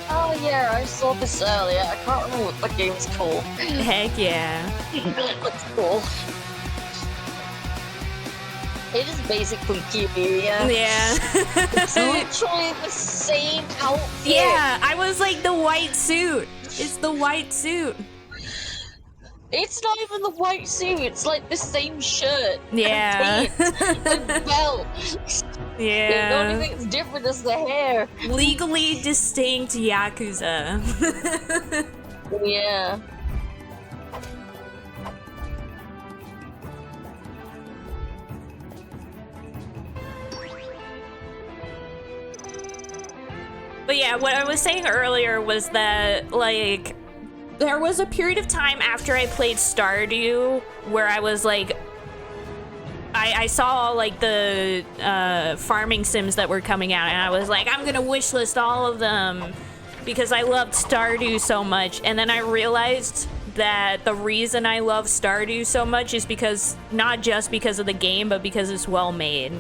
Oh yeah, I saw this earlier. I can't remember what the game's called. Heck yeah. It looks cool. It is basically Kiryu, yeah. Yeah. It's literally the same outfit. Yeah, I was like the white suit. It's the white suit. It's not even the white suit, it's like the same shirt. Yeah. And pants and belt. Yeah. The only thing that's different is the hair. Legally distinct Yakuza. Yeah. But yeah, what I was saying earlier was that, like, there was a period of time after I played Stardew where I was like, I saw like the farming sims that were coming out, and I was like, I'm gonna wishlist all of them because I loved Stardew so much. And then I realized that the reason I love Stardew so much is because, not just because of the game, but because it's well made.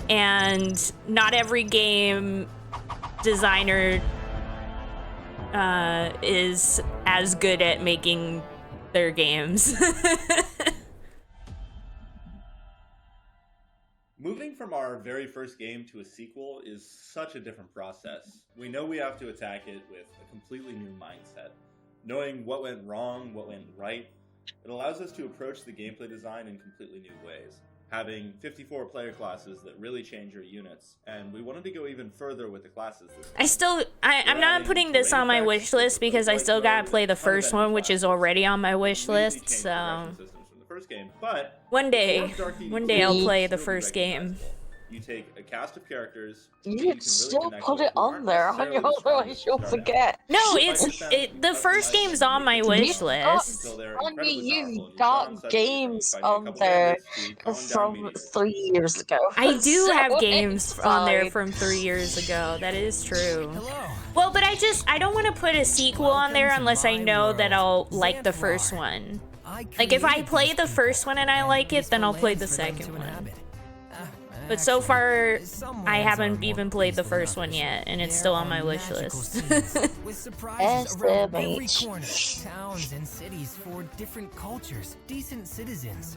And not every game designer is as good at making their games. Moving from our very first game to a sequel is such a different process. We know we have to attack it with a completely new mindset. Knowing what went wrong, what went right, it allows us to approach the gameplay design in completely new ways. Having 54 player classes that really change your units, and we wanted to go even further with the classes this time. I'm not putting this on my wish list because I still gotta play the first one, which is already on my wish list, so... But one day I'll play the first game. You take a cast of characters. You still put it on there, otherwise you'll forget. No, the first game's on my wish list. Anya, you've got games on there from 3 years ago. I do So have games it's on there fine. from 3 years ago. That is true. Well, but I don't want to put a sequel on there unless I know that I'll like the first one. Like, if I play the first one and I like it, then I'll play the second one. But so far, I haven't even played the first one yet, and it's still on my wish list. With surprises around every corner, towns and cities for different cultures, decent citizens.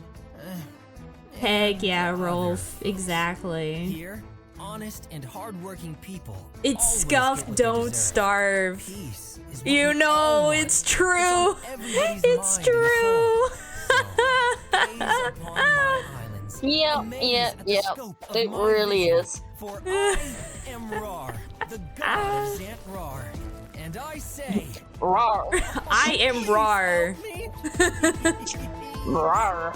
Heck yeah, Rolf. Exactly. Here, honest and hardworking people. It's Scuff, don't starve. You know, it's true. It's true. Yep. It really is. For I am Rar, the god of Zant Rar, and I say, Rar. I am Rar. Rar.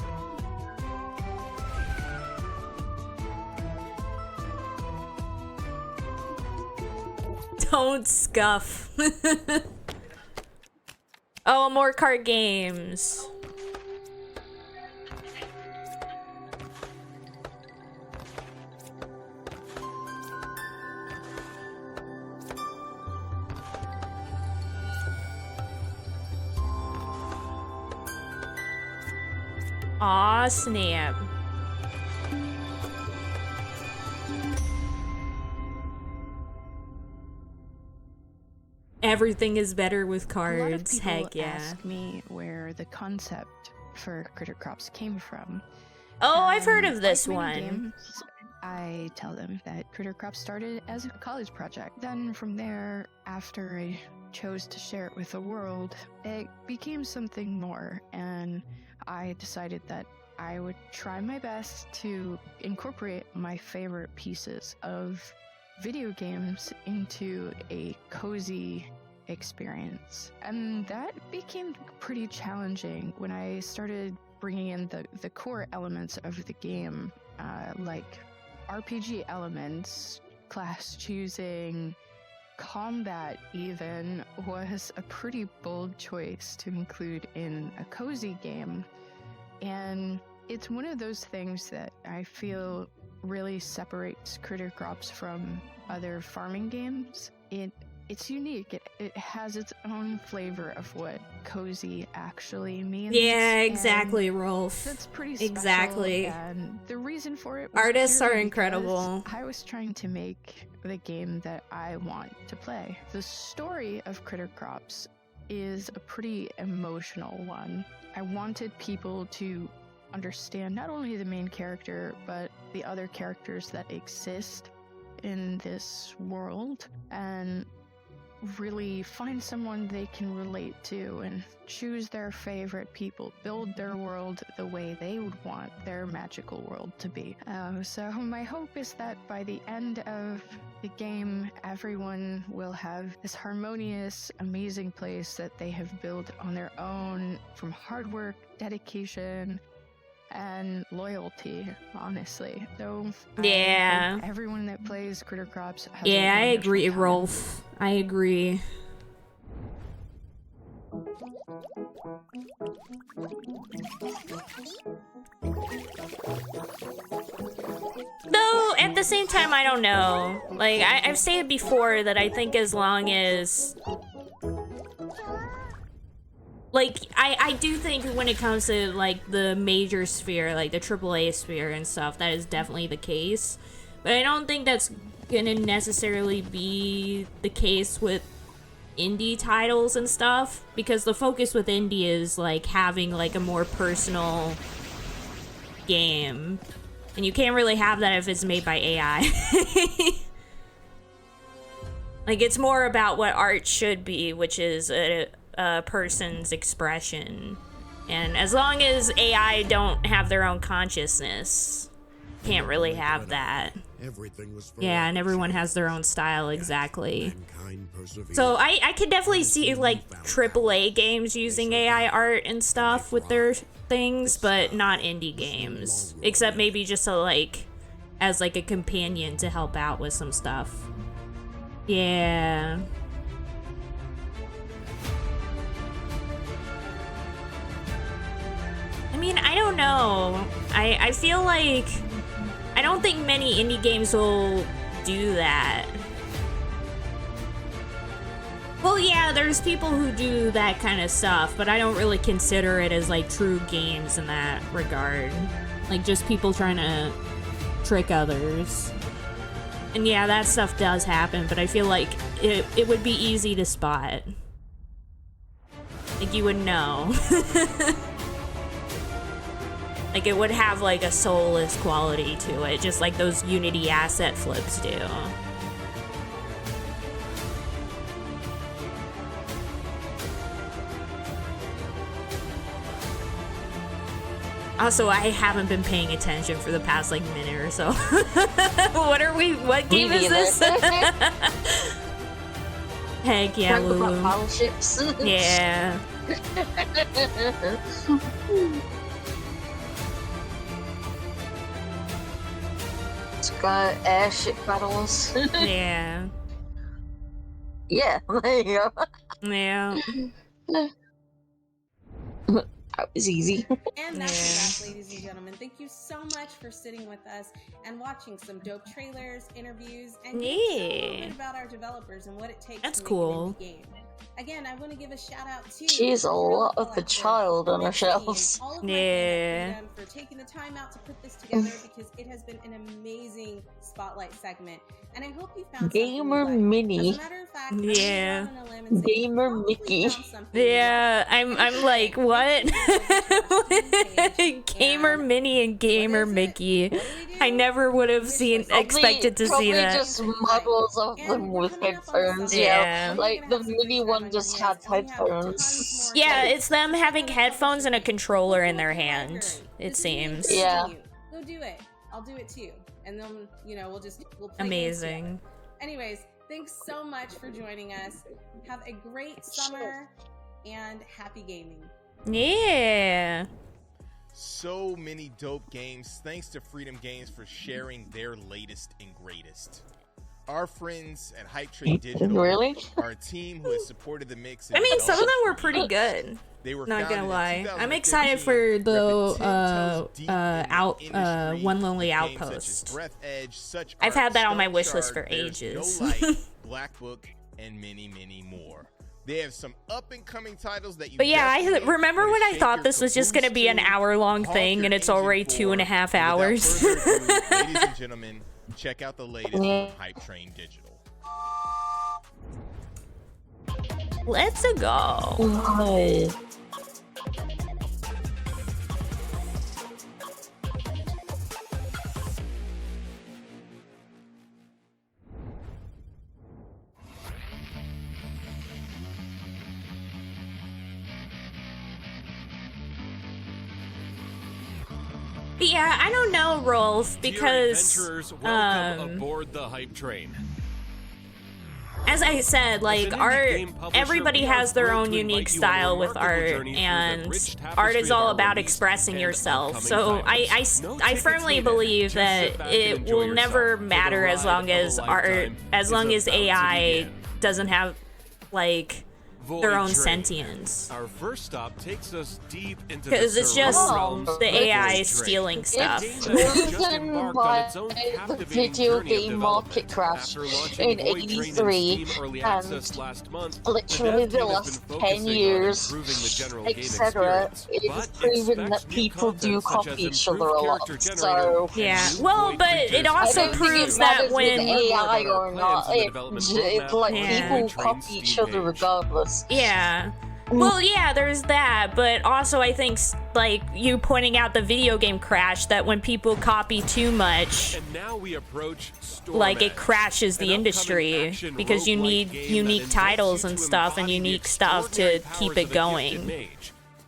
Don't scuff. Oh, more card games. Aw, snap. Everything is better with cards. Heck yeah. Ask me where the concept for Critter Crops came from. Oh, I've heard of this like one. many games, I tell them that Critter Crops started as a college project. Then from there, after I chose to share it with the world, it became something more, and I decided that I would try my best to incorporate my favorite pieces of video games into a cozy experience. And that became pretty challenging when I started bringing in the core elements of the game, like RPG elements, class choosing, combat even was a pretty bold choice to include in a cozy game. And it's one of those things that I feel really separates Critter Crops from other farming games. It's unique. It has its own flavor of what cozy actually means. Yeah, exactly, Rolf. That's pretty special. Exactly. And the reason for it was Artists are purely incredible. because I was trying to make the game that I want to play. The story of Critter Crops is a pretty emotional one. I wanted people to understand not only the main character, but the other characters that exist in this world, and really find someone they can relate to and choose their favorite people, build their world the way they would want their magical world to be. So my hope is that by the end of the game, everyone will have this harmonious, amazing place that they have built on their own from hard work, dedication, and loyalty, honestly. So Yeah. I hope everyone that plays Critter Crops has Yeah, a I wonderful agree, time. Rolf. I agree. Though, at the same time, I don't know. Like, I've said before that I think as long as... Like, I do think when it comes to, like, the major sphere, like the AAA sphere and stuff, that is definitely the case. But I don't think that's gonna necessarily be the case with indie titles and stuff, because the focus with indie is, like, having, like, a more personal game. And you can't really have that if it's made by AI. Like, it's more about what art should be, which is a person's expression. And as long as AI don't have their own consciousness, can't really have that. Yeah, and everyone has their own style, exactly. So I could definitely see, like, AAA games using AI art and stuff with their things, but not indie games. Except maybe just to, like, as, like, a companion to help out with some stuff. Yeah. I mean, I don't know. I feel like I don't think many indie games will do that. Well, yeah, there's people who do that kind of stuff, but I don't really consider it as, like, true games in that regard. Like, just people trying to trick others. And yeah, that stuff does happen, but I feel like it would be easy to spot. Like, you would know. Like, it would have, like, a soulless quality to it, just like those Unity asset flips do. Also, I haven't been paying attention for the past, like, minute or so. What game is this? Heck yeah, Lulu. Battleships. Yeah. It's got airship battles. Yeah. Yeah, there you go. Yeah. That was easy. And that's a wrap, ladies and gentlemen. Thank you so much for sitting with us and watching some dope trailers, interviews, and getting to know a little bit about our developers and what it takes That's to cool. make an indie game. Again, I want to give a shout out to She's a lot of the child on her shelves. all of my Yeah. freedom for taking the time out to put this together because it has been an amazing spotlight segment. And I hope you found Gamer something you like. Mini. As a matter of fact, I'm Yeah. gonna go out on a limb and say you Gamer probably Mickey. found something you Yeah, I'm like, what? Gamer Mini and Gamer Mickey. I never would have expected to see that. Just models of them with headphones. Yeah. Yeah, like the mini one just had headphones. Yeah, it's them having headphones and a controller in their hand, it seems. Yeah. Go do it. I'll do it too. And then, you know, we'll play games Amazing. together. Anyways, thanks so much for joining us. Have a great summer and happy gaming. Yeah. So many dope games. Thanks to Freedom Games for sharing their latest and greatest. Our friends at Hype Train Digital are a team who has supported the mix. I mean, some of them were pretty good. They were Not gonna founded in lie. I'm 2015, excited for the industry, One Lonely games such as Outpost. Breath Edge, Such I've Art, had that on my Stone wish list Shard, for There's ages. No Light, Black Book, and many, many more. They have some up-and-coming titles that you But yeah, I definitely remember when I thought this was just gonna be an hour-long thing, and it's already 2.5 hours. Without further ado, ladies and gentlemen, check out the latest from Hype Train Digital. Let's go. But yeah, I don't know, Rolf, because Dear adventurers, welcome aboard the hype train. as I said, like, art, everybody has their own unique style with art, and art is all about expressing yourself. So I firmly believe that it will never matter as long as AI doesn't have, like, their own sentience. Our first stop takes us deep into because it's just the AI stealing stuff. It's driven by the video game market crash in '83 and literally the last 10 years, etc. It's proven that people do copy each other a lot. So yeah, well, but it also proves that when AI or not, it's like people copy each other regardless. Yeah. Well, yeah, there's that, but also I think, like, you pointing out the video game crash, that when people copy too much, like, it crashes the industry, because you need unique titles and stuff, and unique stuff to keep it going.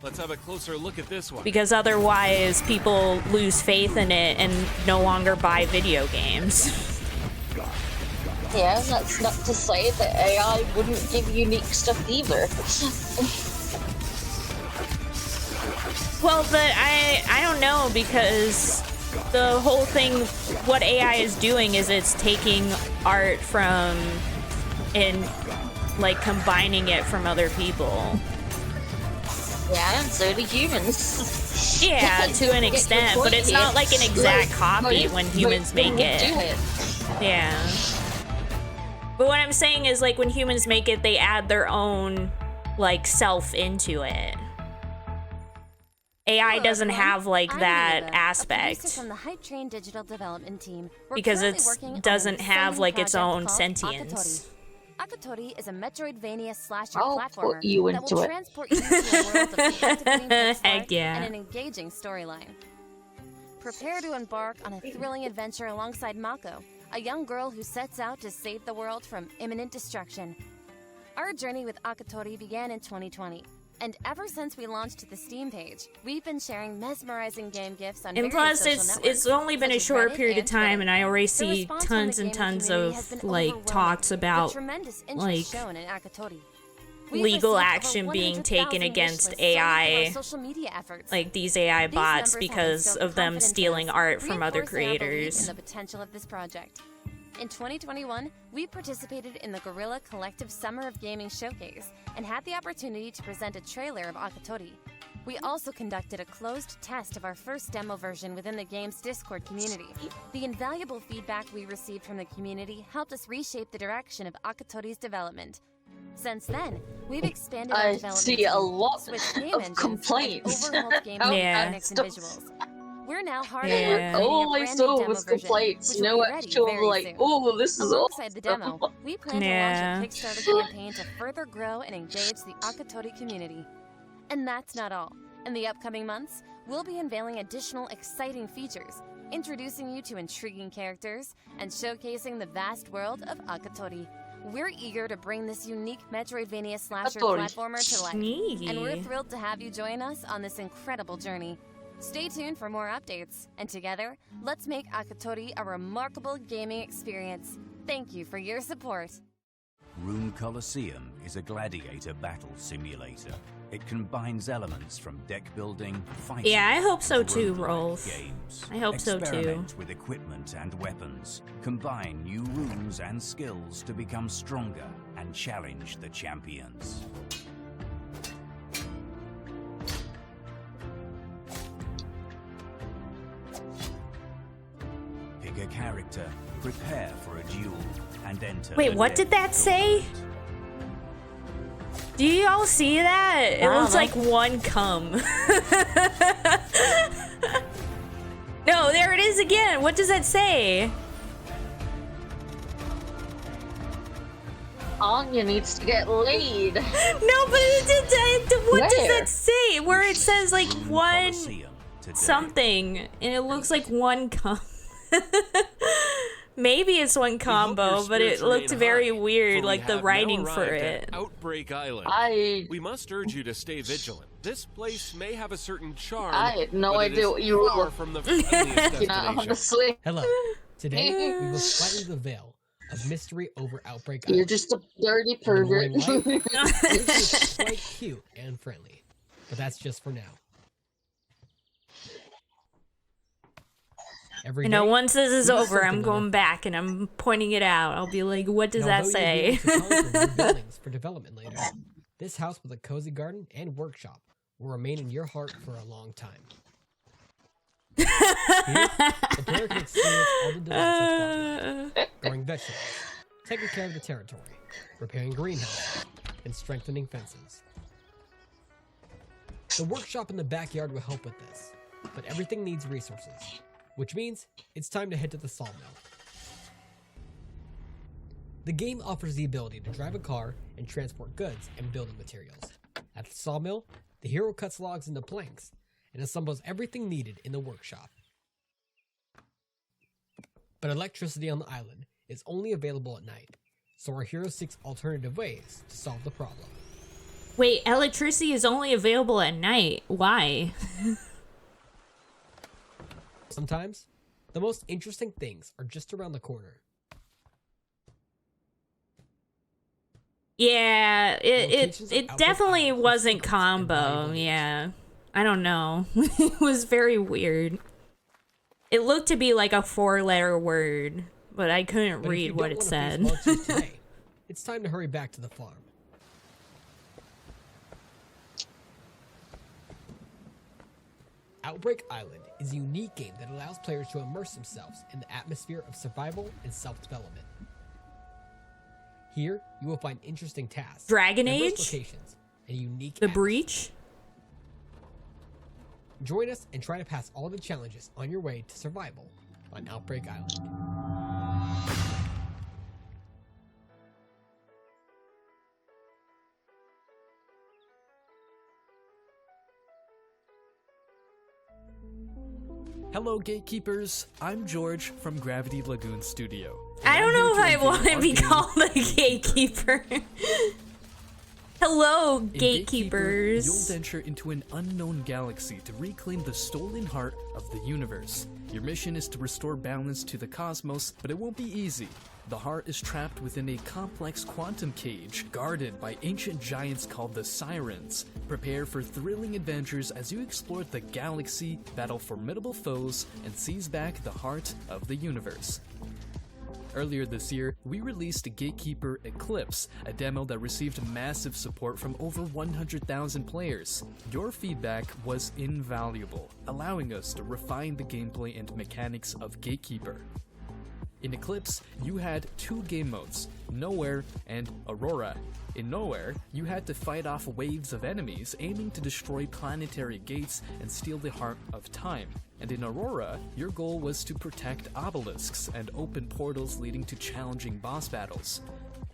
Let's have a closer look at this one. Because otherwise, people lose faith in it and no longer buy video games. Yeah, that's not to say that AI wouldn't give unique stuff either. Well, but I don't know, because the whole thing, what AI is doing is it's taking art from and, like, combining it from other people. Yeah, and so do humans. Yeah, to an extent, but it's not like an exact copy when humans make it. Yeah. But what I'm saying is, like, when humans make it, they add their own, like, self into it. AI doesn't have, like, that aspect. From the Hype Train Digital Development Team. Because it doesn't have, like, its own sentience. Akatori is a Metroidvania slasher I'll platformer put you that into will it. transport you to a world of captivating pixel Heck art yeah. and an engaging storyline. Prepare to embark on a thrilling adventure alongside Mako, a young girl who sets out to save the world from imminent destruction. Our journey with Akatori began in 2020, and ever since we launched the Steam page, we've been sharing mesmerizing game gifts on And various plus, social it's networks, only been a such as short Reddit period of and time, Twitter. and I already The see response from tons the and gaming tons community of, has been like, overwhelming. talks The about, tremendous interest like, shown in Akatori. We've legal received over action being 100,000 taken wish against lists solely through our AI, social media efforts. like these AI These bots, numbers have because instilled of them confidence in stealing us, art from other reinforcing our belief creators. in the potential of this project. In 2021, we participated in the Guerrilla Collective Summer of Gaming Showcase and had the opportunity to present a trailer of Akatori. We also conducted a closed test of our first demo version within the game's Discord community. The invaluable feedback we received from the community helped us reshape the direction of Akatori's development. Since then, we've expanded our I development see team, a lot switched game of engines, complaints. and overhauled game about mechanics that and stuff. visuals. We're now hard Yeah. at work creating All a I brand new saw demo was version, complaints, which no will be ready actual, very like, soon. oh, this is Alongside the awesome. demo, we plan Yeah. to launch a Kickstarter campaign to further grow and engage the Akatori community. And that's not all. In the upcoming months, we'll be unveiling additional exciting features, introducing you to intriguing characters, and showcasing the vast world of Akatori. We're eager to bring this unique Metroidvania slasher Akatori. platformer to life, Sneaky. and we're thrilled to have you join us on this incredible journey. Stay tuned for more updates, and together, let's make Akatori a remarkable gaming experience. Thank you for your support. Rune Colosseum is a gladiator battle simulator. It combines elements from deck building, fighting, Yeah, I hope so and too, roguelike Rolf. games. I hope so too. Experiment with equipment and weapons. Combine new runes and skills to become stronger and challenge the champions. Pick a character, prepare for a duel, and enter. Wait, the what did that say? Do you all see that? It looks like one cum. No, there it is again. What does that say? Anya needs to get laid. No, but what does that say? Where it says like one something, and it looks like one cum. Maybe it's one combo, but it looked very weird, like the writing for it. Outbreak Island. We must urge you to stay vigilant. This place may have a certain charm. I had no but it idea is what you were far from the friendliest you know, destination. honestly. Hello. Today we will slightly the veil of mystery over Outbreak You're Island. just a dirty In the pervert. morning light, it's quite cute and friendly, but that's just for now. Every You know, day, once this is we do over, something I'm on going our back and I'm pointing it out. I'll be like, what does And that although you'll be say? able to conquer new buildings for development later, this house with a cozy garden and workshop will remain in your heart for a long time. Here, the player can experience all the delights of farming, growing vegetables, taking care of the territory, repairing greenhouses, and strengthening fences. The workshop in the backyard will help with this, but everything needs resources, which means it's time to head to the sawmill. The game offers the ability to drive a car and transport goods and building materials. At the sawmill, the hero cuts logs into planks and assembles everything needed in the workshop. But electricity on the island is only available at night, so our hero seeks alternative ways to solve the problem. Wait, electricity is only available at night. Why? Sometimes, the most interesting things are just around the corner. Yeah, Locations of it Outbreak definitely Island wasn't secrets and combo. valuable Yeah. I don't know. It was very weird. It looked to be like a 4-letter word, but I couldn't But if you read what don't it wanna said. face monsters today, it's time to hurry back to the farm. Outbreak Island is a unique game that allows players to immerse themselves in the atmosphere of survival and self-development. Here, you will find interesting tasks, Dragon diverse Age? locations, and unique The atmosphere. Breach? Join us and try to pass all the challenges on your way to survival on Outbreak Island. Hello, Gatekeepers. I'm George from Gravity Lagoon Studio. and I don't I'm know if here I unveil want to our be game, called a gatekeeper. Hello, In gatekeepers. you'll venture into an unknown galaxy to reclaim the stolen heart of the universe. Your mission is to restore balance to the cosmos, but it won't be easy. The heart is trapped within a complex quantum cage, guarded by ancient giants called the Sirens. Prepare for thrilling adventures as you explore the galaxy, battle formidable foes, and seize back the heart of the universe. Earlier this year, we released Gatekeeper Eclipse, a demo that received massive support from over 100,000 players. Your feedback was invaluable, allowing us to refine the gameplay and mechanics of Gatekeeper. In Eclipse, you had 2 game modes, Nowhere and Aurora. In Nowhere, you had to fight off waves of enemies aiming to destroy planetary gates and steal the heart of time. And in Aurora, your goal was to protect obelisks and open portals leading to challenging boss battles.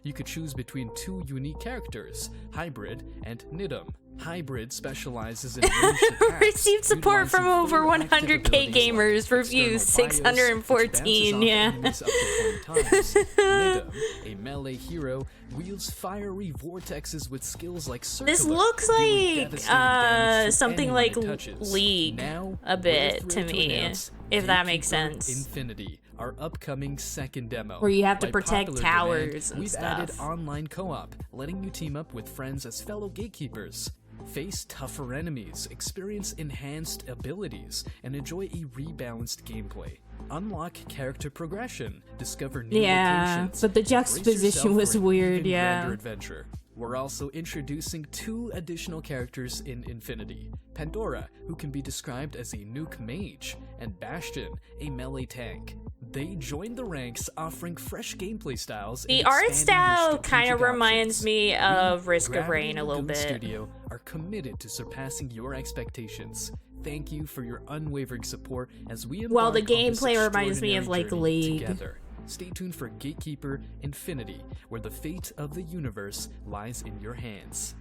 You could choose between 2 unique characters, Hybrid and Nidum. Hybrid specializes in ranged attacks, Received support from utilizing over full active 100k abilities like gamers. external Reviews bios, which bounces 614. off Yeah. enemies up to 20 times. Nidum, a melee hero, wields fiery vortexes with skills like circular, This looks dealing like devastating damage to something anyone like it touches. League Now, a we're bit to thrilled me, announce if that makes Gatekeeper sense. Infinity, our upcoming second demo. Where you have to By protect popular towers demand, and we've added stuff. online co-op, letting you team up with friends as fellow gatekeepers. Face tougher enemies, experience enhanced abilities, and enjoy a rebalanced gameplay. Unlock character progression, discover new Yeah, locations, but the and brace juxtaposition yourself was for an weird, even yeah. grander adventure. We're also introducing 2 additional characters in Infinity. Pandora, who can be described as a nuke mage, and Bastion, a melee tank. They join the ranks, offering fresh gameplay styles. The and art expanding style your kind of strategic reminds options. me of Risk of Gravity Rain a little Lagoon bit. Studio are committed to surpassing your expectations. Thank you for your unwavering support as we embark Well, the on this gameplay reminds me of, extraordinary like, journey League. Together. Stay tuned for Gatekeeper Infinity, where the fate of the universe lies in your hands.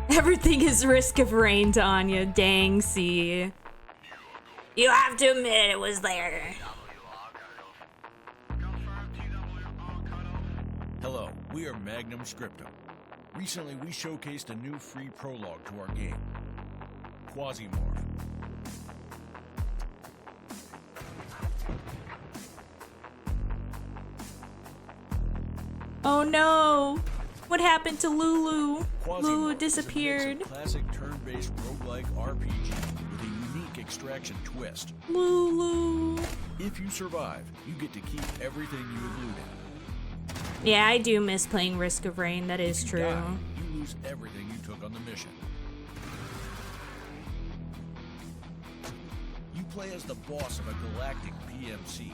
Everything is Risk of Rain to Anya. Dang, see. You have to admit it was there. Hello, we are Magnum Scriptum. Recently, we showcased a new free prologue to our game, Quasimorph. Oh no! What happened to Lulu? Lulu disappeared. Classic turn-based roguelike RPG with a unique extraction twist. Lulu. If you survive, you get to keep everything you have looted. Yeah, I do miss playing Risk of Rain. That is true. You lose everything you took on the mission. You play as the boss of a galactic PMC.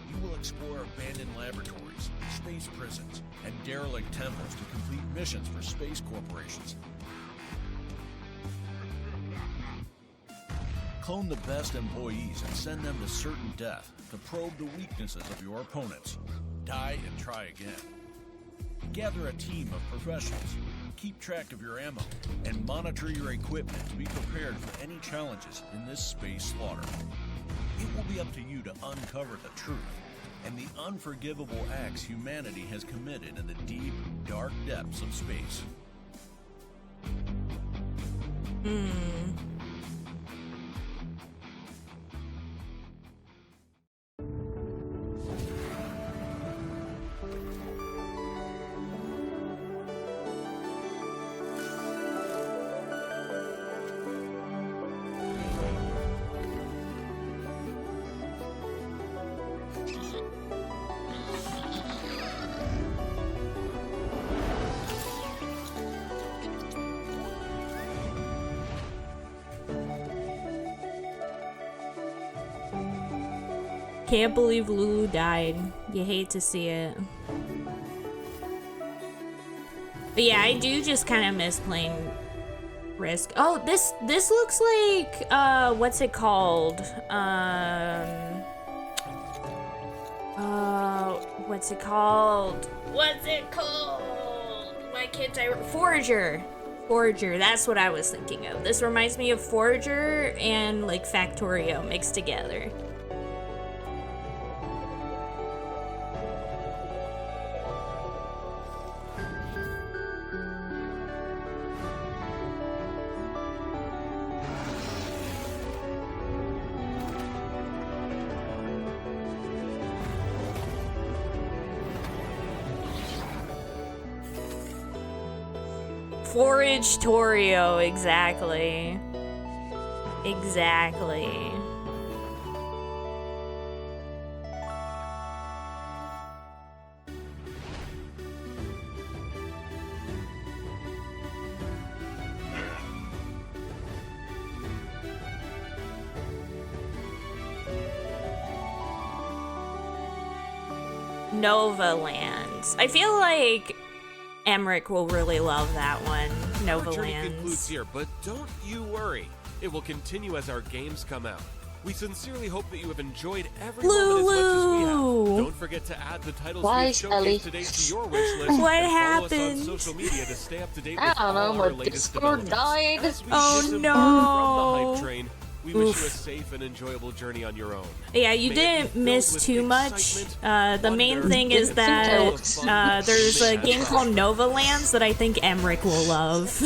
You will explore abandoned laboratories, space prisons, and derelict temples to complete missions for space corporations. Clone the best employees and send them to certain death to probe the weaknesses of your opponents. Die and try again. Gather a team of professionals, keep track of your ammo, and monitor your equipment to be prepared for any challenges in this space slaughter. It will be up to you to uncover the truth and the unforgivable acts humanity has committed in the deep, dark depths of space. Can't believe Lulu died. You hate to see it. But yeah, I do just kind of miss playing Risk. Oh, this looks like what's it called? What's it called? What's it called? Why can't I? Forager. Forager. That's what I was thinking of. This reminds me of Forager and like Factorio mixed together. Forage Torio, exactly. Exactly. Nova Lands. I feel like Emmerich will really love that one. Nova Our journey concludes Lands. here, but don't you worry. It will continue as our games come out. We sincerely hope that you have enjoyed every moment as much as we have. Don't forget to add the titles we have showcased today to your wish list. What and follow us happened? on social media to stay up to date I with don't know, all our my latest Discord developments. died. As we Oh, disappear no. from the hype train, we wish you a Oof. safe and enjoyable journey on your own. Yeah, you didn't miss too much. The main thing is that there's a game called Nova Lands that I think Emmerich will love.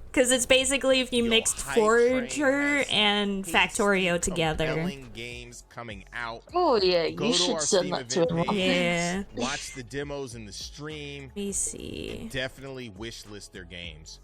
Because it's basically if you mixed Forager and Factorio together. Compelling games coming out. Oh yeah, Go you to should our send Steam that to event him. page, Yeah. Watch the demos in the stream. Let me see. And definitely wish list their games.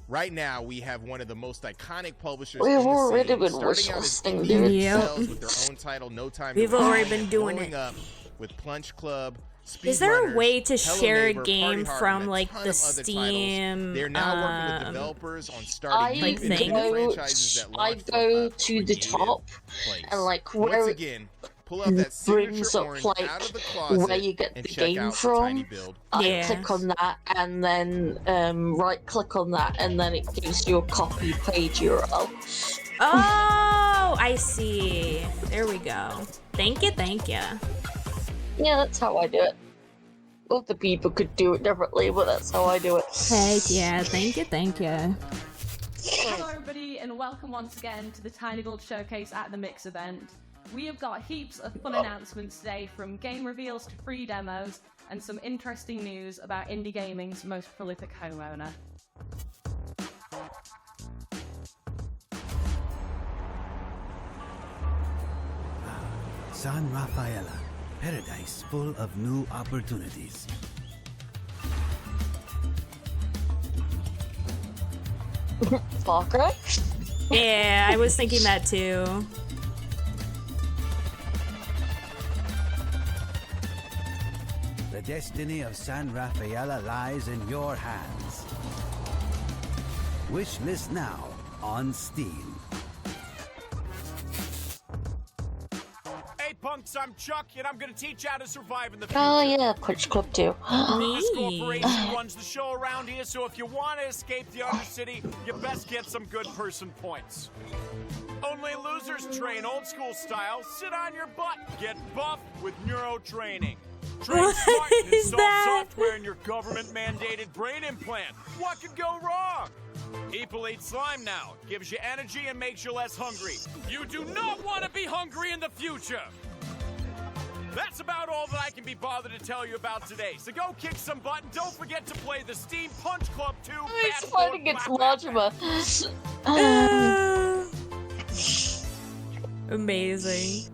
Right now, we have one of the most iconic publishers We've in the already scene, been starting out as wishlisting, indie dude. themselves with their own title, No Time to We've Die, already been and doing blowing it. up with Plunge Club. Is there a way to Hello share a Neighbor, game Party Hard, from and a like ton the of other Steam? titles. They're now working with developers on starting new independent franchises that I launch go from to the top place. and like Once where again, pull out that brings signature up orange like out of the closet where you get and the check game out from. Tiny Build. I click on that and then right click on that and then it gives you a copy page URL. Oh, I see. There we go. Thank you, thank you. Yeah, that's how I do it. Other people could do it differently, but that's how I do it. Heck yeah, thank you, thank you. Hello everybody and welcome once again to the Tiny Build Showcase at the Mix event. We have got heaps of fun announcements today, from game reveals to free demos and some interesting news about indie gaming's most prolific homeowner. San Rafaela, paradise full of new opportunities. Far Cry? Yeah, I was thinking that too. The destiny of San Rafaela lies in your hands. Wishlist now on Steam. Hey punks, I'm Chuck, and I'm gonna teach you how to survive in the future. Oh yeah, Punch Club too. This corporation runs the show around here, so if you want to escape the Undercity, you best get some good person points. Only losers train old school style. Sit on your butt. Get buff with neuro training. Train smart and install software in your government-mandated brain implant. What could go wrong? People eat slime now. Gives you energy and makes you less hungry. You do not want to be hungry in the future. That's about all that I can be bothered to tell you about today. So go kick some butt and don't forget to play the Steam Punch Club 2. He's fighting against Majima. Amazing.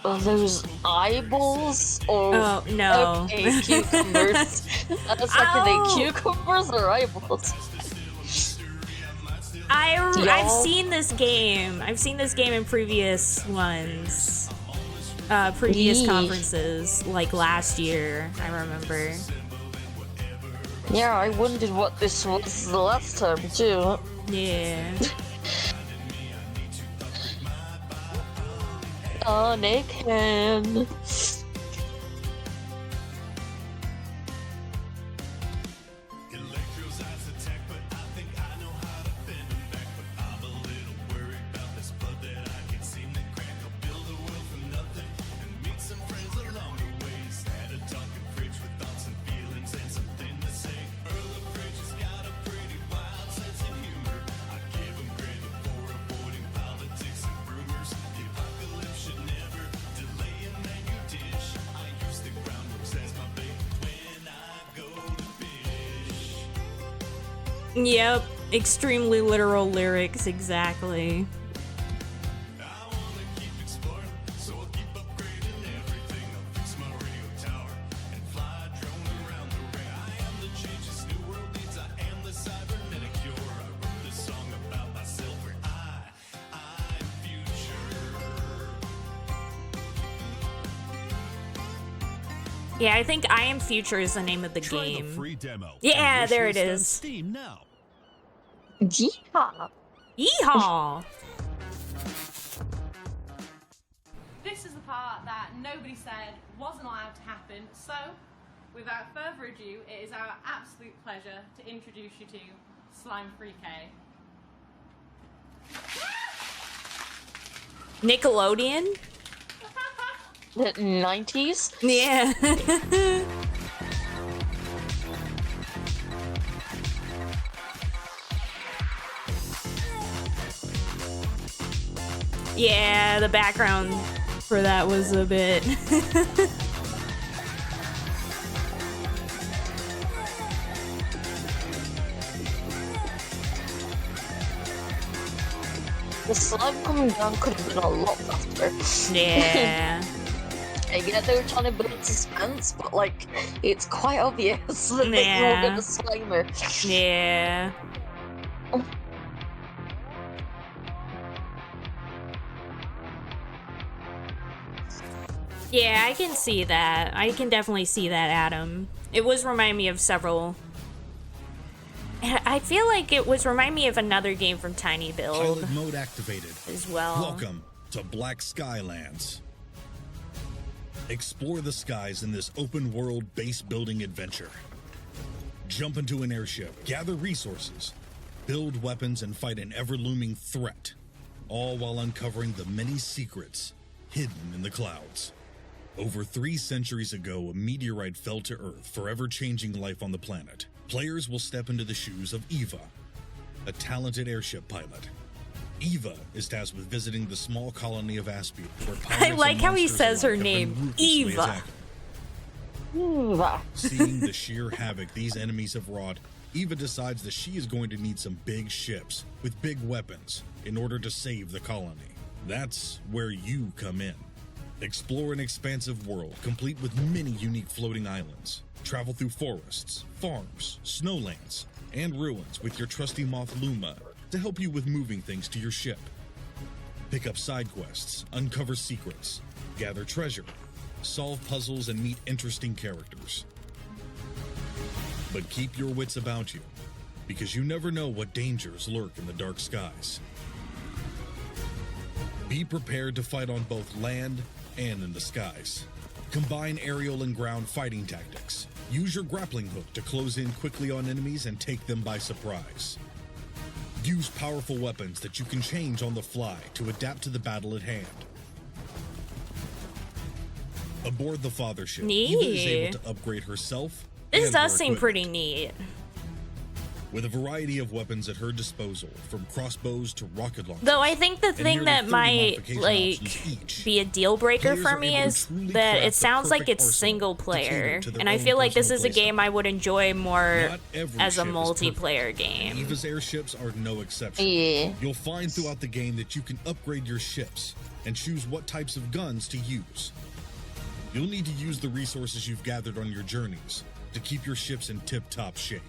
Are those eyeballs or no. okay, cucumbers? That's like are they cucumbers or eyeballs? I've seen this game. I've seen this game in previous ones. Previous conferences, like last year, I remember. Yeah, I wondered what this was the last time too. Yeah. Anakin. Yep, extremely literal lyrics, exactly. Yeah, I think I Am Future is the name of the game. The free demo. Yeah, there it is. Steam now. Yeehaw! Yeehaw! This is the part that nobody said wasn't allowed to happen, so without further ado, it is our absolute pleasure to introduce you to Slime 3K. Nickelodeon? The 90s? Yeah. Yeah, the background for that was a bit. The slime coming down could have been a lot faster. Yeah. Yeah, they were trying to build suspense, but like, it's quite obvious that they were gonna slime her. Yeah. Yeah, I can see that. I can definitely see that, Adam. It was reminding me of several. I feel like it was reminding me of another game from Tiny Build. Pilot mode activated. As well. Welcome to Black Skylands. Explore the skies in this open world base building adventure. Jump into an airship, gather resources, build weapons, and fight an ever-looming threat, all while uncovering the many secrets hidden in the clouds. Over 3 centuries ago, a meteorite fell to Earth, forever changing life on the planet. Players will step into the shoes of Eva, a talented airship pilot. Eva is tasked with visiting the small colony of Aspia, where pirates I like how he says her have been name, ruthlessly Eva. attacking. Seeing the sheer havoc these enemies have wrought, Eva decides that she is going to need some big ships with big weapons in order to save the colony. That's where you come in. Explore an expansive world complete with many unique floating islands. Travel through forests, farms, snowlands, and ruins with your trusty moth Luma to help you with moving things to your ship. Pick up side quests, uncover secrets, gather treasure, solve puzzles, and meet interesting characters. But keep your wits about you, because you never know what dangers lurk in the dark skies. Be prepared to fight on both land and in the skies. Combine aerial and ground fighting tactics. Use your grappling hook to close in quickly on enemies and take them by surprise. Use powerful weapons that you can change on the fly to adapt to the battle at hand. Aboard the father ship, Eva is able to upgrade herself. This and does her seem equipment. pretty neat. With a variety of weapons at her disposal, from crossbows to rocket launchers. Though I think the and thing nearly that 30 might modification like options each. be a deal breaker Players for are me able to is truly that craft it the sounds like perfect it's arsenal single to player, cater to their and I own feel like this personal is a game I would enjoy more Not every as a ship is multiplayer game. Eva's airships are no exception. Yeah. You'll find throughout the game that you can upgrade your ships and choose what types of guns to use. You'll need to use the resources you've gathered on your journeys to keep your ships in tip-top shape.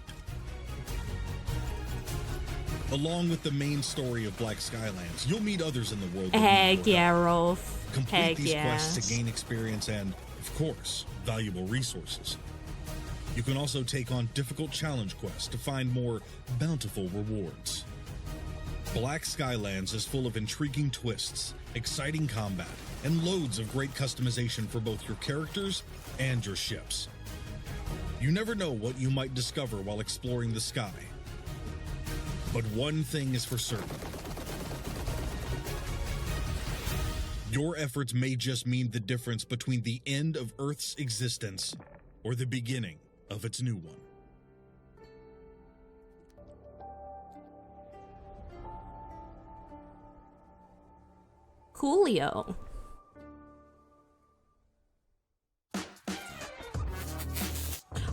Along with the main story of Black Skylands, you'll meet others in the world. that Heck need your yeah, help. Rolf. Complete Heck these yeah. quests to gain experience and, of course, valuable resources. You can also take on difficult challenge quests to find more bountiful rewards. Black Skylands is full of intriguing twists, exciting combat, and loads of great customization for both your characters and your ships. You never know what you might discover while exploring the sky. But one thing is for certain. Your efforts may just mean the difference between the end of Earth's existence or the beginning of its new one. Coolio.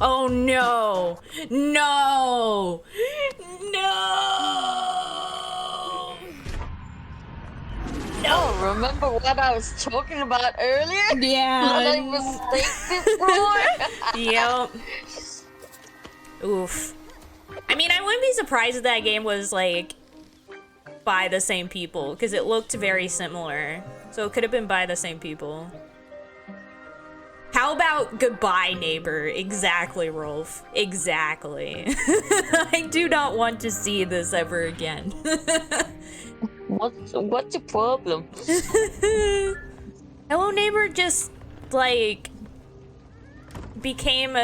Oh no! No! No! No, remember what I was talking about earlier? Yeah. That I was thinking Yep. Oof. I mean, I wouldn't be surprised if that game was like by the same people, because it looked very similar. So it could have been by the same people. How about goodbye, neighbor? Exactly, Rolf. Exactly. I do not want to see this ever again. What's the problem? Hello, neighbor just like became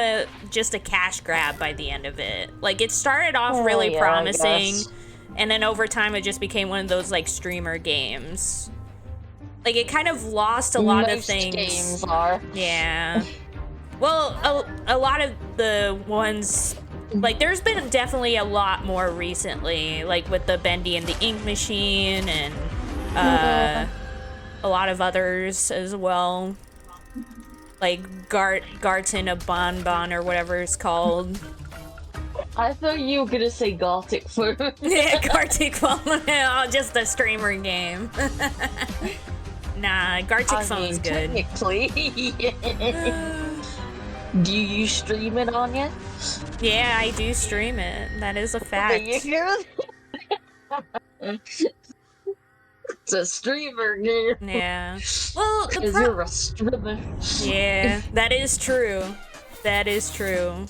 just a cash grab by the end of it. Like it started off really yeah, I promising, guess. and then over time it just became one of those like streamer games. Like it kind of lost a lot of Most things. games are. Yeah. Well, a lot of the ones, like there's been definitely a lot more recently, like with the Bendy and the Ink Machine and a lot of others as well. Like Garten of Bonbon or whatever it's called. I thought you were gonna say Gothic Phone. Yeah, Gartic Phone. Oh, just a streamer game. Nah, Gartic Phone's good. Technically. Do you stream it, Anya? Yeah, I do stream it. That is a fact. There you go. It's a streamer game. Yeah. Well, the 'Cause you're a streamer. Yeah, that is true. That is true.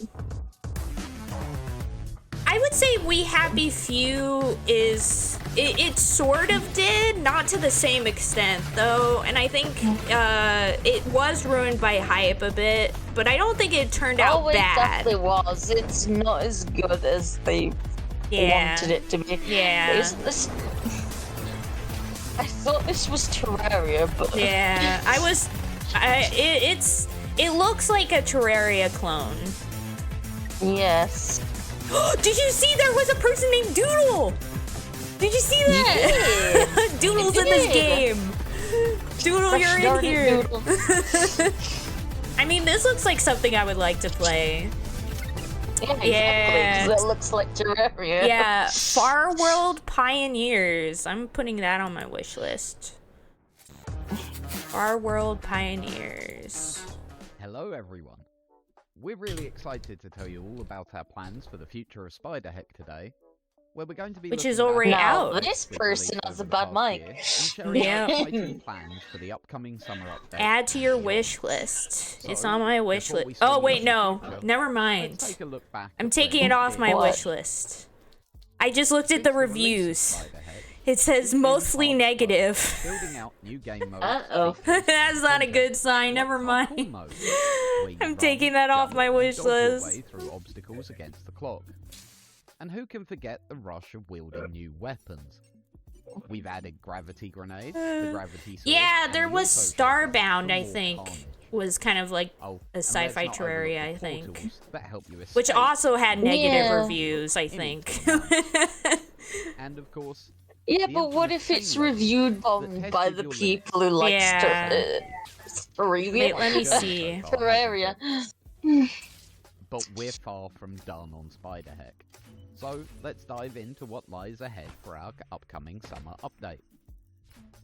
I would say We Happy Few is... It sort of did, not to the same extent, though. And I think it was ruined by hype a bit, but I don't think it turned out It bad. definitely was. It's not as good as they wanted it to be. Yeah. I thought this was Terraria, but... Yeah, it looks like a Terraria clone. Yes. Did you see there was a person named Doodle? Did you see that? Yeah. Doodle's in this game. Doodle, you're in here. I mean, this looks like something I would like to play. Yeah, exactly. 'Cause it looks like Terraria. Yeah, Far World Pioneers. I'm putting that on my wish list. Our World Pioneers. Hello everyone. We're really excited to tell you all about our plans for the future of Spiderheck today, where we're going to be Which looking is back already at out. the This we've person released has over a the bad past mic. year and sharing Yeah. our exciting plans for the upcoming summer update. Add to your wish list. It's on my wish before we list. swing Oh, wait, into the no. future, Never mind. let's take a look back I'm at taking where it off we've my been. wish list. I just looked at the reviews. Spiderheck, It says mostly negative. building out new game modes. Uh-oh. That's not a good sign. Never mind. I'm taking that off my wish Dodge your way list. through obstacles against the clock. And who can forget the rush of wielding new weapons? We've added gravity grenades, the gravity sword, Yeah, and there we was also showed Starbound, I more think. carnage. Was kind of like Oh, a and let's sci-fi not terraria, I overlook the think. portals that help you Which escape also had negative Yeah. reviews, I think. And of course, Yeah, the but what infamous if it's chain levels reviewed that by tested the your limits. people who like Yeah. Terraria? Wait, let me see. Terraria. But we're far from done on Spiderheck. So let's dive into what lies ahead for our upcoming summer update.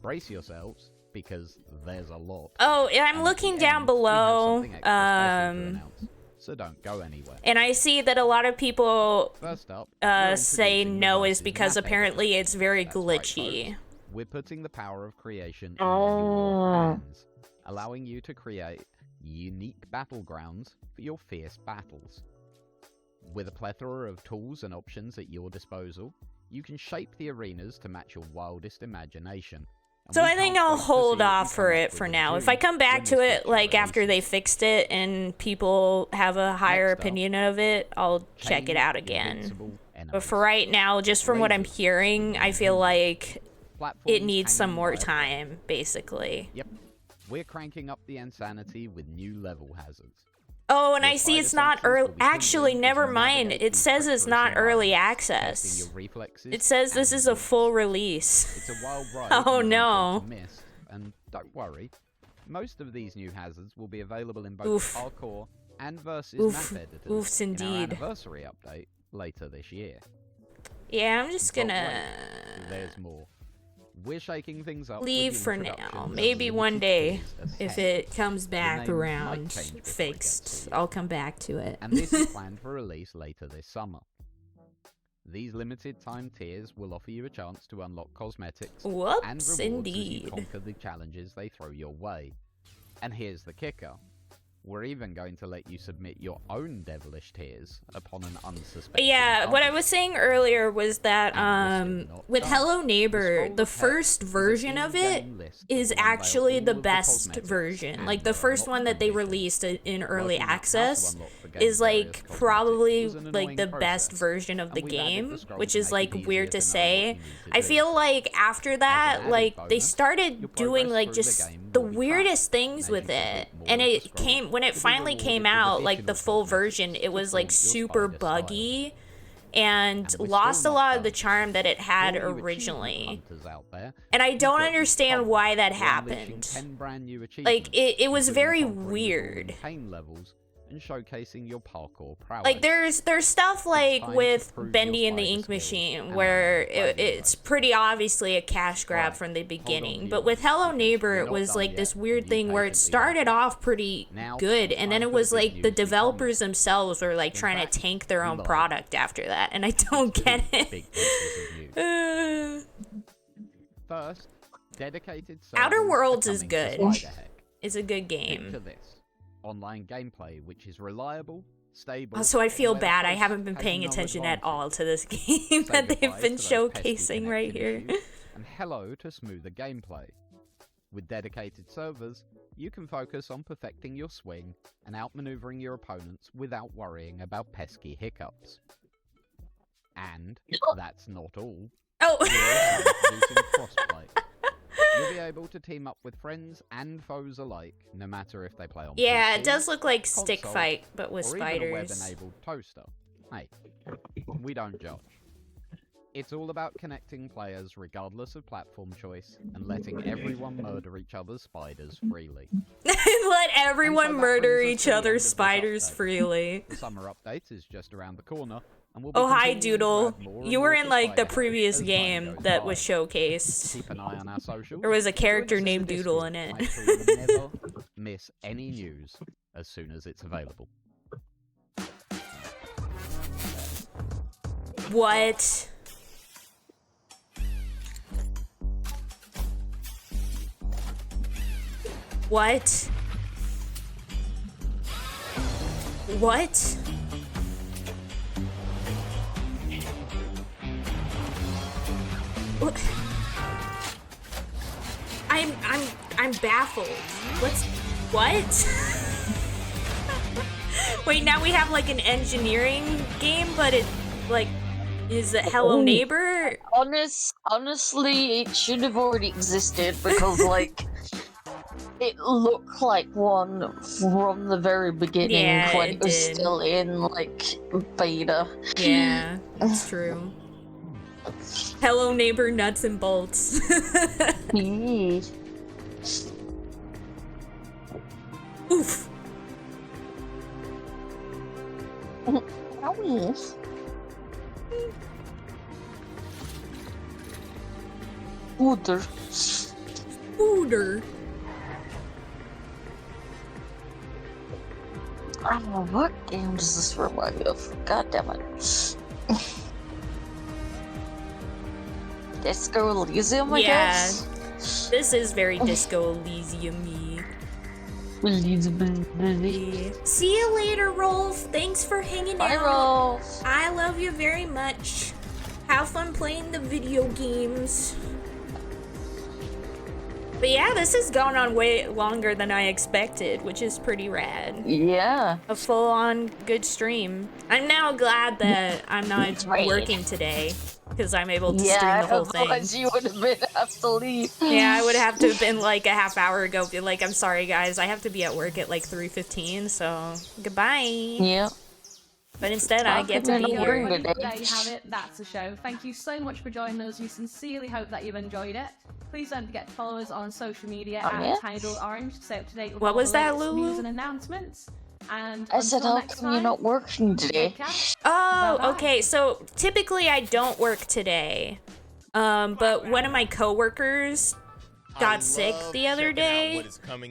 Brace yourselves, because there's a lot. Oh, and I'm And at looking the down end, we have below. something extra special to announce, so don't go anywhere. And I see that a lot of people First up, we're say introducing no the is Versus because map apparently it's very That's right, glitchy. folks. We're putting the power of creation in your hands, allowing you to create unique battlegrounds for your fierce battles. With a plethora of tools and options at your disposal, you can shape the arenas to match your wildest imagination. And So we I think can't I'll wait to see hold what you off come for up it with for in now. If June I come back when to this it, feature like after releases. they fixed it and people have a higher Next up, opinion of it, I'll check it Chain out again. Invincible But enemies. for right now, just from what I'm Lasers hearing, I feel like it Platforms needs some hanging more by a thread. time, basically. Yep. We're cranking up the insanity with new level hazards. Oh, and Your I see it's spider not senses will early. be Actually, tingling as never you mind. navigate It these says it's treacherous not early environments, testing access. your reflexes It says this and is a moves. full release. It's a wild ride. Oh, you won't no. want to miss. And don't worry, most of these new hazards will be available in both Oof. hardcore and versus Oof. map editors Oofs in our indeed. anniversary update later this year. Yeah, I'm just But gonna wait, there's more. We're shaking things up with leave the for introduction now. of Maybe one limited day, tiers if ahead. it comes back name might around change before it gets fixed, to you. I'll come back to it. And this is planned for release later this summer. These limited time tiers will offer you a chance to unlock cosmetics and Whoops, rewards as indeed. you conquer the challenges they throw your way. And here's the kicker. We're even going to let you submit your own devilish tiers upon an unsuspecting Yeah, what I target. was saying earlier was that And we're still not with done. Hello Neighbor, Scroll the of first Text is an version of it in-game list is that will unveil actually all the of best cosmetics version. and Like their the first one that they unlocked released in early Working out how to access unlock the game's is various like cosmetics probably was an like annoying the best process, version of the and we've added game, the scroll which to is make it like weird easier to to know what say. you need to I do. feel like after that, added like they bonus, started your doing progress like through the just game the will be weirdest tracked, things and as with you it. complete more And of the it scroll, came when it you'll be finally rewarded came with out, like the additional full cosmetics version, it to was like flaunt your super spider style. buggy and we're lost a still lot not of the done. charm that it had For all you achievement originally. hunters out there, And I we've don't got you understand covered. why that We're unleashing happened. 10 brand new Like achievements, it was including very conquering the weird. golden cane levels and showcasing your parkour prowess. Like there's stuff like time to with prove Bendy your and the spider Ink skills Machine and where earn your it's pretty obviously a cash grab Right, from the hold on, beginning. But with viewers, Hello because Neighbor, we're it not was done like this yet, weird and you thing where it patiently started wait. off pretty Now, good, and then time it for was the big like the news to come. developers themselves were like In trying fact, to tank their we own lied. product after that, and I don't get Big it. pieces of news. First, dedicated Outer servers Worlds are is coming to good. Spiderheck. It's a good Picture game. this. Online gameplay which is reliable, stable. Also, I feel where the bad. I host haven't been has paying no attention at advantage. all to this game Say that they've goodbye been to those pesky showcasing right connection here. issues, and hello to smoother gameplay. With dedicated servers, you can focus on perfecting your swing and outmaneuvering your opponents without worrying about pesky hiccups. And that's not all. Oh! We're also introducing crossplay. You'll be able to team up with friends and foes alike, no matter if they play on Yeah, PC, it does look like Stick console, Fight, but with or even a spiders. web-enabled toaster. Hey, we don't judge. It's all about connecting players regardless of platform choice and letting everyone murder each other's spiders freely. Let everyone And so that murder brings us each to the end of other's this spiders update. freely. The summer update is just around the corner, and we'll be Oh, hi, continuing to Doodle. add more and You were more in, like, the display previous as time game goes that by. was showcased. Keep an eye on our socials. There was a and join character us in the named Doodle Discord in it. to make sure you never miss any news as soon as it's available. What? What? What? What? I'm baffled. What? Wait, now we have like an engineering game, but it like is it Hello Neighbor? Honestly, it should have already existed because like it looked like one from the very beginning Yeah, when it it was did. still in like beta. Yeah, it's true. Hello Neighbor nuts and bolts. Oof. Booter. Booter. I don't know what game does this remind me of. God damn it. Disco Elysium, I guess? This is very Disco Elysium-y. See you later, Rolf. Thanks for hanging Bye, out. Rolf. I love you very much. Have fun playing the video games. But yeah, this has gone on way longer than I expected, which is pretty rad. Yeah. A full-on good stream. I'm now glad that I'm not working today, because I'm able to stream the whole thing. Otherwise you would have to leave. Yeah, I would have to have been like a half hour ago, be like, I'm sorry guys, I have to be at work at like 3:15, so goodbye. Yeah. But instead I get to be here. Everybody, there you have it. That's the show. Thank you so much for joining us. We sincerely hope that you've enjoyed it. Please don't forget to follow us on social media at Tidal Orange to stay up to date with What all was the that, latest Lulu? news and announcements. And I said, until how next come you're time, not working today? Oh, Bye-bye. okay, so typically I don't work today. But one of my coworkers got sick the other day,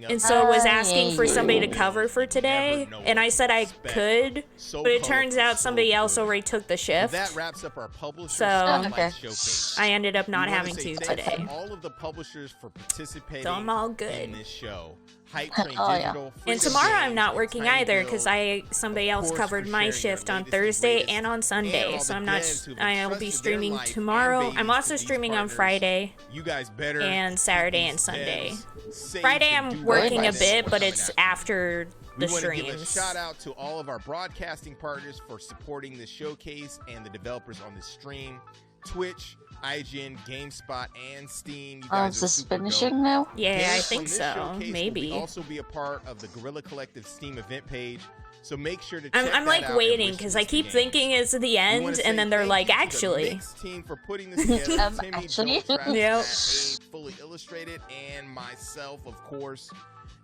and so was asking for somebody to cover for today, and I said I could, but it turns out somebody else already took the shift, That wraps up our publisher so spotlight showcase. I ended up not We wanna having say to thank you today. all of the publishers for participating So I'm all good. in this show. Hype Train Oh, yeah. Digital, And Freedom tomorrow I'm Games, not working Tiny either Build, because somebody else course, covered for my sharing shift your on latest and Thursday greatest, and on and Sunday, all so the I'm not. devs who've I'll be entrusted their streaming life and tomorrow. babies I'm to also these streaming on partners. Friday You guys better and keep Saturday these and Sunday. devs safe Friday and I'm do working right a by them bit, for but coming it's out. after the We want to give a streams. shout out to all of our broadcasting partners for supporting this showcase and the developers on this stream. Twitch, IGN, GameSpot, and Steam. You guys Is are this super finishing dope. now? Yeah, Games I from think this so. showcase Maybe. will also be a part of the Guerrilla Collective Steam event page. So make sure to check I'm that like out and waiting wish because list I the keep games. thinking it's the We wanna end, say and then they're thank like, you to the actually. Mix team for putting this together. Timmy, Actually. Joel, Travis, Yep. Matt, Abe, Fully Illustrated, and myself, of course.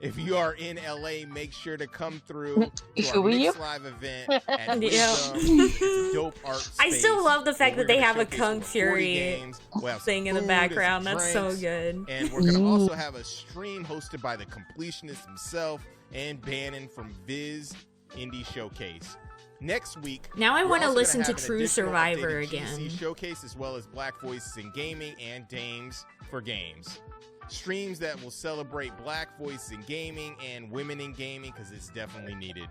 If you are in LA, make sure to come through to Who our are you? Mix Live event at Yeah. Wisdom. It's a dope art I still space love the fact where that they we're have gonna a showcase Kung over 40 Fury games. We'll have some thing in the food and some background. That's so drinks. good. And we're going to also have a stream hosted by the completionist himself and Bannon from Viz Indie Showcase. Next week, Now I we're wanna also gonna listen to have an True additional Survivor updated GC again. showcase, as well as Black Voices in Gaming and Dames for Games. Streams that will celebrate Black voices in gaming and women in gaming, because it's definitely needed.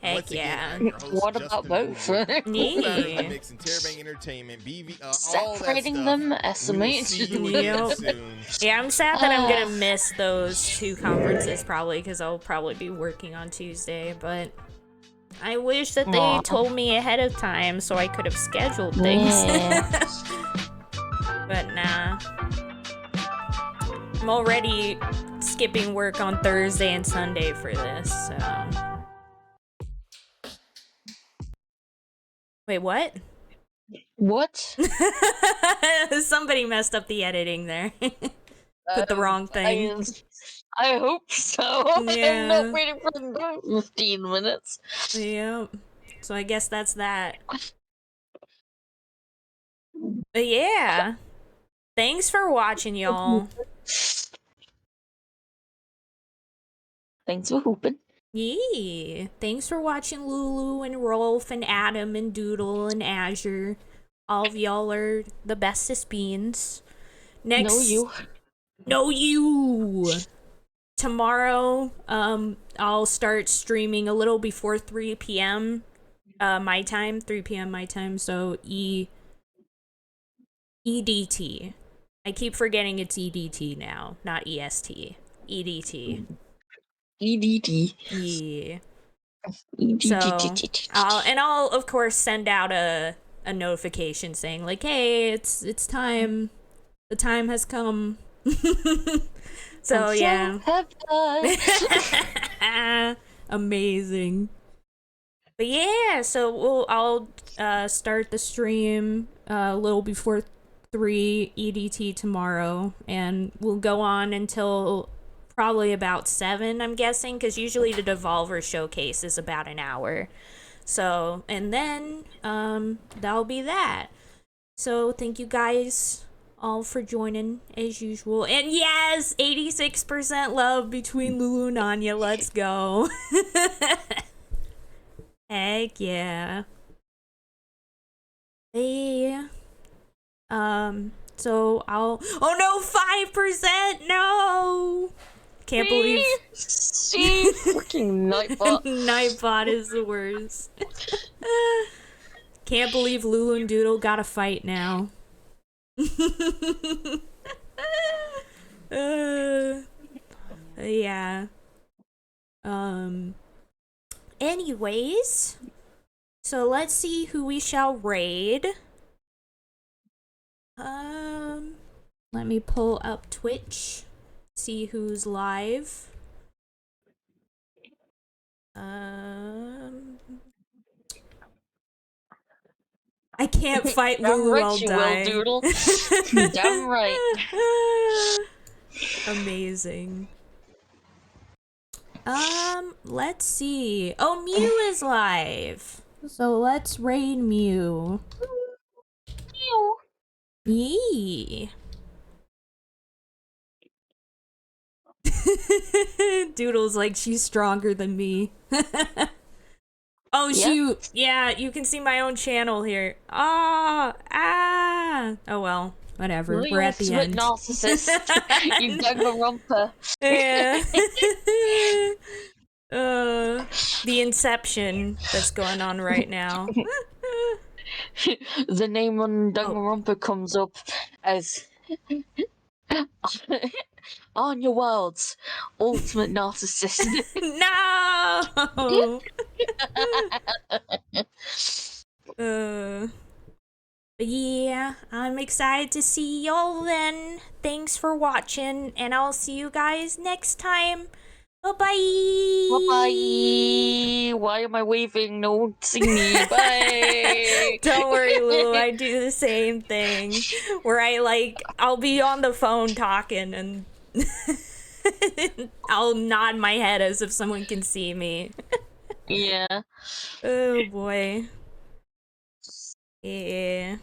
Heck Once again, yeah. I'm your host, What Justin about both? Woodward, co-founder of The Yeah. Mix and Terabang Entertainment, BV, all that Separating stuff. them We will SMH. see you again Yep. soon. Yeah, I'm sad that I'm gonna miss those two conferences probably because I'll probably be working on Tuesday, but I wish that they Aw. told me ahead of time so I could have scheduled things. But nah. I'm already skipping work on Thursday and Sunday for this, so. Wait, what? What? Somebody messed up the editing there. Put the wrong thing. I hope so. Yeah. I'm not waiting for the 15 minutes. Yep. So I guess that's that. But yeah. Thanks for watching, y'all. Thanks for hooping. Yeah. Thanks for watching Lulu and Rolf and Adam and Doodle and Azure. All of y'all are the bestest beans. Next. No, you. Tomorrow, I'll start streaming a little before 3 p.m. My time, 3 p.m. my time, so EDT. I keep forgetting it's EDT now, not EST. EDT. EDT. Yeah. So, I'll of course send out a notification saying like, hey, it's time. The time has come. So yeah. Amazing. But yeah, so I'll start the stream a little before 3 EDT tomorrow, and we'll go on until probably about 7, I'm guessing, because usually the Devolver Showcase is about an hour. So, and then that'll be that. So thank you guys all for joining as usual. And yes, 86% love between Lulu and Anya. Let's go. Heck yeah. Hey. So oh no, 5%, no! Can't believe See, fucking Nightbot. Nightbot is the worst. Can't believe Lulu and Doodle gotta fight now. Yeah. Anyways, so let's see who we shall raid. Let me pull up Twitch, see who's live. I can't fight Lulu, right, I'll you die. will, Doodle. Damn right. Amazing. Let's see. Oh, Mew is live. So let's raid Mew. Mew. Yee. Doodle's like, she's stronger than me. Oh, shoot. Yeah, you can see my own channel here. Oh, oh well, whatever. We're at the end. Narcissist. You Danganronpa. Yeah. The inception that's going on right now. The name on Danganronpa comes up as Anya Wild's ultimate narcissist. No! But yeah, I'm excited to see y'all then. Thanks for watching, and I'll see you guys next time. Bye-bye! Bye-bye! Why am I waving? No one see me. Bye! Don't worry, Lulu, I do the same thing. Where I'll be on the phone talking, and I'll nod my head as if someone can see me. Yeah. Oh boy. Yeah.